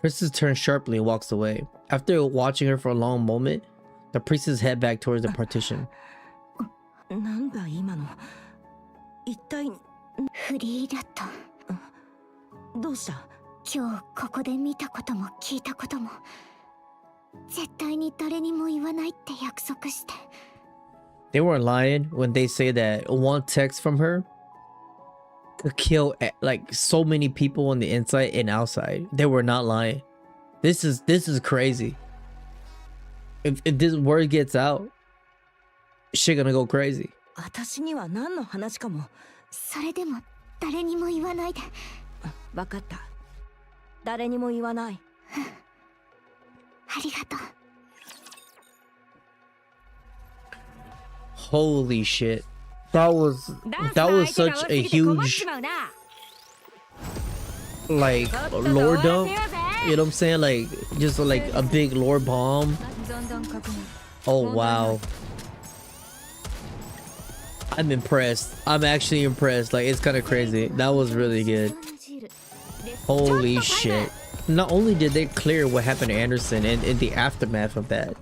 Princess turns sharply and walks away. After watching her for a long moment, the priestess head back towards the partition. なんだ今の。一体。フリーラット。どうした？今日ここで見たことも聞いたことも絶対に誰にも言わないって約束して。They weren't lying when they say that one text from her could kill like so many people on the inside and outside. They were not lying. This is crazy. If this word gets out, shit gonna go crazy. 私には何の話かも。それでも誰にも言わないで。わかった。誰にも言わない。ありがとう。Holy shit. That was such a huge like lore dump. You know what I'm saying? Like just like a big lore bomb. Oh wow. I'm impressed. I'm actually impressed. Like it's kind of crazy. That was really good. Holy shit. Not only did they clear what happened to Anderson and in the aftermath of that,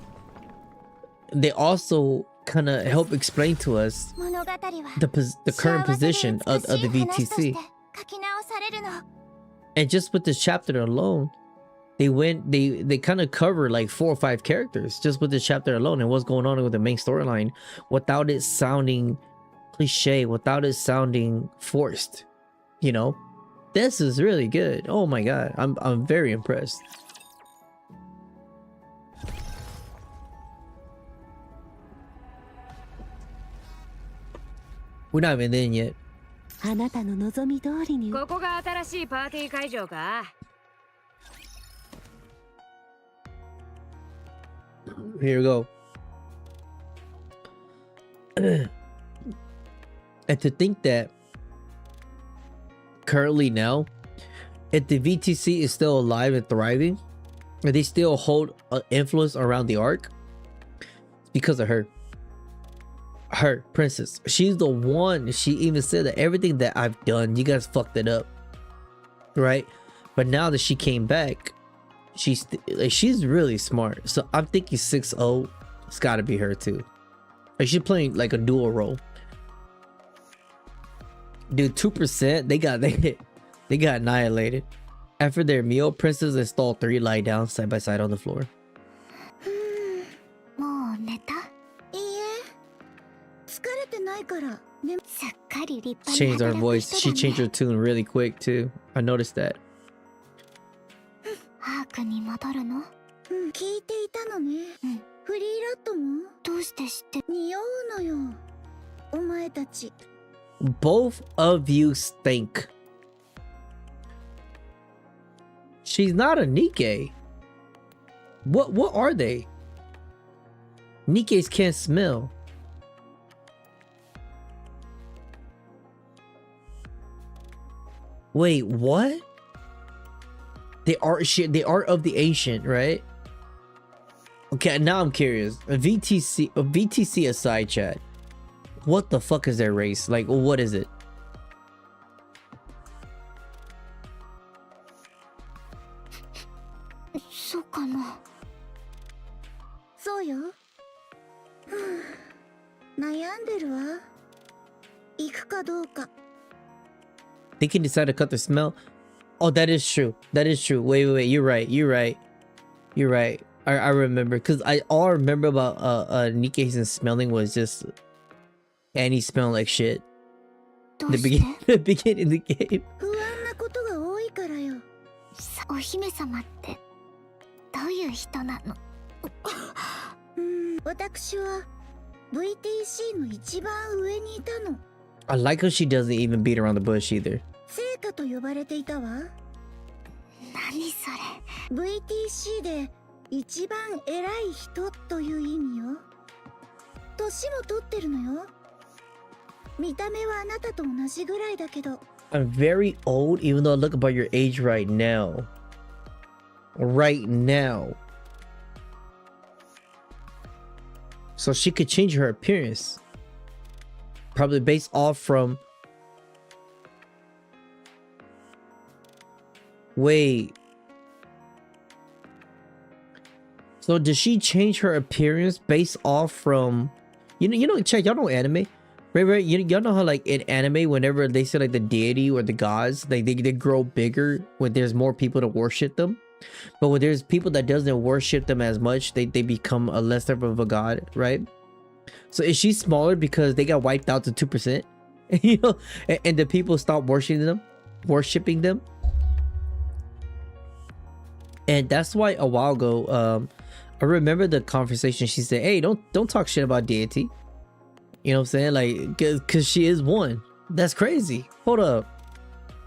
they also kind of help explain to us the current position of the VTC. And just with this chapter alone, they kind of cover like 4 or 5 characters just with this chapter alone and what's going on with the main storyline without it sounding cliche, without it sounding forced. You know, this is really good. Oh my god, I'm very impressed. We're not even in yet. あなたの望み通りに。ここが新しいパーティー会場か。Here we go. And to think that currently now, if the VTC is still alive and thriving, and they still hold an influence around the arc, it's because of her. Her, Princess. She's the one. She even said that everything that I've done, you guys fucked it up. Right? But now that she came back, she's really smart. So I'm thinking 6-0. It's gotta be her too. Like she's playing like a dual role. Dude, 2%, they got annihilated. After their meal, Princess and Stall 3 lie down side by side on the floor. Changed her voice. She changed her tune really quick too. I noticed that. 聞いていたのね。フリーラットもどうして知って匂うのよ。お前たち。Both of you stink. She's not a Nikke. What are they? Nikkes can't smell. Wait, what? They are of the ancient, right? Okay, now I'm curious. A VTC aside, chat. What the fuck is their race? Like, what is it? They can decide to cut the smell. Oh, that is true. That is true. Wait. You're right. I remember, because all I remember about Nikke's smelling was just Annie smelling like shit. The beginning of the game. お姫様ってどういう人なの？私は VTC の一番上にいたの。I like how she doesn't even beat around the bush either. 聖火と呼ばれていたわ。何それ？ VTC で一番偉い人という意味よ。年も取ってるのよ。見た目はあなたと同じぐらいだけど。I'm very old, even though I look about your age right now. Right now. So she could change her appearance. Probably based off from... Wait. So does she change her appearance based off from... You know, check, y'all know anime? Right, y'all know how like in anime, whenever they say like the deity or the gods, like they grow bigger when there's more people to worship them. But when there's people that doesn't worship them as much, they become a lesser of a god, right? So is she smaller because they got wiped out to 2%? You know, and the people stop worshiping them? And that's why a while ago, I remember the conversation. She said, "Hey, don't talk shit about deity." You know what I'm saying? Like, cause she is one. That's crazy. Hold up.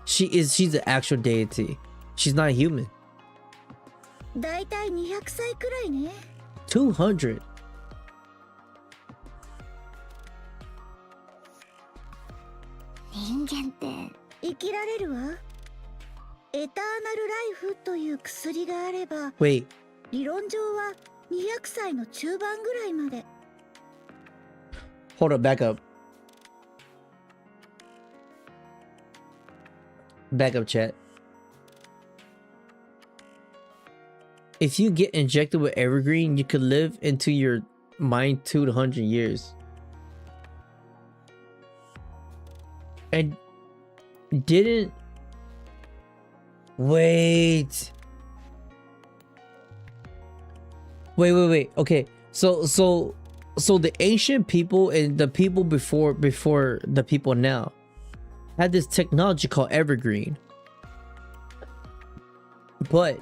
She's an actual deity. She's not human. だいたい200歳くらいね。200. 人間って生きられるわ。エターナルライフという薬があれば、 Wait. 理論上は200歳の中盤ぐらいまで。Hold up, back up. Back up, chat. If you get injected with evergreen, you could live into your mind 200 years. And didn't... Wait. Okay, so the ancient people and the people before the people now had this technology called evergreen. But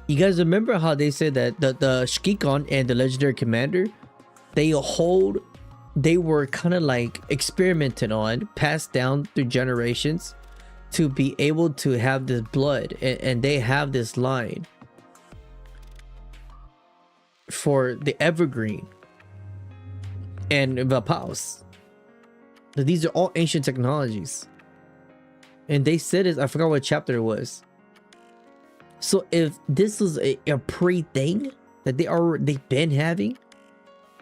you guys remember how they said that the ChengiiChilln and the legendary commander, they were kind of like experimented on, passed down through generations to be able to have this blood, and they have this line for the evergreen and the pulse. These are all ancient technologies, and they said it. I forgot what chapter it was. So if this was a pre-thing that they've been having,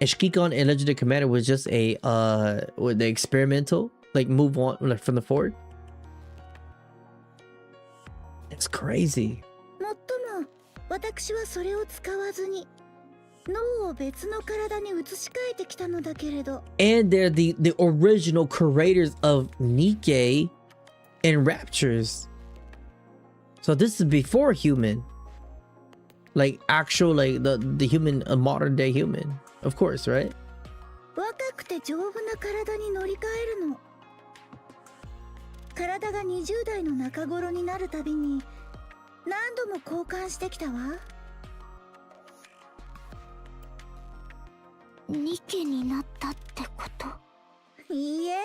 and ChengiiChilln and legendary commander was just a with the experimental, like move on like from the forward. It's crazy. もっとも私はそれを使わずに脳を別の体に移し替えてきたのだけれど。 And they're the original creators of Nikke and Raptures. So this is before human, like actual, like the human, a modern day human, of course, right? 若くて丈夫な体に乗り換えるの。体が20代の中頃になるたびに何度も交換してきたわ。ニケになったってこと？いいえ、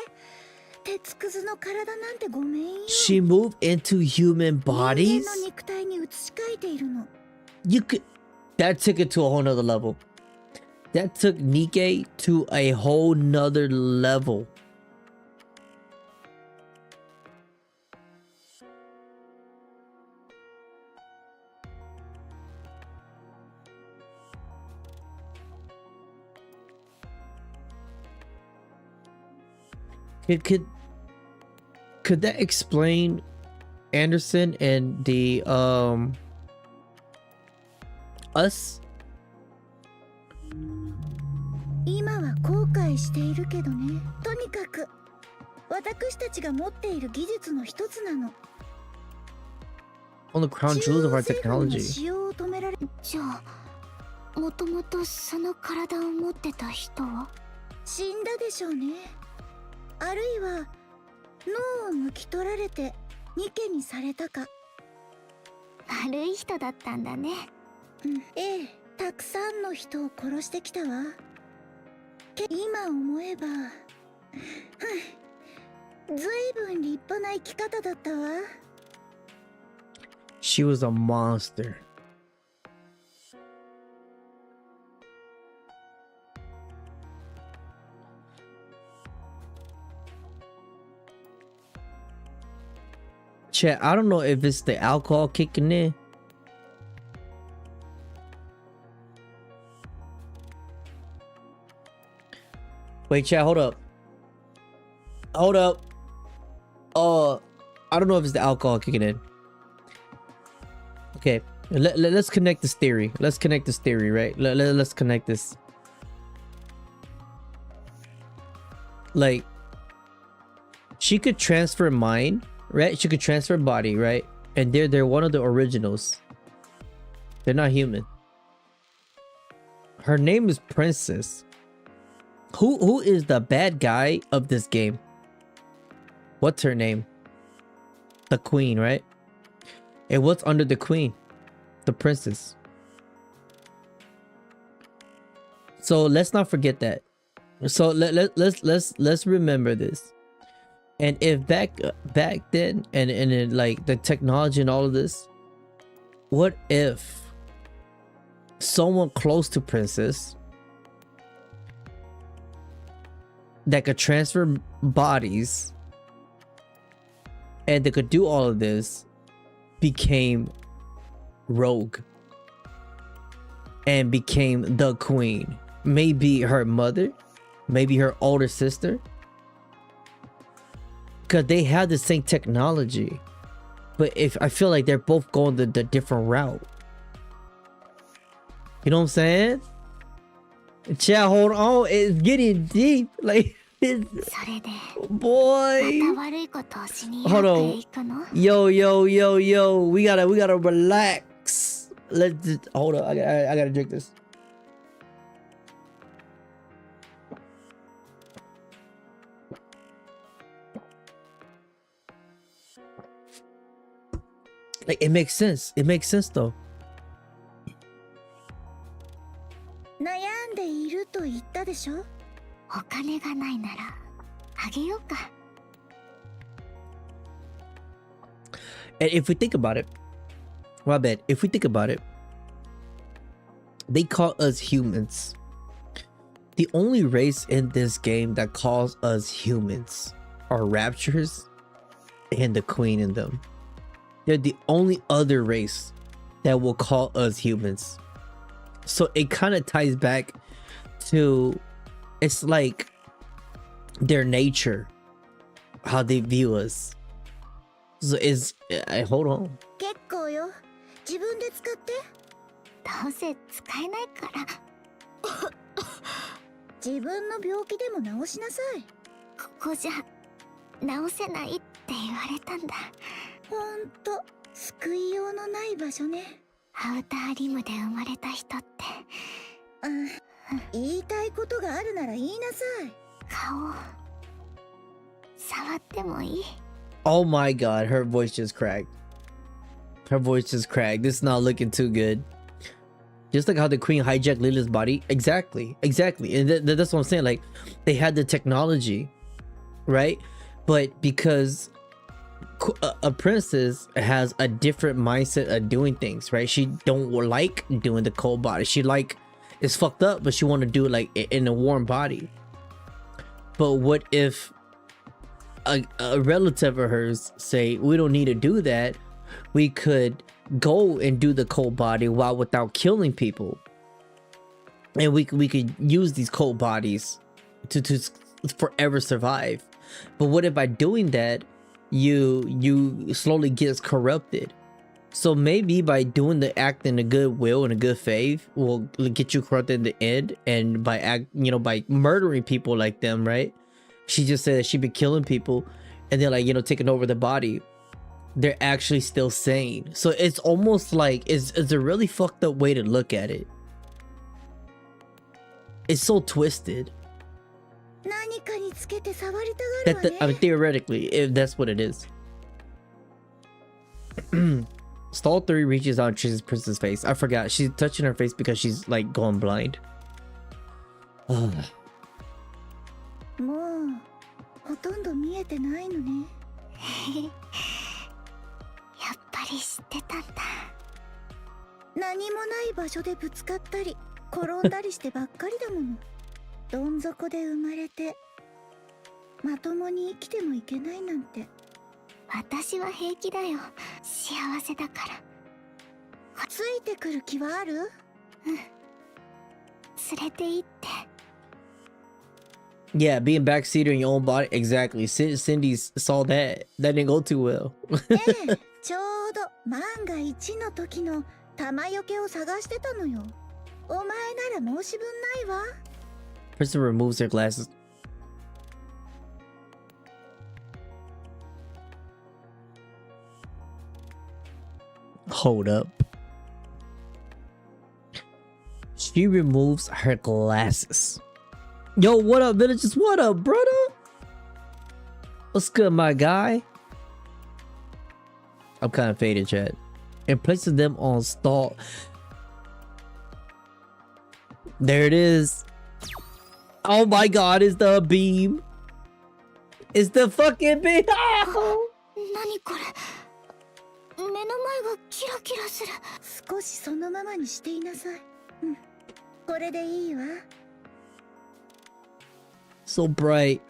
鉄くずの体なんてごめんよ。 She moved into human 人 bodies. 間の肉体に移し替えているの。 You could, that took it to a whole nother level. That took Nikke to a whole nother level. Could that explain Anderson and the us? 今は後悔しているけどね。とにかく私たちが持っている技術の一つなの。 On the crown jewels of our 中央製品の technology. 使用を止められ。じゃあもともとその体を持ってた人は死んだでしょうね。あるいは脳を抜き取られてニケにされたか。悪い人だったんだね。ええ、たくさんの人を殺してきたわ。今思えば、ずいぶん立派な生き方だったわ。 She was a monster. Chat, I don't know if it's the alcohol kicking in. Wait, chat, hold up. Hold up. I don't know if it's the alcohol kicking in. Okay, let's connect this theory. Let's connect this theory, right? Let's connect this. Like, she could transfer mind, right? She could transfer body, right? And they're one of the originals. They're not human. Her name is Princess. Who is the bad guy of this game? What's her name? The queen, right? And what's under the queen? The princess. So let's not forget that. So let's remember this. And if back then and in like the technology and all of this, what if someone close to Princess that could transfer bodies and they could do all of this became rogue and became the queen? Maybe her mother, maybe her older sister, because they have the same technology. But if I feel like they're both going the different route. You know what I'm saying? Chat, hold on, it's getting deep. Like, boy, hold on. Yo, we gotta relax. Let's just, hold on. I gotta drink this. Like, it makes sense. It makes sense though. 悩んでいると言ったでしょ。お金がないならあげようか。 And if we think about it, well, I bet if we think about it, they call us humans. The only race in this game that calls us humans are raptures and the queen in them. They're the only other race that will call us humans. So it kind of ties back to, it's like their nature, how they view us. So it's, hold on. 結構よ。自分で使って。どうせ使えないから。自分の病気でも治しなさい。ここじゃ治せないって言われたんだ。ほんと救いようのない場所ね。アウターリムで生まれた人って。言いたいことがあるなら言いなさい。顔触ってもいい？ Oh my god, her voice just cracked. Her voice just cracked. This is not looking too good. Just like how the queen hijacked Lila's body. Exactly. And that's what I'm saying. Like, they had the technology, right? But because a princess has a different mindset of doing things, right? She don't like doing the cold body. She like, it's fucked up, but she want to do it like in a warm body. But what if a relative of hers say, we don't need to do that, we could go and do the cold body while without killing people, and we could use these cold bodies to forever survive. But what if by doing that you slowly gets corrupted? So maybe by doing the act in a good will and a good faith will get you corrupted in the end, and by by murdering people like them, right? She just said that she'd be killing people and then, like, taking over the body. They're actually still sane. So it's almost like it's a really fucked up way to look at it. It's so twisted. Theoretically, if that's what it is. Stall 3 reaches out to Princess' face. I forgot. She's touching her face because she's like going blind. Ugh. もうほとんど見えてないのね。やっぱり知ってたんだ。何もない場所でぶつかったり転んだりしてばっかりだもの。どん底で生まれてまともに生きてもいけないなんて私は平気だよ。幸せだから。ついてくる気はある？連れて行って。 Yeah, being backseater in your own body. Exactly. Cindy saw that. That didn't go too well. ちょうど万が一の時の玉よけを探してたのよ。お前なら申し分ないわ。Person removes their glasses. Hold up. She removes her glasses. Yo, what up, villagers? What up, brother? What's good, my guy? I'm kind of faded, chat. And places them on stall. There it is. Oh my god, it's the beam. It's the fucking beam. Oh! 何これ。目の前がキラキラする。少しそのままにしていなさい。これでいいわ。So bright.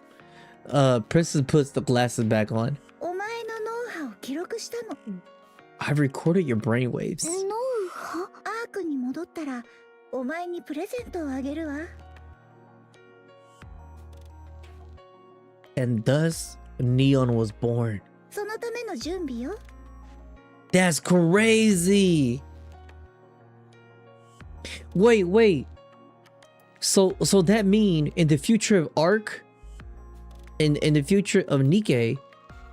Princess puts the glasses back on. お前の脳波を記録したの。I've recorded your brainwaves. 脳波？アークに戻ったらお前にプレゼントをあげるわ。And thus, Neon was born. そのための準備よ。That's crazy. Wait. So that mean in the future of Arc, in the future of Nikke,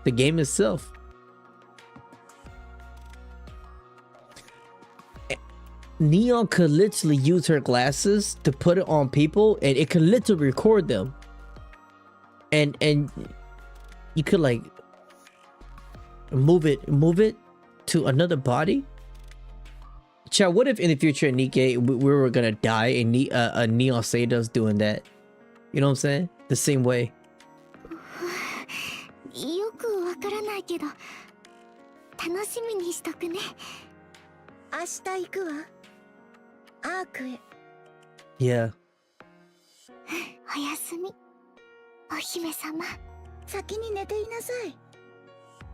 the game itself, Neon could literally use her glasses to put it on people, and it could literally record them. And you could like move it to another body. Chat, what if in the future in Nikke we were gonna die and Neon saved us doing that? You know what I'm saying? The same way. よくわからないけど、楽しみにしとくね。明日行くわ。アークへ。Yeah. おやすみ、お姫様。先に寝ていなさい。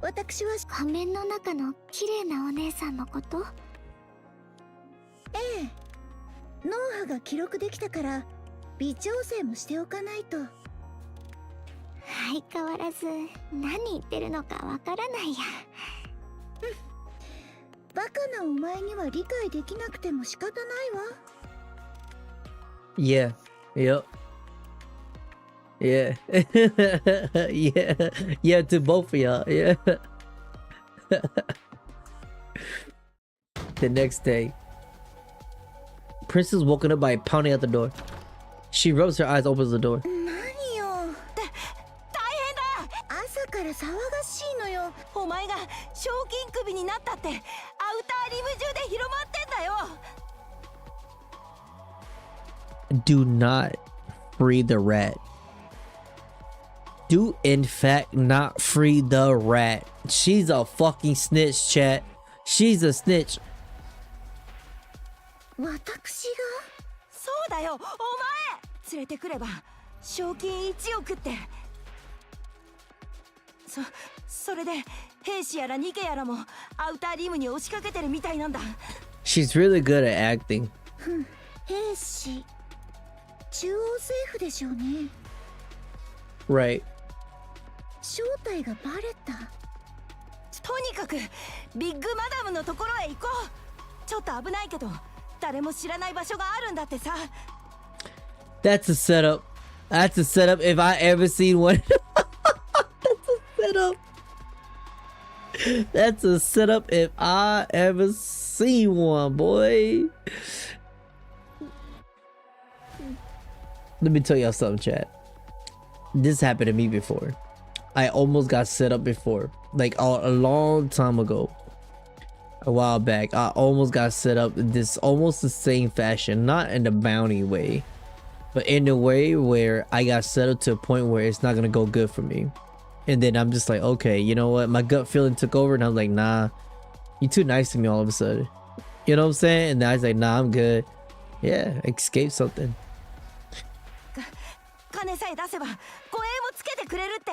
私は仮面の中の綺麗なお姉さんのこと？ええ。脳波が記録できたから微調整もしておかないと。相変わらず何言ってるのかわからないや。バカなお前には理解できなくても仕方ないわ。Yeah. Yep. Yeah. Yeah, to both of y'all. Yeah. The next day, Princess woken up by pounding at the door. She rubs her eyes, opens the door. 何よ。大変だ。朝から騒がしいのよ。お前が賞金首になったってアウターリム中で広まってんだよ。Do not free the rat. Do in fact not free the rat. She's a fucking snitch, chat. She's a snitch. 私が？そうだよ、お前連れてくれば賞金1億って。それで兵士やらニケやらもアウターリムに押しかけてるみたいなんだ。 She's really good at acting. 兵士。中央政府でしょうね。 Right. 正体がバレた。とにかくビッグマダムのところへ行こう。ちょっと危ないけど誰も知らない場所があるんだってさ。 That's a setup. That's a setup if I ever seen one. That's a setup. That's a setup if I ever seen one, boy. Let me tell y'all something, chat. This happened to me before. I almost got set up before, like a long time ago. A while back, I almost got set up in this almost the same fashion, not in the bounty way, but in a way where I got set up to a point where it's not gonna go good for me. And then I'm just like, okay, you know what? My gut feeling took over, and I was like, nah, you're too nice to me all of a sudden. You know what I'm saying? And then I was like, nah, I'm good. Yeah, escape something. 金さえ出せば護衛もつけてくれるって。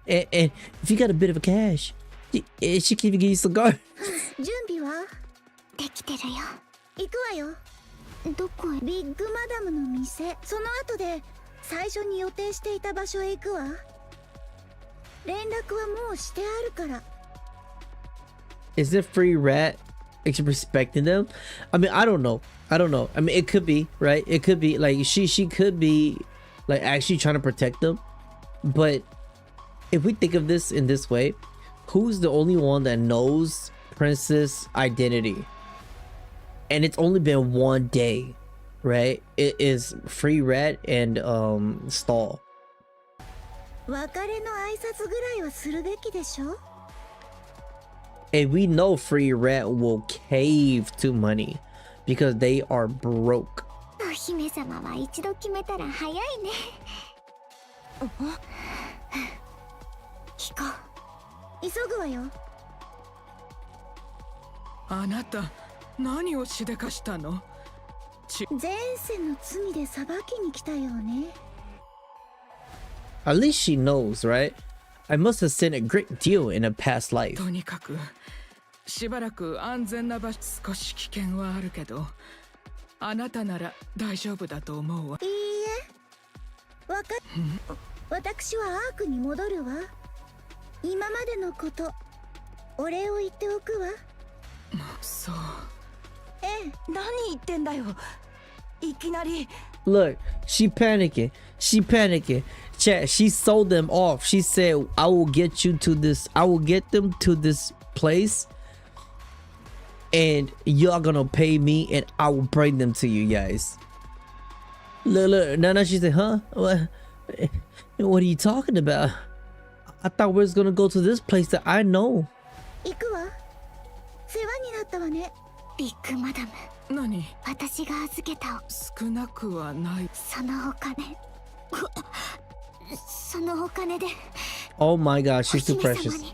And if you got a bit of a cash, she can even give you a cigar. 準備はできてるよ。行くわよ。どこへ？ビッグマダムの店。その後で最初に予定していた場所へ行くわ。連絡はもうしてあるから。Is it free rat respecting them? I mean, I don't know. I mean, it could be, right? It could be like she could be like actually trying to protect them. But if we think of this in this way, who's the only one that knows Princess' identity? And it's only been one day, right? It is Free Rat and Stall. 別れの挨拶ぐらいはするべきでしょ。And we know Free Rat will cave to money because they are broke. お姫様は一度決めたら早いね。行こう。急ぐわよ。あなた、何をしでかしたの？前世の罪で裁きに来たよね。At least she knows, right? I must have sinned a great deal in a past life. とにかくしばらく安全な場所。少し危険はあるけど、あなたなら大丈夫だと思うわ。いいえ、私はアークに戻るわ。今までのこと、お礼を言っておくわ。そう。何言ってんだよ。いきなり。Look, she panicking. Chat, she sold them off. She said, I will get them to this place and y'all gonna pay me and I will bring them to you guys. Look, now she said, huh? What are you talking about? I thought we was gonna go to this place that I know. 行くわ。世話になったわね。ビッグマダム。何？私が預けた。少なくはない。そのお金。そのお金で。Oh my God, she's too precious.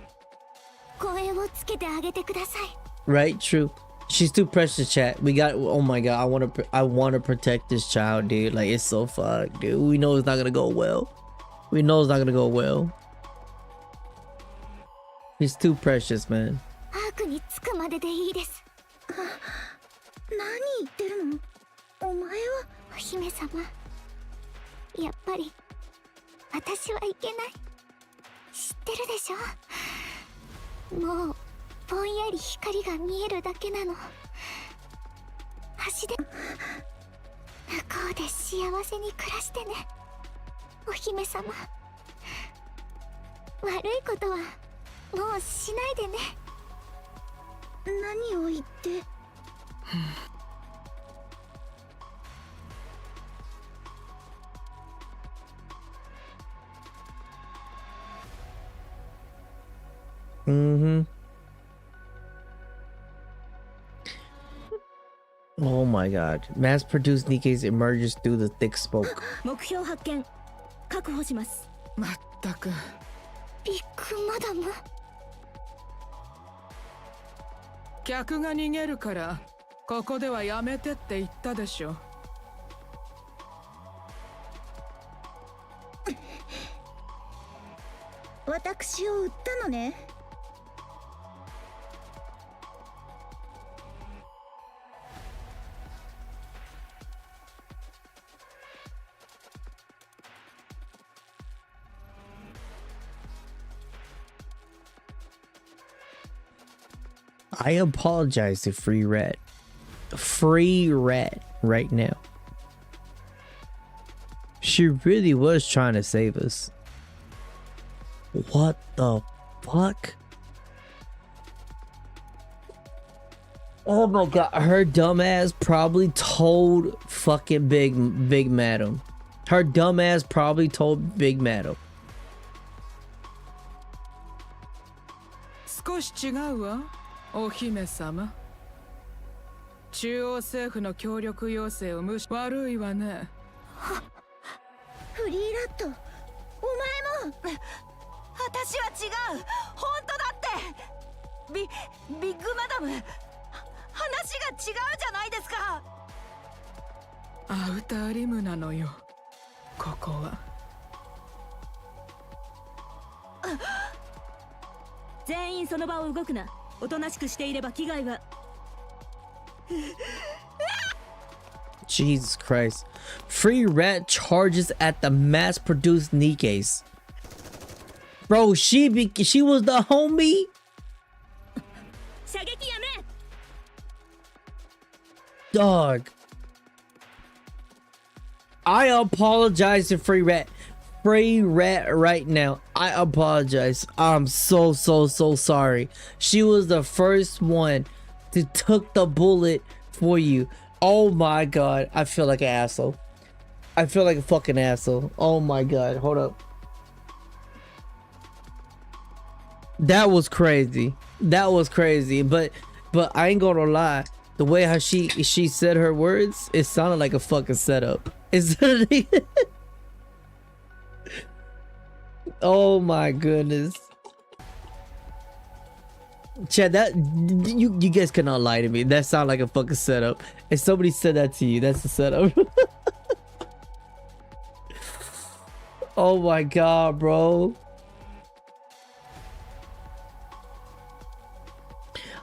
護衛をつけてあげてください。Right, true. She's too precious, chat. We got. Oh my God, I want to protect this child, dude. Like it's so fucked, dude. We know it's not gonna go well. He's too precious, man. アークに着くまででいいです。何言ってるの？お前は。お姫様。やっぱり私はいけない。知ってるでしょ。もうぼんやり光が見えるだけなの。橋で向こうで幸せに暮らしてね。お姫様。悪いことはもうしないでね。何を言って。Oh my God. Mass-produced Nikke's emerges through the thick smoke. 目標発見。確保します。まったく。ビッグマダム。客が逃げるからここではやめてって言ったでしょ。私を売ったのね。I apologize to Free Rat right now. She really was trying to save us. What the fuck? Oh my God, her dumbass probably told fucking Big Madam. Her dumbass probably told Big Madam. 少し違うわ。お姫様。中央政府の協力要請を無視。悪いわね。フリーラット、お前も。私は違う。本当だって。ビッグマダム、話が違うじゃないですか。アウターリムなのよ。ここは。全員その場を動くな。おとなしくしていれば危害は。Jesus Christ. Free rat charges at the mass-produced Nikkes. Bro, she was the homie? 射撃やめ。 Dog. I apologize to Free Rat. Free Rat right now. I apologize. I'm so sorry. She was the first one to took the bullet for you. Oh my god. I feel like an asshole. I feel like a fucking asshole. Oh my god. Hold up. That was crazy. That was crazy. But I ain't gonna lie. The way how she said her words, it sounded like a fucking setup. Oh my goodness. Chad, that you guys cannot lie to me. That sounded like a fucking setup. If somebody said that to you, that's a setup. Oh my god, bro.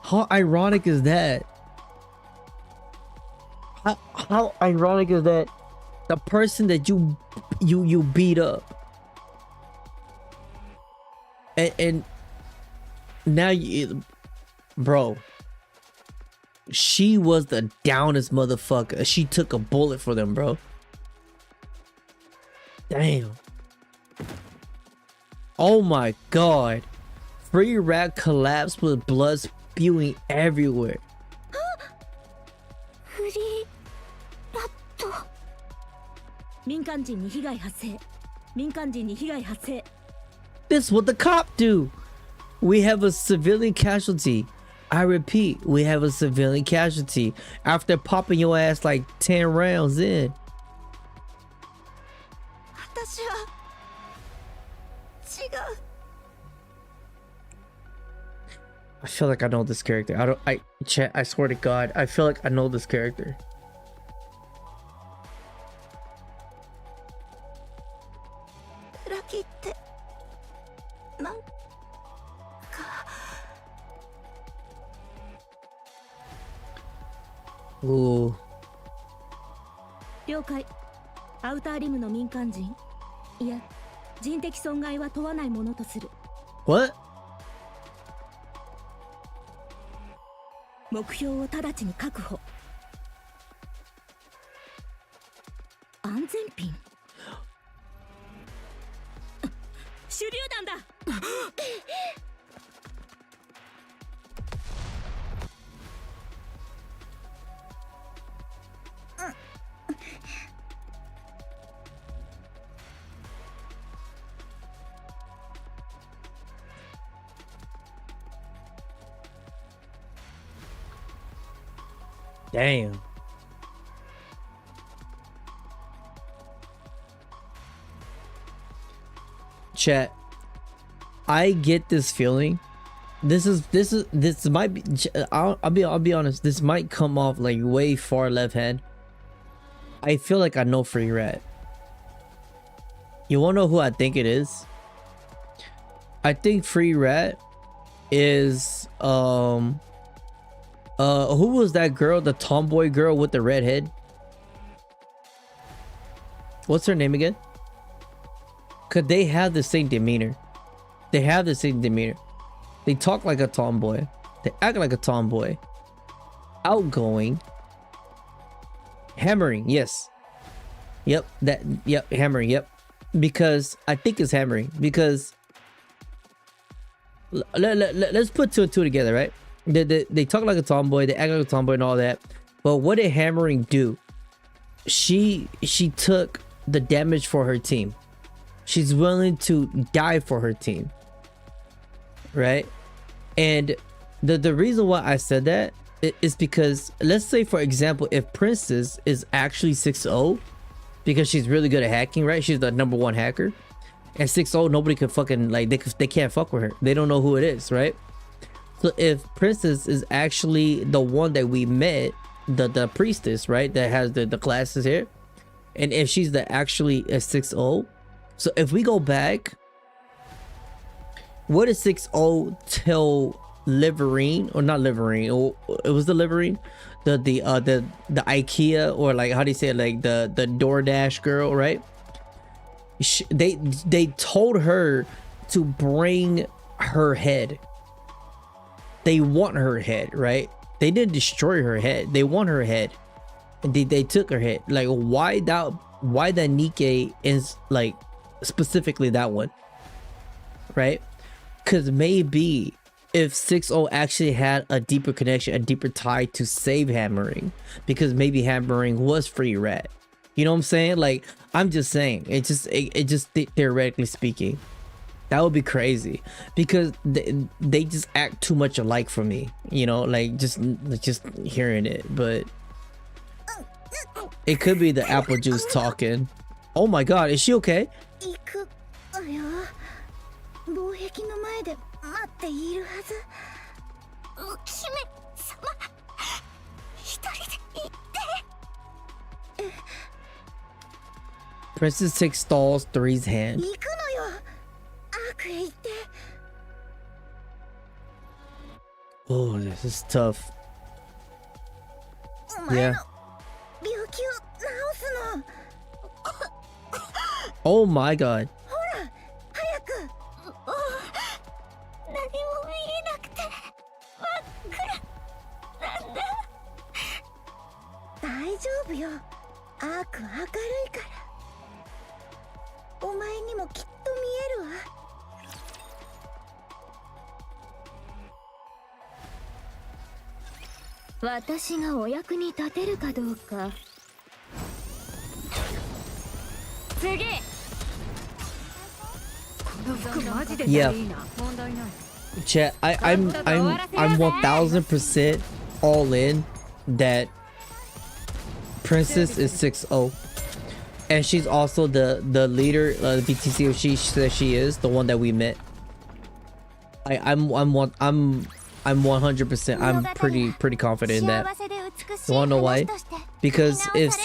How ironic is that? How ironic is that the person that you beat up and now you, bro, she was the downest motherfucker. She took a bullet for them, bro. Damn. Oh my god. Free Rat collapsed with blood spewing everywhere. This is what the cop do. We have a civilian casualty. I repeat, we have a civilian casualty after popping your ass like 10 rounds in. I feel like I know this character. I swear to God, I feel like I know this character. Ooh. 了解。アウターリムの民間人、いや、人的損害は問わないものとする。What? 目標を直ちに確保。安全ピン。手榴弾だ。Damn. Chat, I get this feeling. This might be. I'll be honest. This might come off like way far left hand. I feel like I know Free Rat. You wanna know who I think it is? I think Free Rat is who was that girl, the tomboy girl with the red head? What's her name again? Could they have the same demeanor? They have the same demeanor. They talk like a tomboy. They act like a tomboy. Outgoing. Hammering, yes. Yep, hammering, yep. Because I think it's hammering. Because let's put two and two together, right? They talk like a tomboy, they act like a tomboy and all that. But what did hammering do? She took the damage for her team. She's willing to die for her team. Right? And the reason why I said that is because, let's say for example, if Princess is actually 6-0 because she's really good at hacking, right? She's the #1 hacker. And 6-0, nobody can fucking, like, they can't fuck with her. They don't know who it is, right? So if Princess is actually the one that we met, the priestess, right, that has the glasses here, and if she's actually a 6-0, so if we go back what did 6-0 tell Liverine, or not Liverine? It was the Liverine, the IKEA, or like, how do you say it, like the DoorDash girl, right? They told her to bring her head. They want her head, right? They didn't destroy her head. They want her head, and they took her head. Like, why that Nikke is like specifically that one, right? Because maybe if 6-0 actually had a deeper connection, a deeper tie to save Hammering, because maybe Hammering was free rat. You know what I'm saying? Like, I'm just saying, it just theoretically speaking, that would be crazy, because they just act too much alike for me. You know, like just hearing it, but it could be the apple juice talking. Oh my god, is she okay? 防壁の前で待っているはず。姫様、一人で行って。Princess takes Stall's 3's hand. 行くのよ。アークへ行って。Oh, this is tough. お前の Yeah. 病気を治すの。 Oh my god. ほら、早く。何も見えなくて真っ暗なんだ。大丈夫よ。アークは明るいから。お前にもきっと見えるわ。私がお役に立てるかどうか。次。この服マジでダリーな。問題ない。Chat, I'm 1000% all in that Princess is 6-0, and she's also the leader of the BTC. She says she is the one that we met. I'm 100%. I'm pretty confident in that. You wanna know why? Because if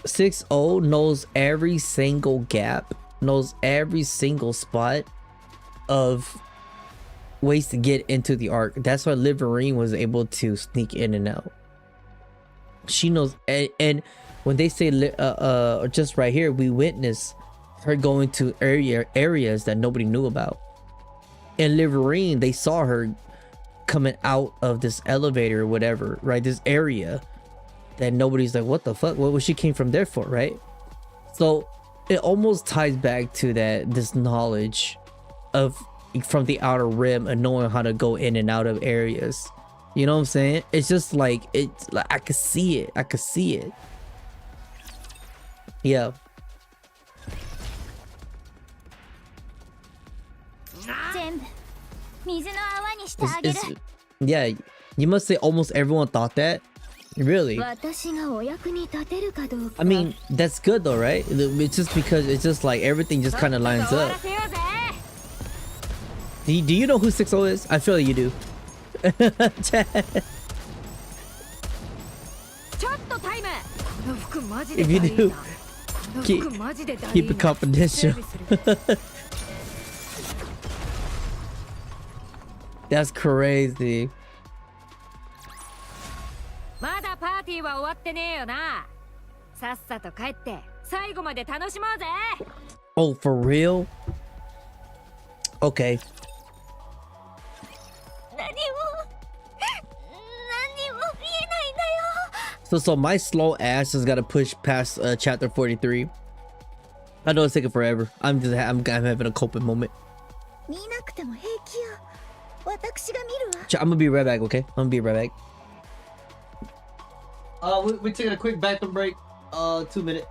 6-0 knows every single gap, knows every single spot of ways to get into the arc. That's why Liverine was able to sneak in and out. She knows, and when they say just right here, we witness her going to areas that nobody knew about. And Liverine, they saw her coming out of this elevator or whatever, right? This area that nobody's like, what the fuck? What was she came from there for, right? So it almost ties back to this knowledge of from the outer rim and knowing how to go in and out of areas. You know what I'm saying? It's just like, it's like I could see it. Yeah. Yeah, you must say almost everyone thought that. Really? I mean, that's good though, right? It's just because it's just like everything just kind of lines up. Do you know who 6-0 is? I feel like you do. If you do, keep it confidential. That's crazy. Oh, for real? Okay. So my slow ass has got to push past chapter 43. I know it's taking forever. I'm having a coping moment. I'm gonna be right back, okay? I'm gonna be right back. We're taking a quick bathroom break. 2 minutes.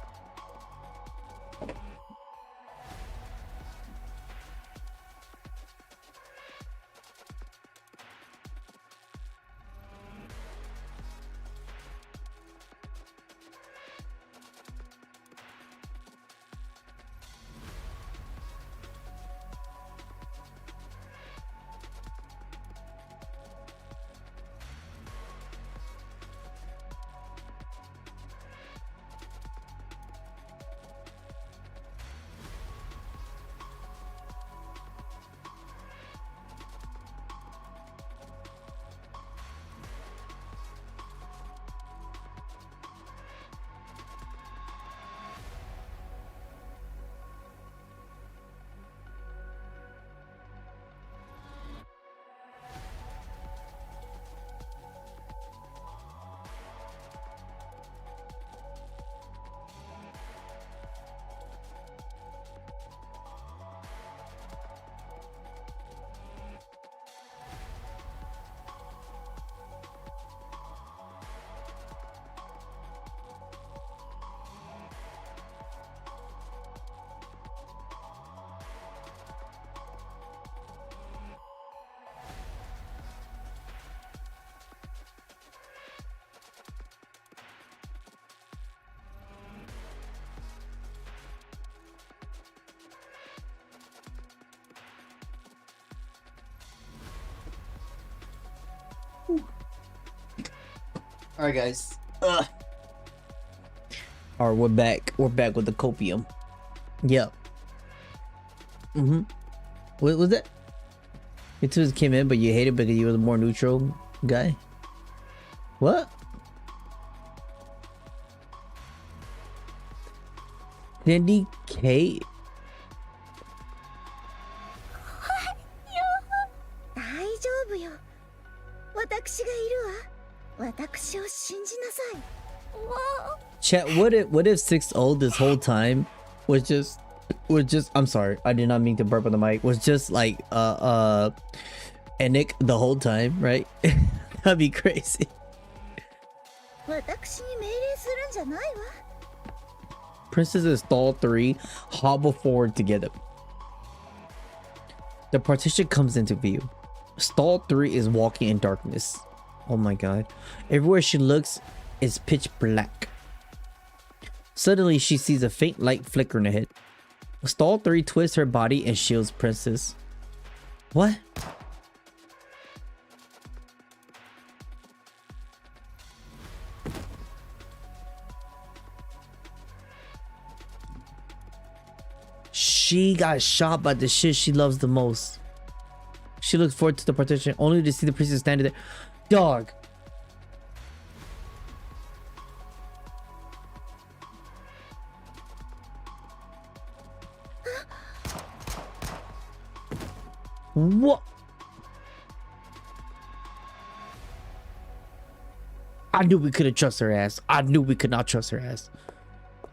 Alright, guys. Alright, we're back. We're back with the copium. Yep. What was that? You two came in, but you hated because you were the more neutral guy? What? Cindy Kate? 大丈夫よ。私がいるわ。私を信じなさい。 Chat, what if 6-0 this whole time was just I'm sorry, I did not mean to burp on the mic, was just like Nick the whole time, right? That'd be crazy. 私に命令するんじゃないわ。 Princess and Stall 3 hobble forward together. The partition comes into view. Stall 3 is walking in darkness. Oh my god. Everywhere she looks is pitch black. Suddenly she sees a faint light flicker in ahead. Stall 3 twists her body and shields Princess. What? She got shot by the shit she loves the most. She looks forward to the partition only to see the princess standing there. Dog. What? I knew we couldn't trust her ass. I knew we could not trust her ass.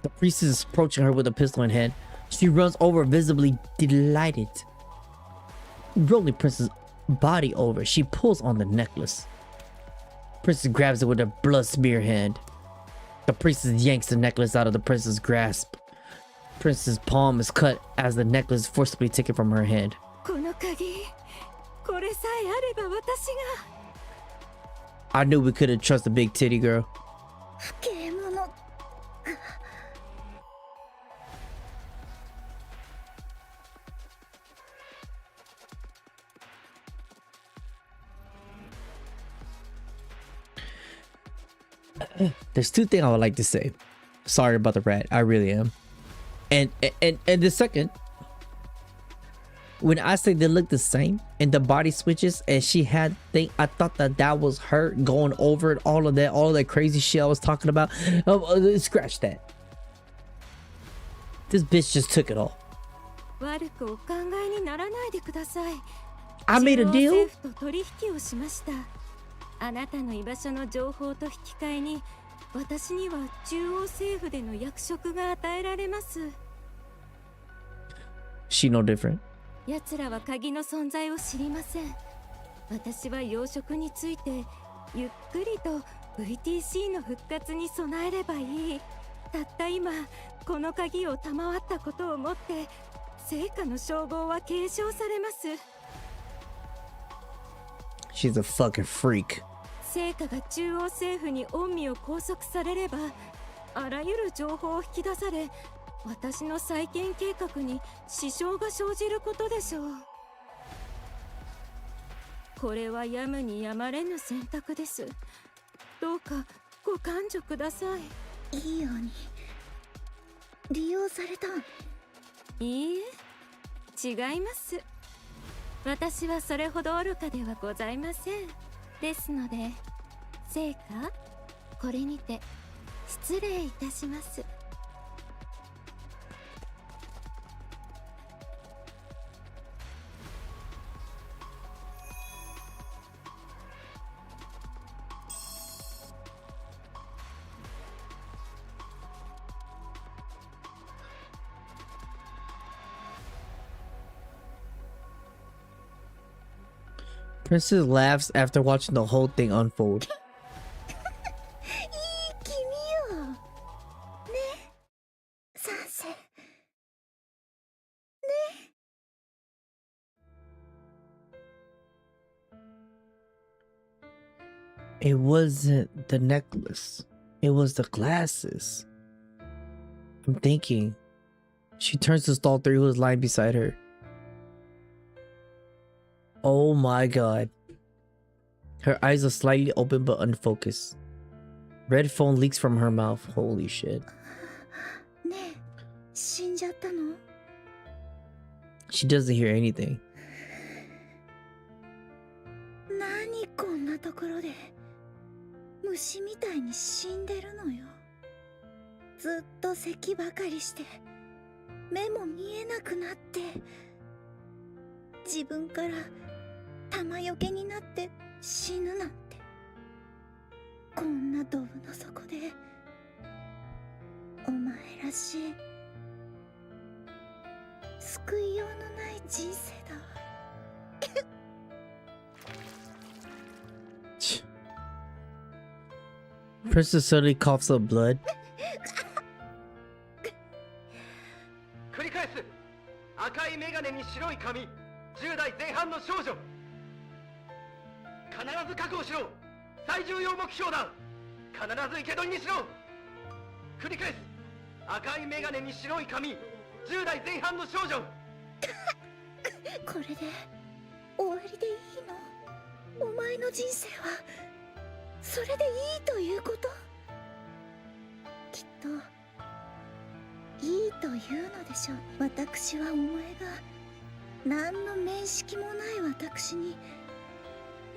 The priestess is approaching her with a pistol in hand. She runs over, visibly delighted. Rolling Princess' body over, she pulls on the necklace. Princess grabs it with her blood-smeared hand. The priestess yanks the necklace out of the princess' grasp. Princess' palm is cut as the necklace is forcibly taken from her hand. I knew we couldn't trust the big titty girl. 獣。 There's two things I would like to say. Sorry about the rat. I really am. And the second, when I say they look the same and the body switches and she had I thought that was her going over it, all of that crazy shit I was talking about. Scratch that. This bitch just took it all. I made a deal. あなたの居場所の情報と引き換えに私には中央政府での役職が与えられます。 She no different. 奴らは鍵の存在を知りません。私は養殖についてゆっくりと VTC の復活に備えればいい。たった今この鍵を賜ったことをもって成果の称号は継承されます。 She's a fucking freak. 成果が中央政府に恩義を拘束されればあらゆる情報を引き出され私の再建計画に支障が生じることでしょう。これはやむにやまれぬ選択です。どうかご勘定ください。いいように利用された。いいえ、違います。私はそれほど愚かではございません。ですので、成果これにて失礼いたします。Princess laughs after watching the whole thing unfold. いい君よ。ね、賛成。ね。 It wasn't the necklace. It was the glasses. I'm thinking. She turns to Stall 3 who is lying beside her. Oh my god. Her eyes are slightly open but unfocused. Red foam leaks from her mouth. Holy shit. ねえ、死んじゃったの？ She doesn't hear anything. 何こんなところで虫みたいに死んでるのよ。ずっと咳ばかりして目も見えなくなって、自分から玉よけになって死ぬなんて。こんなドブの底でお前らしい救いようのない人生だわ。Princess suddenly coughs up blood. 繰り返す。赤いメガネに白い髪、10代前半の少女。必ず確保しろ。最重要目標だ。必ず生け捕りにしろ。繰り返す。赤いメガネに白い髪、10代前半の少女。これで終わりでいいの？お前の人生はそれでいいということ？きっといいというのでしょう。私はお前が何の面識もない私に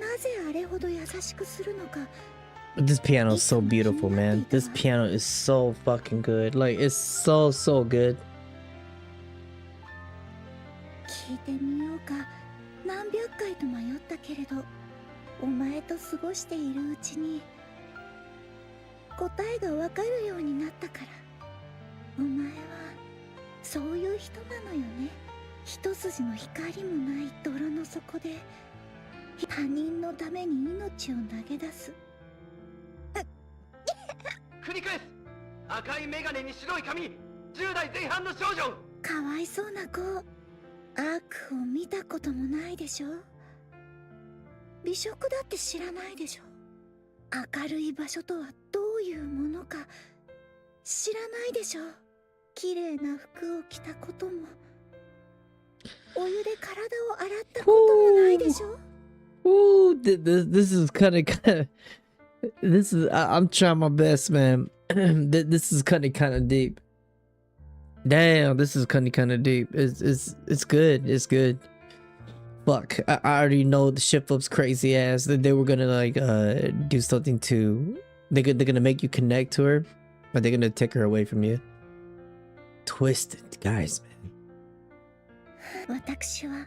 なぜあれほど優しくするのか。 This piano is so beautiful, man. This piano is so fucking good. Like, it's so good. 聞いてみようか。何百回と迷ったけれど、お前と過ごしているうちに答えがわかるようになったから。お前はそういう人なのよね。一筋の光もない泥の底で他人のために命を投げ出す。繰り返す。赤いメガネに白い髪、10代前半の少女。かわいそうな子。悪を見たこともないでしょ。美食だって知らないでしょ。明るい場所とはどういうものか知らないでしょ。綺麗な服を着たこともお湯で体を洗ったこともないでしょ。Ooh, this is kind of this is I'm trying my best, man. This is kind of deep. Damn, this is kind of deep. It's good. It's good. Fuck, I already know the shift up's crazy ass that they were gonna like do something to they're gonna make you connect to her, but they're gonna take her away from you. Twisted guys, man. 私は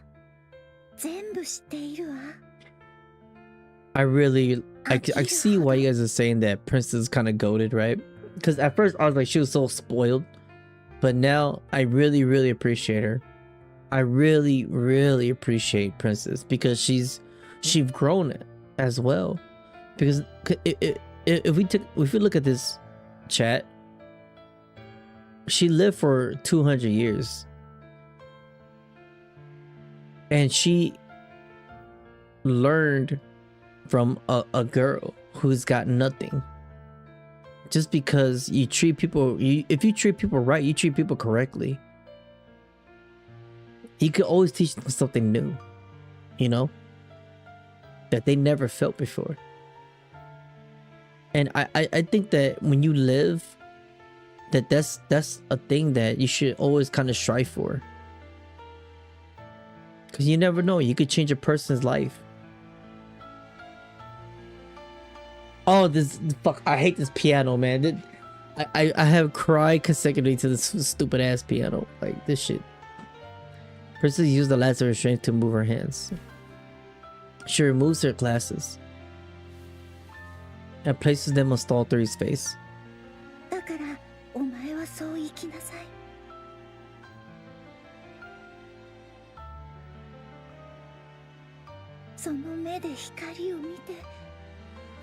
全部知っているわ。I see why you guys are saying that Princess is kind of goated, right? Because at first I was like, she was so spoiled, but now I really appreciate her. I really appreciate Princess because she's grown as well. Because if we look at this chat, she lived for 200 years, and she learned from a girl who's got nothing. Just because you treat people, if you treat people right, you treat people correctly, you could always teach them something new, you know, that they never felt before. And I think that when you live, that's a thing that you should always kind of strive for, because you never know, you could change a person's life. Oh, this fuck! I hate this piano, man. I have cried consecutively to this stupid ass piano. Like this shit. Princess used the last of her strength to move her hands. She removes her glasses and places them on Stall 3's face. だからお前はそう生きなさい。その目で光を見て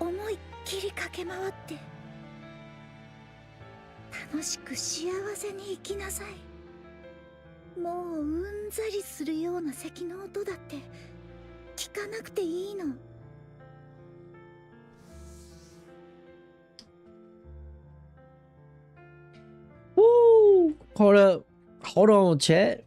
思いっきり駆け回って楽しく幸せに生きなさい。もううんざりするような咳の音だって聞かなくていいの。Woo! Hold on, chat.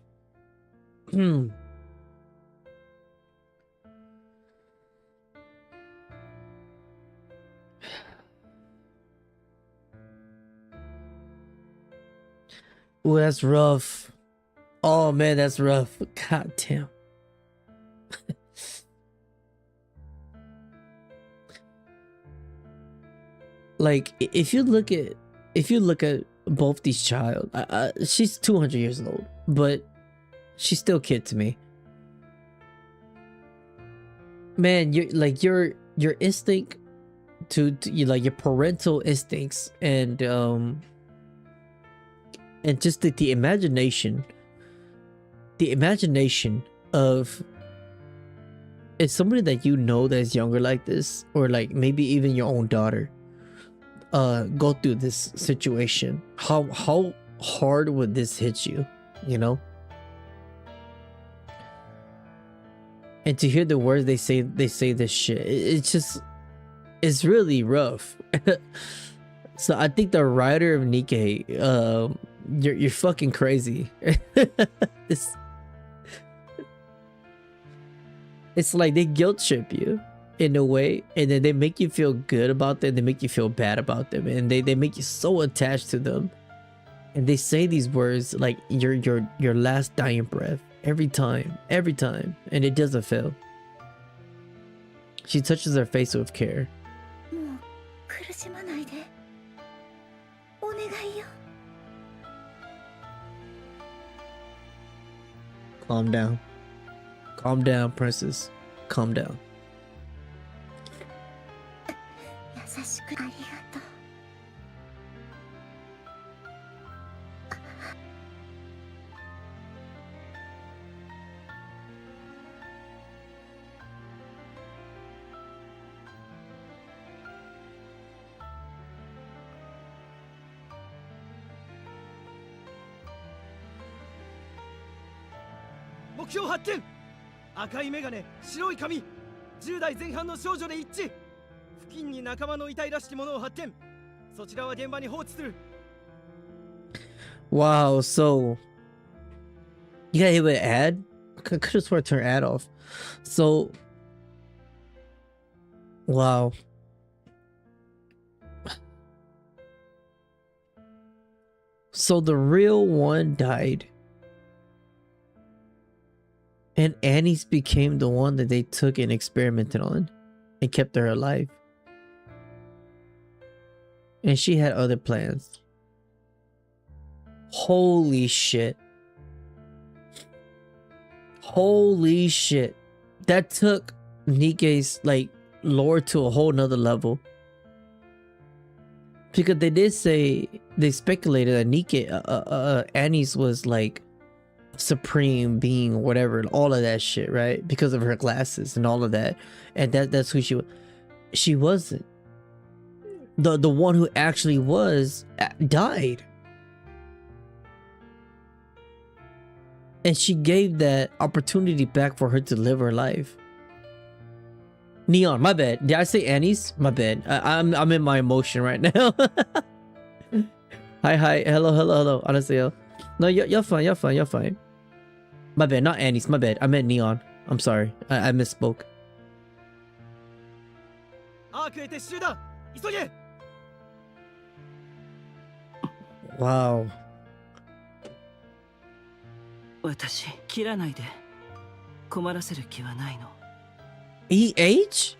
Oh, that's rough. Oh man, that's rough. God damn. Like if you look at both these child, she's 200 years old, but she's still a kid to me. Man, your instinct to you, like your parental instincts and just the imagination of, it's somebody that you know that's younger like this, or like maybe even your own daughter go through this situation. How hard would this hit you, you know? And to hear the words they say this shit, it's really rough. So I think the writer of Nikke, you're fucking crazy. It's like they guilt trip you in a way, and then they make you feel good about them, they make you feel bad about them, and they make you so attached to them, and they say these words like your last dying breath every time, and it doesn't fail. She touches her face with care. Calm down, princess. Calm down. 優しくありがとう。目標発見。赤いメガネ、白い髪、10代前半の少女で一致。付近に仲間の遺体らしきものを発見。そちらは現場に放置する。Wow, so you got hit with an ad? I could have sworn to turn ad off. So wow. So the real one died, and Annie's became the one that they took and experimented on and kept her alive. And she had other plans. Holy shit. Holy shit. That took Nikke's like lore to a whole nother level. Because they did say, they speculated that Nikke, Annie's was like supreme being, whatever, all of that shit, right? Because of her glasses and all of that. And that's who she was. She wasn't. The one who actually was died. And she gave that opportunity back for her to live her life. Neon, my bad. Did I say Annie's? My bad. I'm in my emotion right now. Hi. Hello. Honestly, no, you're fine. My bad, not Annie's. My bad. I meant Neon. I'm sorry. I misspoke. Wow. 私切らないで困らせる気はないの。 EH?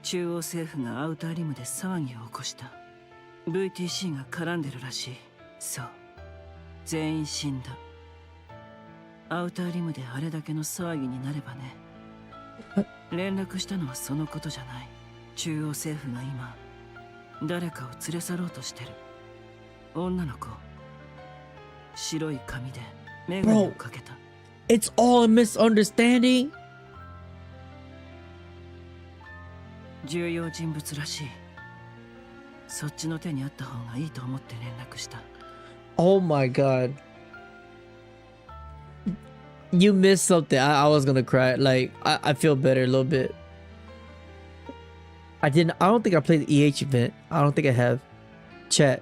中央政府がアウターリムで騒ぎを起こした。 VTC が絡んでるらしい。そう、全員死んだ。アウターリムであれだけの騒ぎになればね。連絡したのはそのことじゃない。中央政府が今誰かを連れ去ろうとしてる。女の子、白い髪でメガネをかけた。 It's all a misunderstanding. 重要人物らしい。そっちの手にあった方がいいと思って連絡した。 Oh my god. You missed something. I was gonna cry. Like I feel better a little bit. I don't think I played the EH event. I don't think I have. Chat.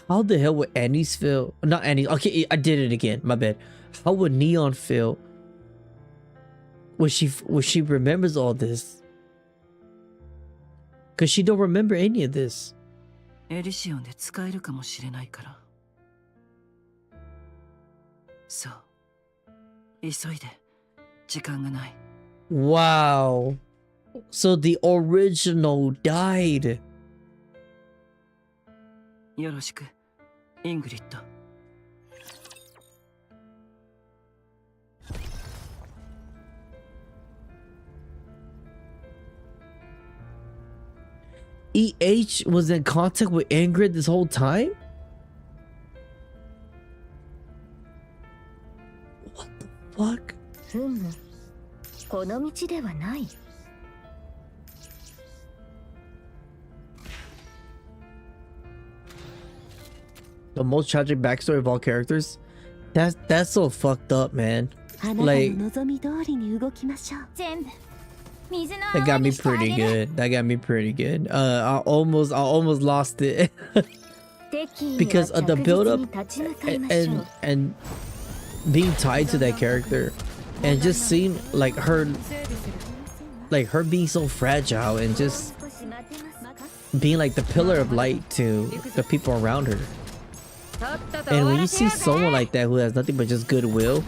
How the hell would Annie's feel? Not Annie. Okay, I did it again. My bad. How would Neon feel when she remembers all this? Cause she don't remember any of this. エリシオンで使えるかもしれないから。そう。急いで。時間がない。Wow. So the original died. よろしく、イングリッド。EH was in contact with Ingrid this whole time? What the fuck? この道ではない。The most tragic backstory of all characters? That's so fucked up, man. Like, that got me pretty good. That got me pretty good. I almost lost it because of the build up and being tied to that character, and just seemed like her being so fragile and just being like the pillar of light to the people around her. And when you see someone like that who has nothing but just goodwill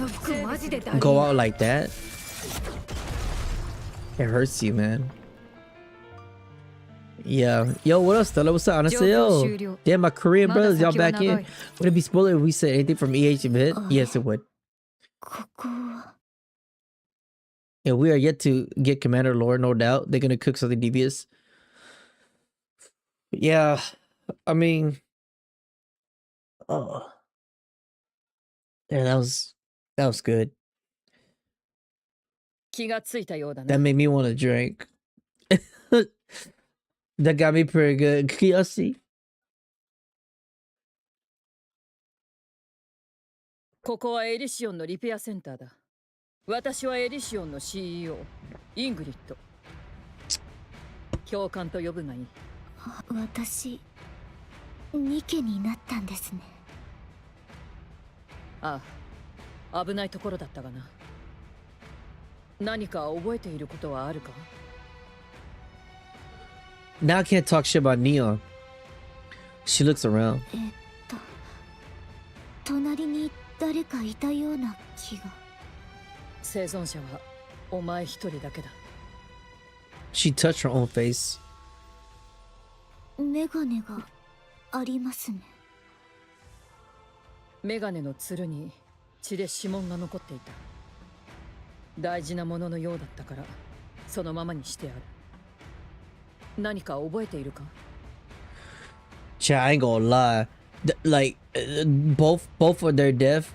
go out like that, it hurts you, man. Yeah. Yo, what up, Stella? What's up? Yo. Damn, my Korean brothers, y'all back in. Would it be spoiler if we said anything from EH a bit? Yes, it would. Yeah, we are yet to get Commander Lore, no doubt. They're gonna cook something devious. Yeah, I mean, oh, yeah, that was good. That made me want to drink. That got me pretty good. Kiyoshi. ここはエリシオンのリペアセンターだ。私はエリシオンの CEO、イングリッド。教官と呼ぶがいい。私、ニケになったんですね。ああ、危ないところだったがな。何か覚えていることはあるか？ Now I can't talk shit about Neon. She looks around. 隣に誰かいたような気が。生存者はお前一人だけだ。She touched her own face. メガネがありますね。メガネのつるに血で指紋が残っていた。大事なもののようだったからそのままにしてある。何か覚えているか？ I ain't gonna lie. Like both of their death,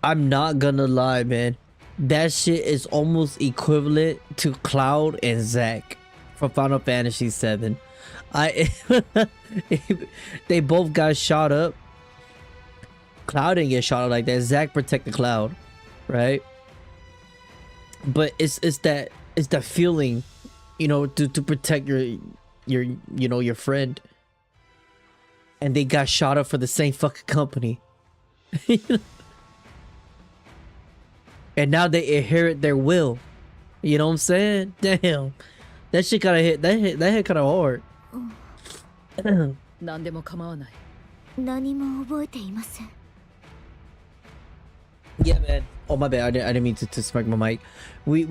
I'm not gonna lie, man. That shit is almost equivalent to Cloud and Zack from Final Fantasy VII. They both got shot up. Cloud didn't get shot up like that. Zack protected Cloud, right? But it's that feeling, you know, to protect your friend. And they got shot up for the same fucking company. And now they inherit their will. You know what I'm saying? Damn. That shit kinda hit. That hit kinda hard. 何でも構わない。何も覚えていません。 Yeah, man. Oh my bad. I didn't mean to smack my mic. I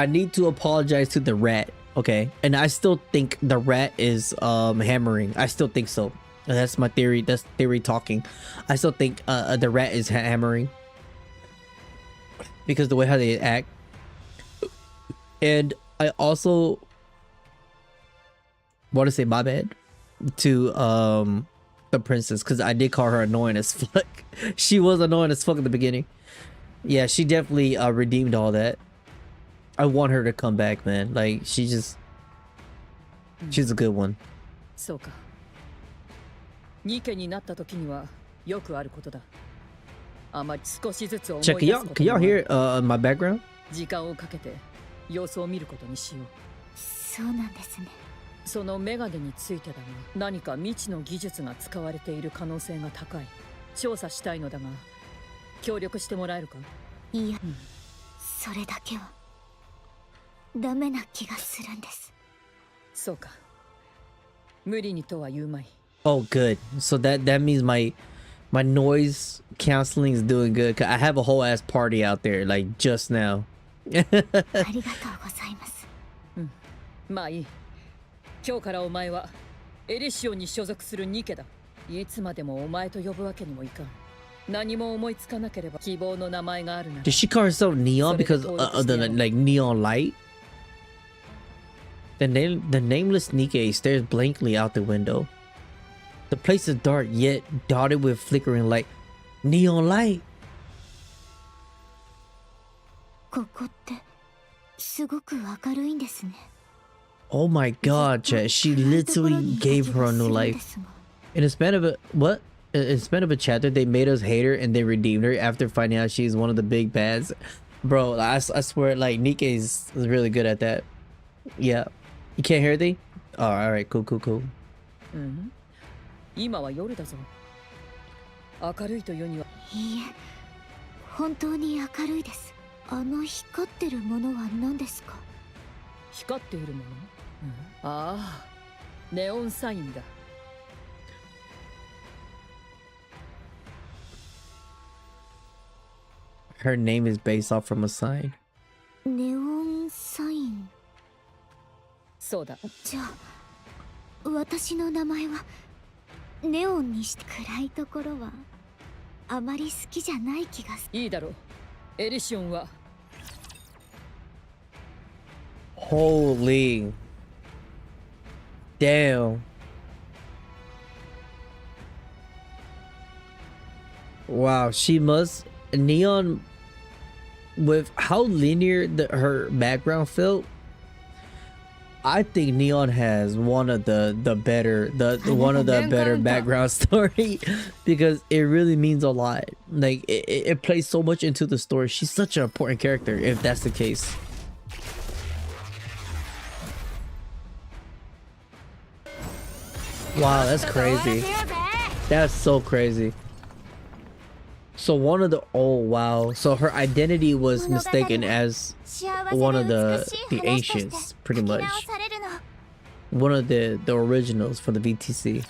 need to apologize to the rat. Okay, and I still think the rat is hammering. I still think so. That's my theory. That's theory talking. I still think the rat is hammering because the way how they act. And I also want to say my bad to the princess, because I did call her annoying as fuck. She was annoying as fuck at the beginning. Yeah, she definitely redeemed all that. I want her to come back, man. Like, she's a good one. そうか。ニケになった時にはよくあることだ。あまり少しずつ思い出すこと。Check, can y'all hear my background? 時間をかけて様子を見ることにしよう。そうなんですね。そのメガネについてだが、何か未知の技術が使われている可能性が高い。調査したいのだが、協力してもらえるか？いや、それだけはダメな気がするんです。そうか。無理にとは言うまい。Oh, good. So that means my noise canceling is doing good. 'Cause I have a whole ass party out there like just now. ありがとうございます。まあいい。今日からお前はエリシオンに所属するニケだ。いつまでもお前と呼ぶわけにもいかん。何も思いつかなければ希望の名前があるな。Did she call herself Neon because of the like neon light? The nameless Nikke stares blankly out the window. The place is dark yet dotted with flickering light. Neon light. ここってすごく明るいんですね。Oh my god, chat. She literally gave her a new life. In the span of a what? In the span of a chapter, they made us hate her and they redeemed her after finding out she's one of the big bads. Bro, I swear, like Nikke is really good at that. Yeah. You can't hear thee? Oh, alright, cool. 今は夜だぞ。明るいというには。いいえ、本当に明るいです。あの光ってるものは何ですか？光っているもの？ああ、ネオンサインだ。Her name is based off from a sign. ネオンサイン。そうだ。じゃあ、私の名前はネオンにして暗いところはあまり好きじゃない気がする。いいだろう。エリシオンは。Holy. Damn. Wow, she must Neon with how linear her background felt. I think Neon has one of the better background story because it really means a lot. Like it plays so much into the story. She's such an important character if that's the case. Wow, that's crazy. That's so crazy. So one of the so her identity was mistaken as one of the ancients, pretty much. One of the originals for the VTC.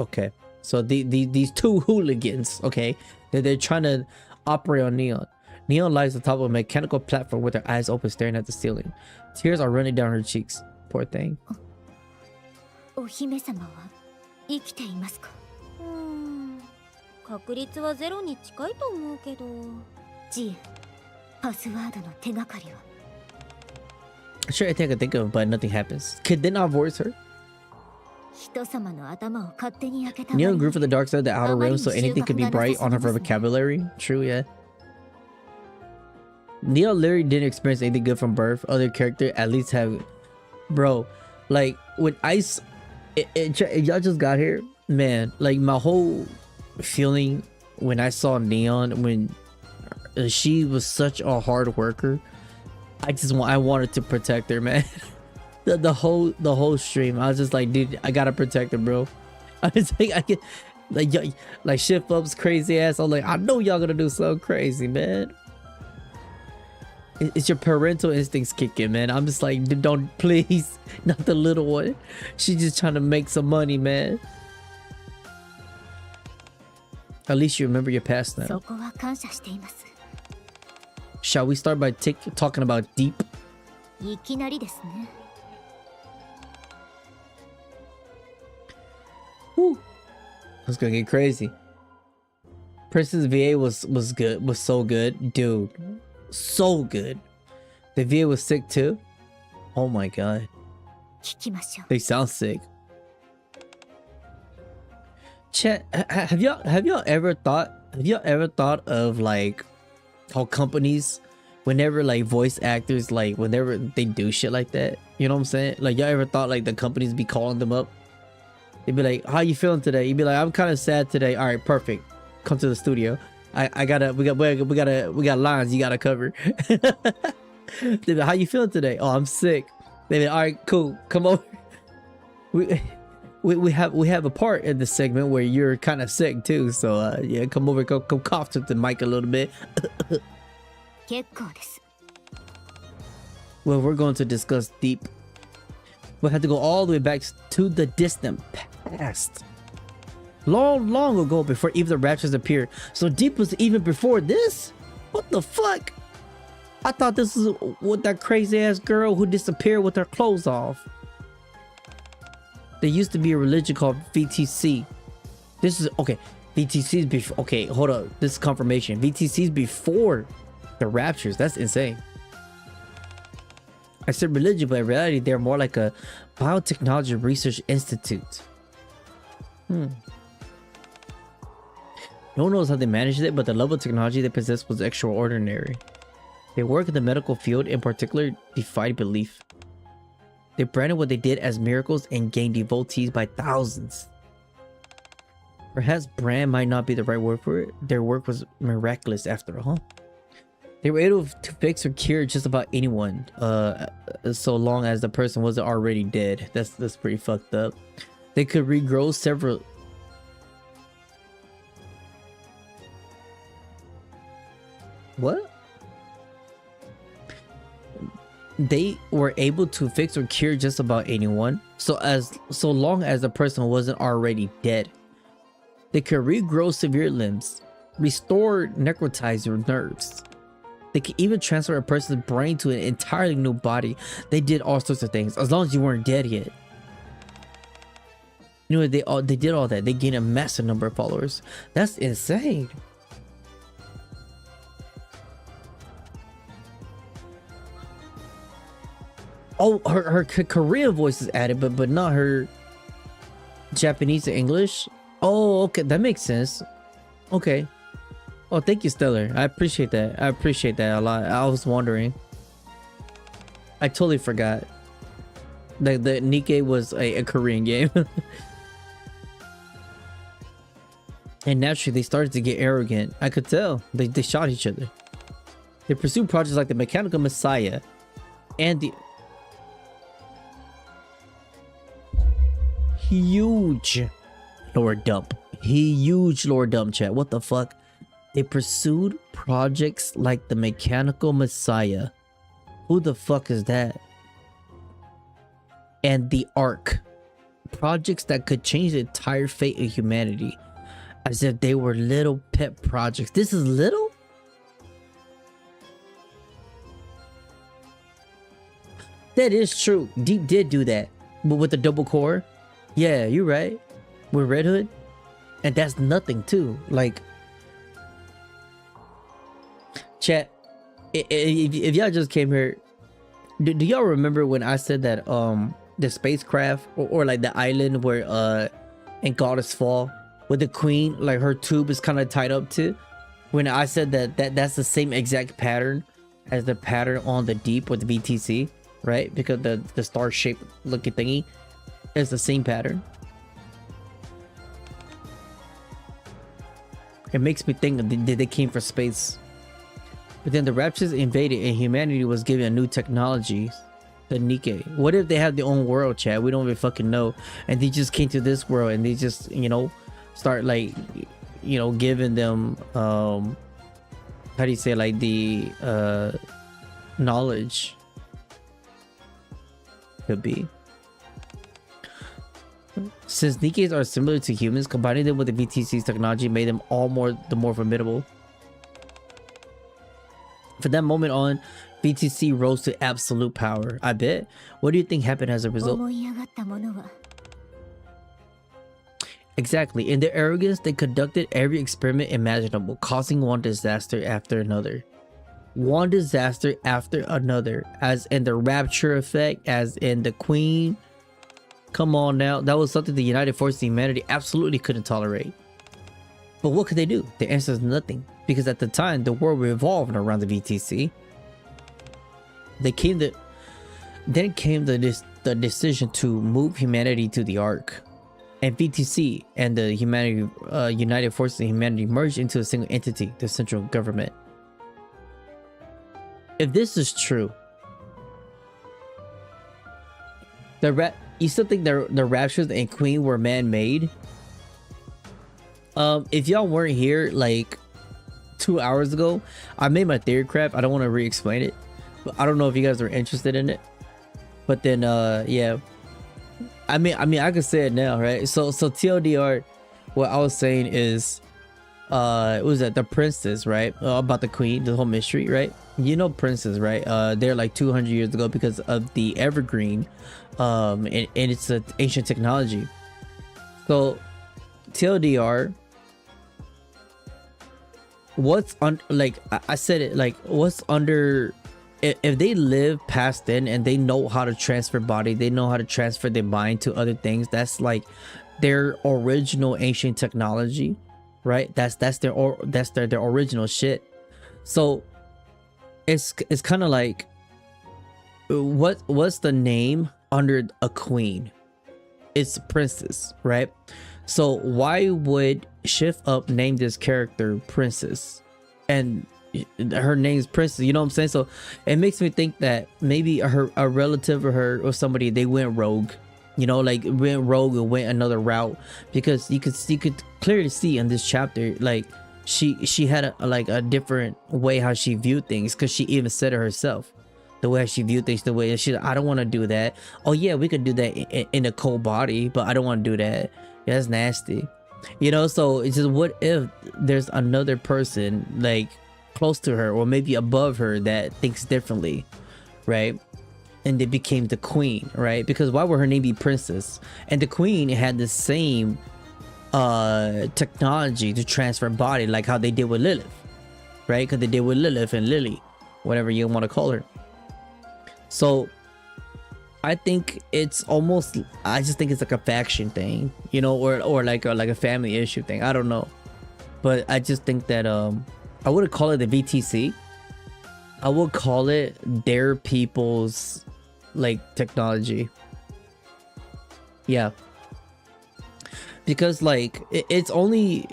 Okay, so these two hooligans, okay, they're trying to operate on Neon. Neon lies atop of a mechanical platform with her eyes open, staring at the ceiling. Tears are running down her cheeks. Poor thing. お姫様は生きていますか？確率はゼロに近いと思うけど。ジエ、パスワードの手がかりは？ Sure, I think I think of, but nothing happens. Could they not voice her? 人様の頭を勝手に焼けた。 Neon grew from the dark side of the outer rim, so anything could be bright on her vocabulary. True, yeah. Neon literally didn't experience anything good from birth. Other character at least have, bro. Like when Ice, if y'all just got here, man. Like my whole feeling when I saw Neon, when she was such a hard worker, I wanted to protect her, man. the whole stream, I was just like, dude, I gotta protect her, bro. I was like, I get like shift ups, crazy ass. I'm like, I know y'all gonna do something crazy, man. It's your parental instincts kicking, man. I'm just like, don't, please, not the little one. She's just trying to make some money, man. At least you remember your past now. Shall we start by talking about deep? いきなりですね。Whew. It's gonna get crazy. Princess VA was good, was so good, dude. So good. The VA was sick too. Oh my god. They sound sick. Chat, have y'all ever thought of like how companies, whenever like voice actors, like whenever they do shit like that, you know what I'm saying? Like y'all ever thought like the companies be calling them up? They'd be like, how you feeling today? You'd be like, I'm kind of sad today. All right, perfect. Come to the studio. We got lines you gotta cover. They'd be like, how you feeling today? Oh, I'm sick. They'd be like, all right, cool. Come over. We have a part in the segment where you're kind of sick too. So yeah, come over, come cough to the mic a little bit. Well, we're going to discuss deep. We'll have to go all the way back to the distant past. Long ago, before even the raptures appeared. So deep was even before this? What the fuck? I thought this was with that crazy ass girl who disappeared with her clothes off. There used to be a religion called VTC. This is okay. VTC's before. Okay, hold up. This is confirmation. VTC's before the raptures. That's insane. I said religion, but in reality, they're more like a biotechnology research institute. No one knows how they managed it, but the level of technology they possessed was extraordinary. Their work in the medical field, in particular, defied belief. They branded what they did as miracles and gained devotees by thousands. Perhaps brand might not be the right word for it. Their work was miraculous after all. They were able to fix or cure just about anyone, so long as the person wasn't already dead. That's pretty fucked up. They could regrow several. What? They were able to fix or cure just about anyone, so long as the person wasn't already dead. They could regrow severe limbs, restore necrotized nerves. They could even transfer a person's brain to an entirely new body. They did all sorts of things, as long as you weren't dead yet. You know, they did all that. They gained a massive number of followers. That's insane. Oh, her Korean voice is added, but not her Japanese or English. Oh, okay, that makes sense. Okay. Oh, thank you, Stellar. I appreciate that. I appreciate that a lot. I was wondering. I totally forgot that the Nikke was a Korean game. And naturally, they started to get arrogant. I could tell. They shot each other. They pursued projects like the Mechanical Messiah and the huge lower dump. Huge lower dump, chat. What the fuck? They pursued projects like the Mechanical Messiah. Who the fuck is that? And the Ark. Projects that could change the entire fate of humanity. As if they were little pet projects. This is little? That is true. Deep did do that. But with the double core. Yeah, you're right. With Red Hood. And that's nothing too. Like, chat, if y'all just came here, do y'all remember when I said that the spacecraft or like the island where in Goddess Fall, where the queen, like her tube is kind of tied up to, when I said that's the same exact pattern as the pattern on the deep with the VTC, right? Because the star shaped looking thingy is the same pattern. It makes me think that they came for space. But then the raptures invaded and humanity was given a new technology, the Nikke. What if they have their own world, chat? We don't even fucking know. And they just came to this world and they just, you know, start like, you know, giving them, how do you say, like the knowledge. Could be. Since Nikkes are similar to humans, combining them with the VTC's technology made them all more formidable. From that moment on, VTC rose to absolute power. I bet. What do you think happened as a result? Exactly. In their arrogance, they conducted every experiment imaginable, causing one disaster after another. One disaster after another. As in the rapture effect, as in the Queen. Come on now. That was something the United Forces of Humanity absolutely couldn't tolerate. But what could they do? The answer is nothing. Because at the time, the world revolved around the VTC. Then came the decision to move humanity to the Ark. And VTC and the United Forces of Humanity merged into a single entity, the central government. If this is true, you still think the raptures and Queen were man-made? If y'all weren't here like 2 hours ago, I made my theory crap. I don't want to re-explain it, But I don't know if you guys are interested in it. But then yeah. I mean I could say it now, right? So TLDR, what I was saying is it was that the princess, right? About the queen, the whole mystery, right? You know princess, right? They're like 200 years ago because of the evergreen, and it's an ancient technology. So TLDR, what's on, like I said it, like what's under, if they live past then and they know how to transfer body, they know how to transfer their mind to other things, that's like their original ancient technology, right? That's their original shit. So it's kind of like, what's the name under a queen? It's princess, right? So why would Shift Up name this character princess and her name's princess? You know what I'm saying? So it makes me think that maybe a relative of her or somebody, they went rogue, you know, like went rogue and went another route, because you could clearly see in this chapter, like she had a different way how she viewed things, because she even said it herself, the way she viewed things, the way she, I don't want to do that. Oh yeah, we could do that in a cold body, but I don't want to do that. Yeah, that's nasty, you know. So it's just, what if there's another person like close to her or maybe above her that thinks differently, right? And they became the queen, right? Because why would her name be princess? And the queen had the same technology to transfer body, like how they did with Lilith, right? Because they did with Lilith and Lily, whatever you want to call her. So I think it's almost, I just think it's like a faction thing, you know, or like a family issue thing. I don't know, but I just think that I wouldn't call it the VTC. I would call it their people's like technology. Yeah, because like it's only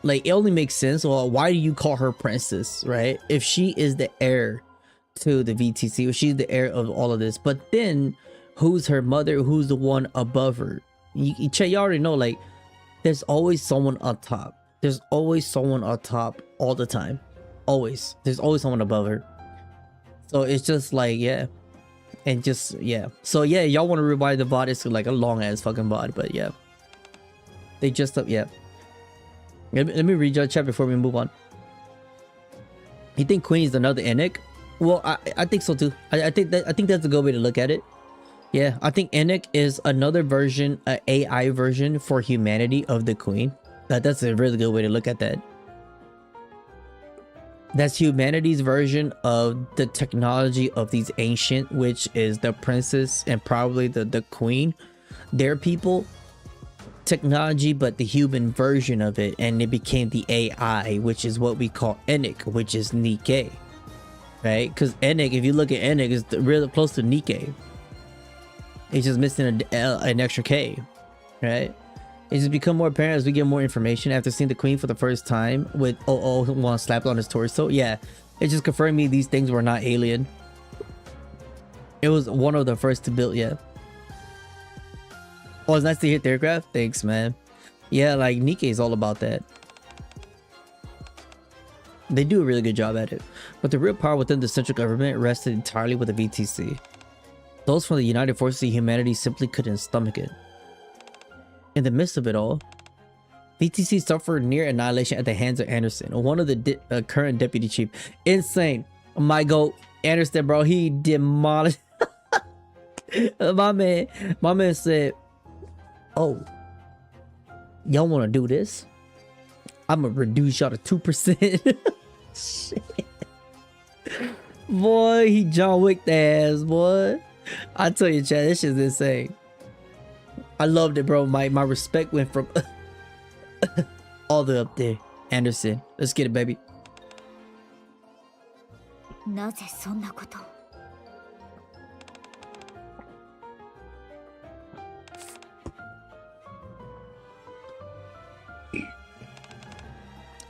like, it only makes sense. Well, why do you call her princess, right? If she is the heir to the VTC, or she's the heir of all of this, but then who's her mother? Who's the one above her? You already know, like there's always someone on top. There's always someone on top all the time. Always. There's always someone above her. So it's just like, yeah. And just, yeah. So yeah, y'all want to revive the VOD. It's like a long ass fucking VOD, but yeah. They just up, yeah. Let me read your chat before we move on. You think Queen is another Enoch? Well, I think so too. I think that's a good way to look at it. Yeah, I think Enoch is another version, an AI version for humanity of the Queen. That's a really good way to look at that. That's humanity's version of the technology of these ancient, which is the princess and probably the queen. Their people technology, but the human version of it, and it became the AI, which is what we call Enoch, which is Nikke, right? Because Enoch, if you look at Enoch, is really close to Nikke. It's just missing an extra K, right? It's just become more apparent as we get more information after seeing the queen for the first time with one slapped on his torso. Yeah, it just confirmed me these things were not alien. It was one of the first to build, yeah. Oh, it's nice to hear Theograph. Thanks, man. Yeah, like Nikke is all about that. They do a really good job at it. But the real power within the central government rested entirely with the VTC. Those from the United Forces of Humanity simply couldn't stomach it. In the midst of it all, VTC suffered near annihilation at the hands of Anderson, one of the current deputy chief. Insane. My goat, Anderson, bro, he demolished. my man said, oh, y'all want to do this? I'm gonna reduce y'all to 2%. Shit. Boy, he John Wick the ass, boy. I tell you, Chad, this shit's insane. I loved it, bro. My respect went from all the way up there. Anderson, let's get it, baby.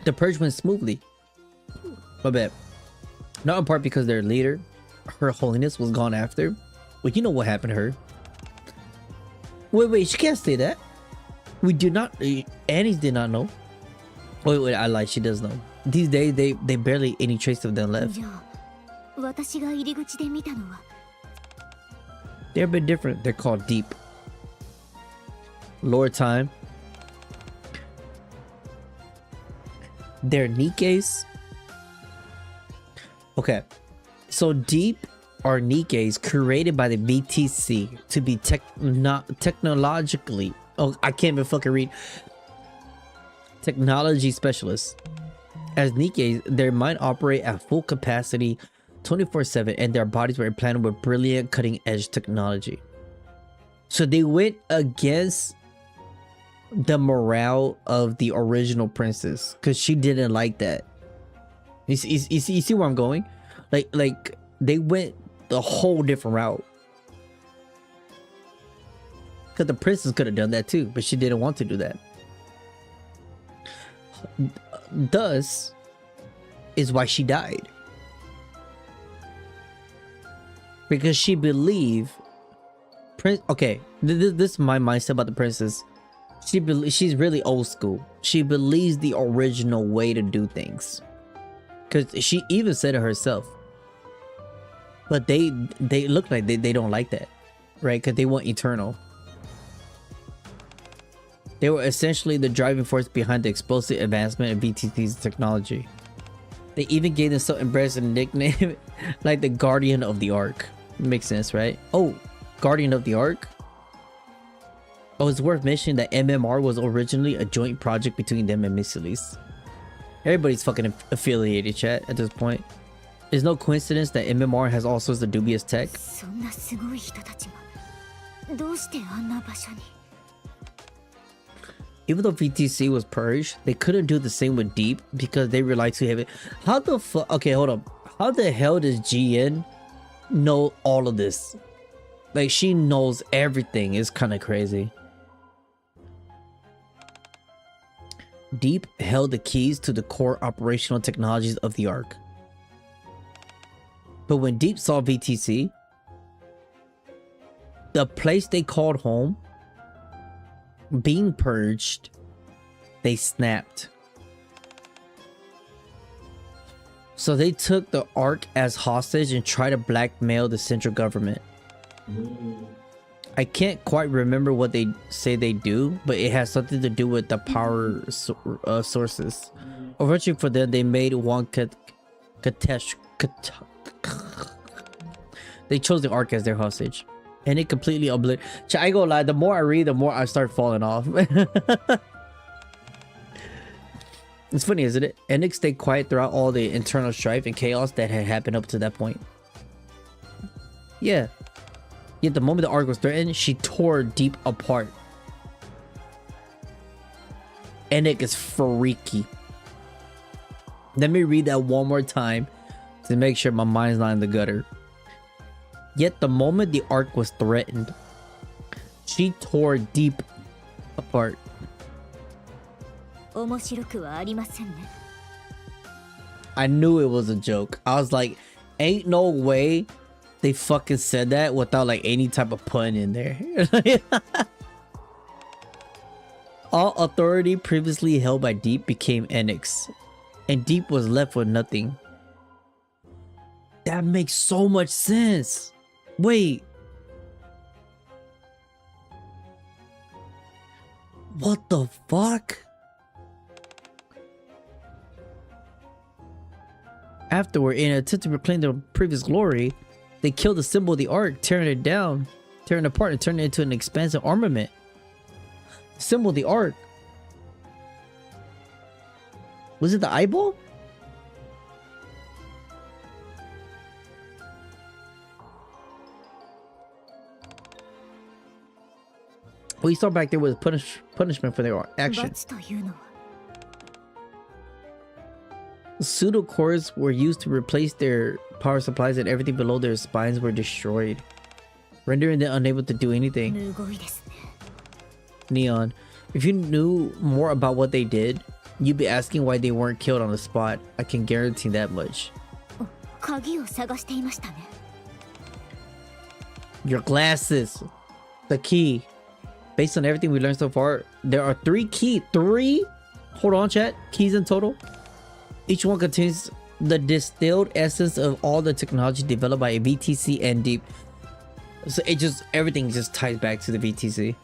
The purge went smoothly. My bad. Not in part because their leader, Her Holiness, was gone after. Well, you know what happened to her. Wait, she can't say that. We do not. Annie's did not know. Wait, I lied. She does know. These days, they barely any trace of them left. 私が入り口で見たのは They're a bit different. They're called deep. Lore time. They're Nikkes. Okay. So deep are Nikkes created by the BTC to be technologically. Oh, I can't even fucking read. Technology specialists. As Nikkes, their mind operate at full capacity 24/7 and their bodies were implanted with brilliant cutting-edge technology. So they went against the morale of the original princess because she didn't like that. You see where I'm going? Like they went the whole different route. Because the princess could have done that too, but she didn't want to do that. Thus is why she died. Because she believed okay, this is my mindset about the princess. She's really old school. She believes the original way to do things. Because she even said it herself. But they look like they don't like that, right? Because they want eternal. They were essentially the driving force behind the explosive advancement of BTC's technology. They even gave themselves embarrassing nickname like the Guardian of the Ark. Makes sense, right? Oh, Guardian of the Ark? Oh, it's worth mentioning that MMR was originally a joint project between them and Miss Elise. Everybody's fucking affiliated, chat, at this point. There's no coincidence that MMR has all sorts of dubious tech. Even though VTC was purged, they couldn't do the same with Deep because they relied too heavy. How the fuck? Okay, hold up. How the hell does GN know all of this? Like, she knows everything. It's kind of crazy. Deep held the keys to the core operational technologies of the Ark. But when Deep saw VTC, the place they called home, being purged, they snapped. So they took the Ark as hostage and tried to blackmail the central government. I can't quite remember what they say they do, but it has something to do with the power sources. Unfortunately for them, they made one they chose the Ark as their hostage. And it completely obliterated. I ain't gonna lie, the more I read, the more I start falling off. It's funny, isn't it? Enix stayed quiet throughout all the internal strife and chaos that had happened up to that point. Yeah. Yet the moment the Ark was threatened, she tore Deep apart. Enix is freaky. Let me read that one more time to make sure my mind's not in the gutter. Yet the moment the Ark was threatened, she tore Deep apart. I knew it was a joke. I was like, ain't no way they fucking said that without like any type of pun in there. All authority previously held by Deep became Enix, and Deep was left with nothing. That makes so much sense. Wait. What the fuck? Afterward, in an attempt to reclaim their previous glory, they killed the symbol of the Ark, tearing it down, tearing it apart, and turning it into an expansive armament. The symbol of the Ark. Was it the eyeball? What you saw back there was punishment for their actions. Pseudo cores were used to replace their power supplies, and everything below their spines were destroyed, rendering them unable to do anything. Neon, if you knew more about what they did, you'd be asking why they weren't killed on the spot. I can guarantee that much. Your glasses. The key. Based on everything we learned so far, there are 3 keys. 3? Hold on, chat. Keys in total. Each one contains the distilled essence of all the technology developed by VTC and Deep. So it just, everything just ties back to the VTC.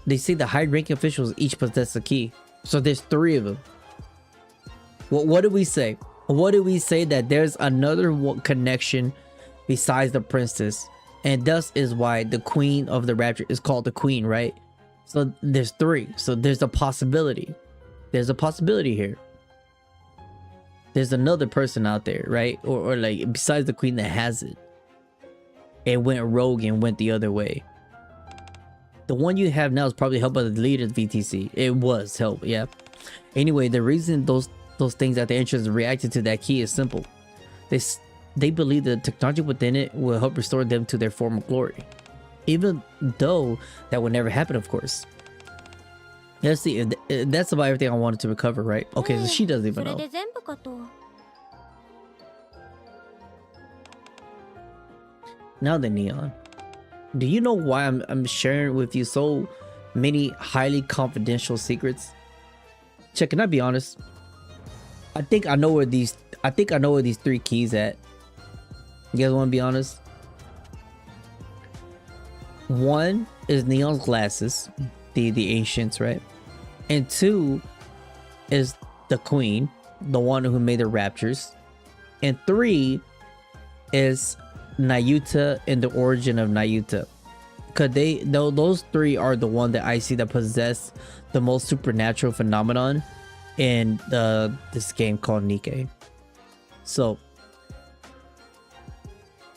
They say the high-ranking officials each possess a key. So there's 3 of them. What do we say? What do we say? That there's another connection besides the princess, and thus is why the queen of the rapture is called the queen, right? So there's 3. So there's a possibility. There's a possibility here. There's another person out there, right? Or like besides the queen that has it. It went rogue and went the other way. The one you have now is probably helped by the leader of VTC. It was help, yeah. Anyway, the reason those things at the entrance reacted to that key is simple. They believe the technology within it will help restore them to their former glory. Even though that would never happen, of course. Let's see, that's about everything I wanted to recover, right? Okay, so she doesn't even know. Now the Neon. Do you know why I'm sharing with you so many highly confidential secrets? Check, can I be honest? I think I know where these 3 keys at. You guys want to be honest? 1 is Neon's glasses, the ancients, right? And 2 is the queen, the one who made the raptures. And 3 is Nayuta and the origin of Nayuta. Cause those 3 are the one that I see that possess the most supernatural phenomenon in this game called Nikke. So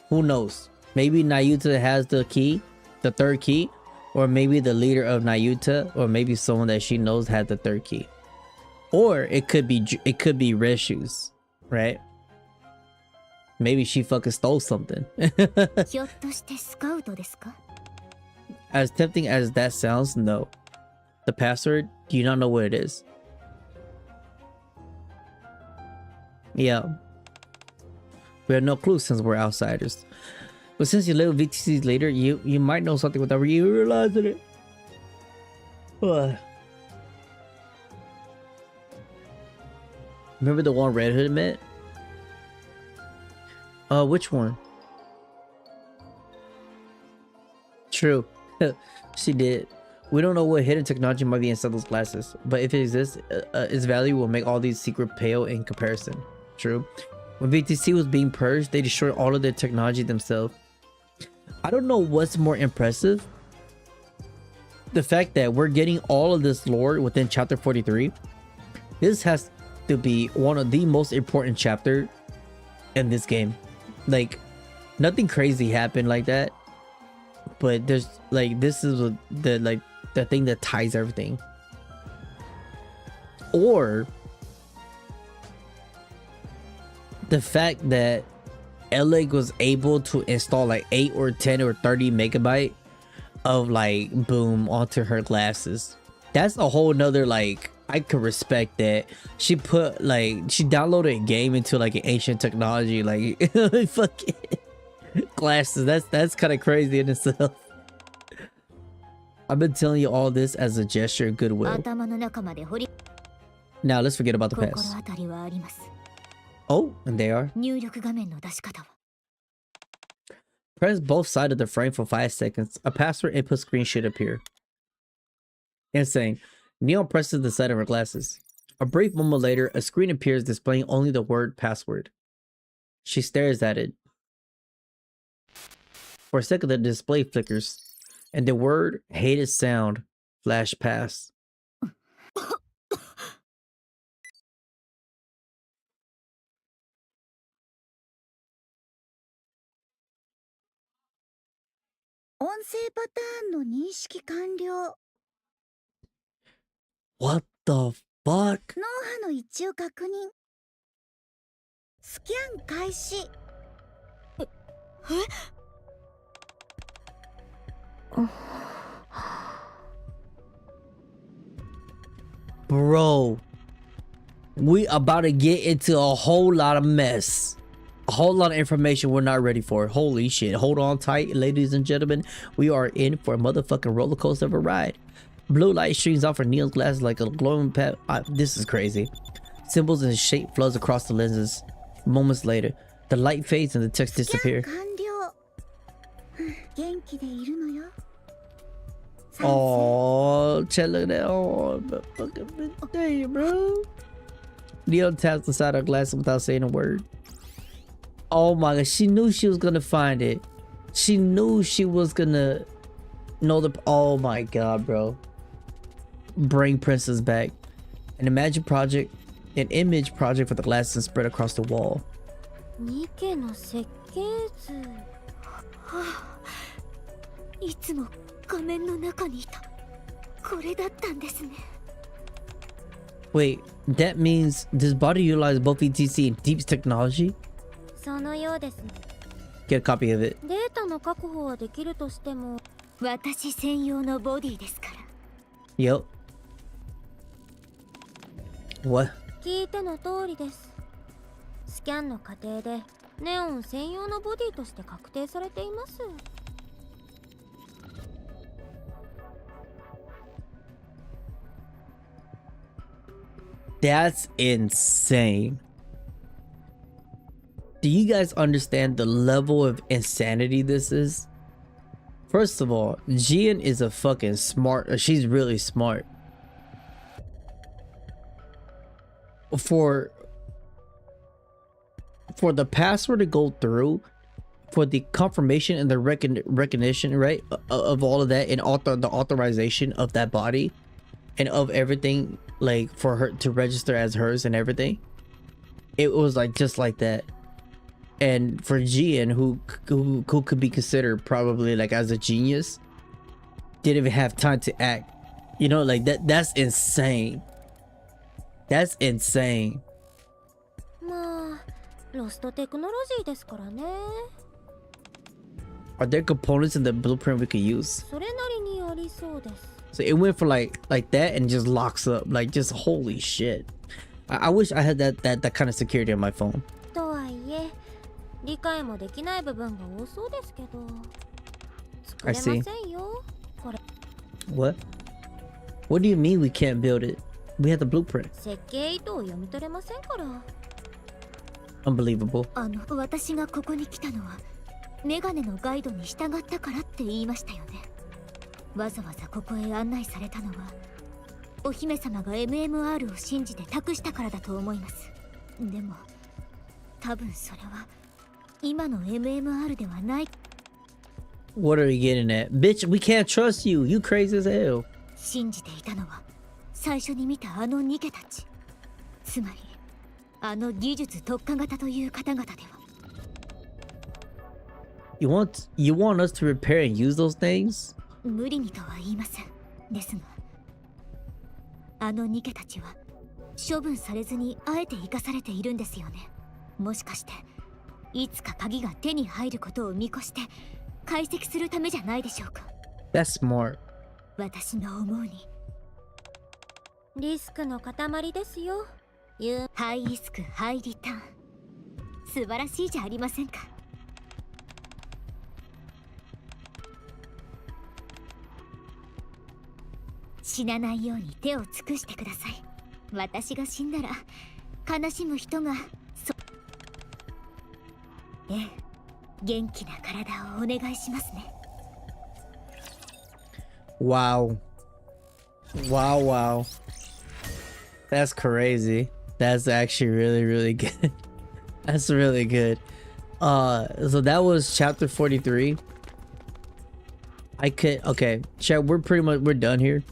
who knows? Maybe Nayuta has the key, the 3rd key, or maybe the leader of Nayuta, or maybe someone that she knows had the 3rd key. Or it could be Red Shoes, right? Maybe she fucking stole something. As tempting as that sounds, no. The password, do you not know what it is? Yeah. We have no clue since we're outsiders. But since you live with VTC's later, you might know something without you realizing it. Remember the one Red Hood met? Which one? True. She did. We don't know what hidden technology might be inside those glasses, but if it exists, its value will make all these secrets pale in comparison. True. When VTC was being purged, they destroyed all of their technology themselves. I don't know what's more impressive. The fact that we're getting all of this lore within chapter 43. This has to be one of the most important chapters in this game. Like, nothing crazy happened like that, but there's like, this is the thing that ties everything. Or the fact that Elec was able to install like 8 or 10 or 30 megabyte of like boom onto her glasses. That's a whole nother, like, I could respect that. She put like, she downloaded a game into like an ancient technology, like fucking glasses. That's kind of crazy in itself. I've been telling you all this as a gesture of goodwill. Now let's forget about the past. Oh, and they are. Press both sides of the frame for 5 seconds. A password input screen should appear. Insane. Neon presses the side of her glasses. A brief moment later, a screen appears displaying only the word password. She stares at it. For a second, the display flickers, and the word hated sound flashed past. What the fuck? Bro, we about to get into a whole lot of mess. A whole lot of information we're not ready for. Holy shit. Hold on tight, ladies and gentlemen. We are in for a motherfucking roller coaster of a ride. Blue light streams off her Neon's glasses like a glowing pet. This is crazy. Symbols and shape flows across the lenses. Moments later, the light fades and the text disappears. 元気でいるのよ。 Oh, chilling it on the fucking day, bro. Neil taps the side of glass without saying a word. Oh my god, she knew she was gonna find it. She knew she was gonna know the. Oh my god, bro. Brain Princess back. An image project for the glasses spread across the wall. Nikkeの設計図。いつも画面の中にいた。これだったんですね。 Wait, that means this body utilizes both ETC and Deep's technology? そのようですね。 Get a copy of it. データの確保はできるとしても、私専用のボディですから。 Yup. What? 聞いての通りです。スキャンの過程でネオン専用のボディとして確定されています。 That's insane. Do you guys understand the level of insanity this is? First of all, Chilln is a fucking smart. She's really smart. For the password to go through, for the confirmation and the recognition, right, of all of that, and the authorization of that body, and of everything, like for her to register as hers and everything, it was like just like that. And for Chilln, who could be considered probably like as a genius, didn't even have time to act. You know, like that's insane. That's insane. まあ、ロストテクノロジーですからね。 Are there components in the blueprint we could use? それなりにありそうです。 So it went for like that and just locks up, like just holy shit. I wish I had that kind of security on my phone. とはいえ、理解もできない部分が多そうですけど。作れませんよ、これ。 What? What do you mean we can't build it? We have the blueprint. 設計意図を読み取れませんから。 Unbelievable. 私がここに来たのはメガネのガイドに従ったからって言いましたよね。わざわざここへ案内されたのはお姫様が MMR を信じて託したからだと思います。でも多分それは今の MMR ではない。 What are you getting at? Bitch, we can't trust you. You crazy as hell. 信じていたのは最初に見たあのニケたち、つまりあの技術特化型という方々では。 You want us to repair and use those things? 無理にとは言いません。ですがあのニケたちは処分されずにあえて生かされているんですよね。もしかしていつか鍵が手に入ることを見越して解析するためじゃないでしょうか。 That's smart. 私が思うにリスクの塊ですよ。ハイリスクハイリターン、素晴らしいじゃありませんか。死なないように手を尽くしてください。私が死んだら悲しむ人がええ、元気な体をお願いしますね。 Wow. Wow. That's crazy. That's actually really good. That's really good. So that was chapter 43. Okay, chat, we're done here.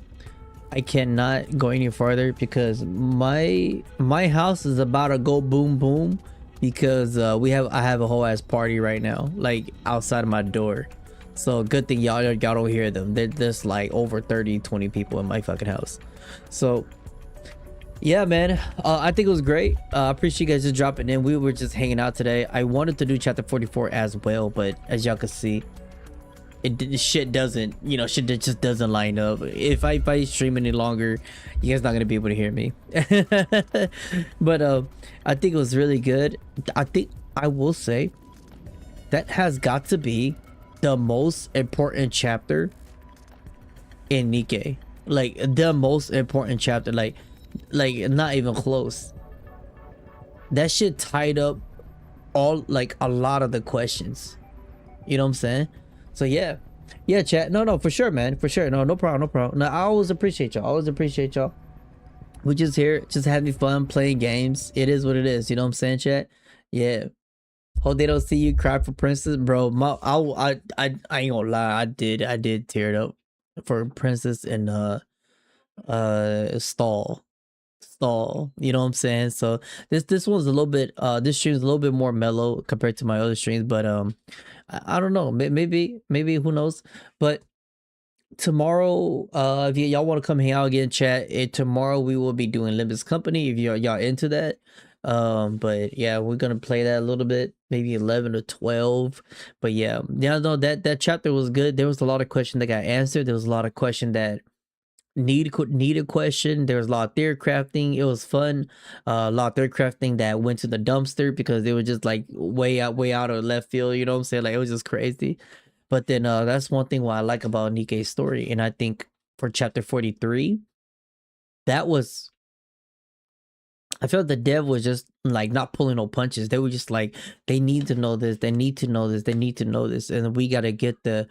I cannot go any farther because my house is about to go boom because I have a whole ass party right now, like outside of my door. So good thing y'all don't hear them. There's like over 20 people in my fucking house. So yeah, man, I think it was great. I appreciate you guys just dropping in. We were just hanging out today. I wanted to do chapter 44 as well, but as y'all can see, shit just doesn't line up. If I stream any longer, you guys not gonna be able to hear me. But I think it was really good. I think I will say that has got to be the most important chapter in Nikke. Like the most important chapter, like not even close. that shit tied up all like a lot of the questions. You know what I'm saying? So yeah, chat. No, for sure, man, for sure. No problem. No, I always appreciate y'all. We just here, just having fun, playing games. It is what it is. You know what I'm saying, chat? Yeah. Hope they don't see you cry for Princess, bro. I ain't gonna lie. I did tear it up for Princess and Stall. You know what I'm saying? So this one's a little bit this stream's a little bit more mellow compared to my other streams, but I don't know. Maybe who knows? But tomorrow, if y'all want to come hang out again, chat, tomorrow we will be doing Limbus Company if y'all into that. But yeah, we're gonna play that a little bit, maybe 11 or 12. But yeah, no, that chapter was good. There was a lot of questions that got answered. There was a lot of questions that needed question. There was a lot of theory crafting. It was fun. A lot of theory crafting that went to the dumpster because it was just like way out of left field. You know what I'm saying? Like, it was just crazy. But then that's one thing what I like about Nikke's story. And I think for chapter 43, I felt the dev was just like not pulling no punches. They were just like, they need to know this, they need to know this, and we gotta get the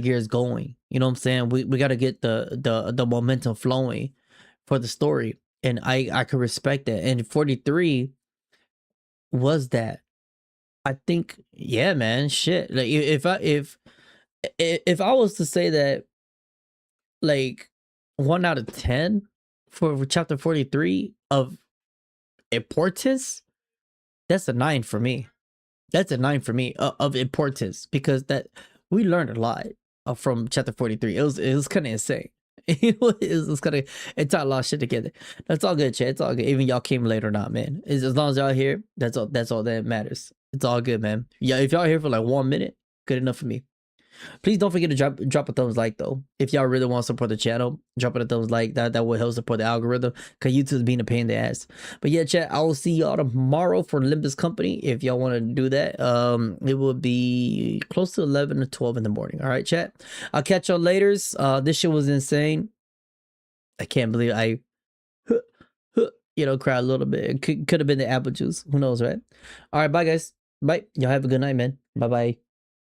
gears going. You know what I'm saying? We gotta get the momentum flowing for the story. And I could respect that. And 43 was that. I think, yeah, man, shit. Like, if I was to say that, like, 1 out of 10 for chapter 43 of importance, that's a 9 for me. That's a 9 for me of importance, because that we learned a lot from chapter 43. It was kind of insane. It was kind of, it taught a lot of shit together. That's all good, chat. It's all good. Even y'all came late or not, man. As long as y'all here, that's all that matters. It's all good, man. Yeah, if y'all here for like 1 minute, good enough for me. Please don't forget to drop a thumbs like, though. If y'all really want to support the channel, drop it a thumbs like. That will help support the algorithm, because YouTube's being a pain in the ass. But yeah, chat, I will see y'all tomorrow for Limbus Company. If y'all want to do that, it will be close to 11 or 12 in the morning. All right, chat. I'll catch y'all later. This shit was insane. I can't believe I cried a little bit. It could have been the apple juice. Who knows, right? All right, bye, guys. Bye. Y'all have a good night, man. Bye-bye.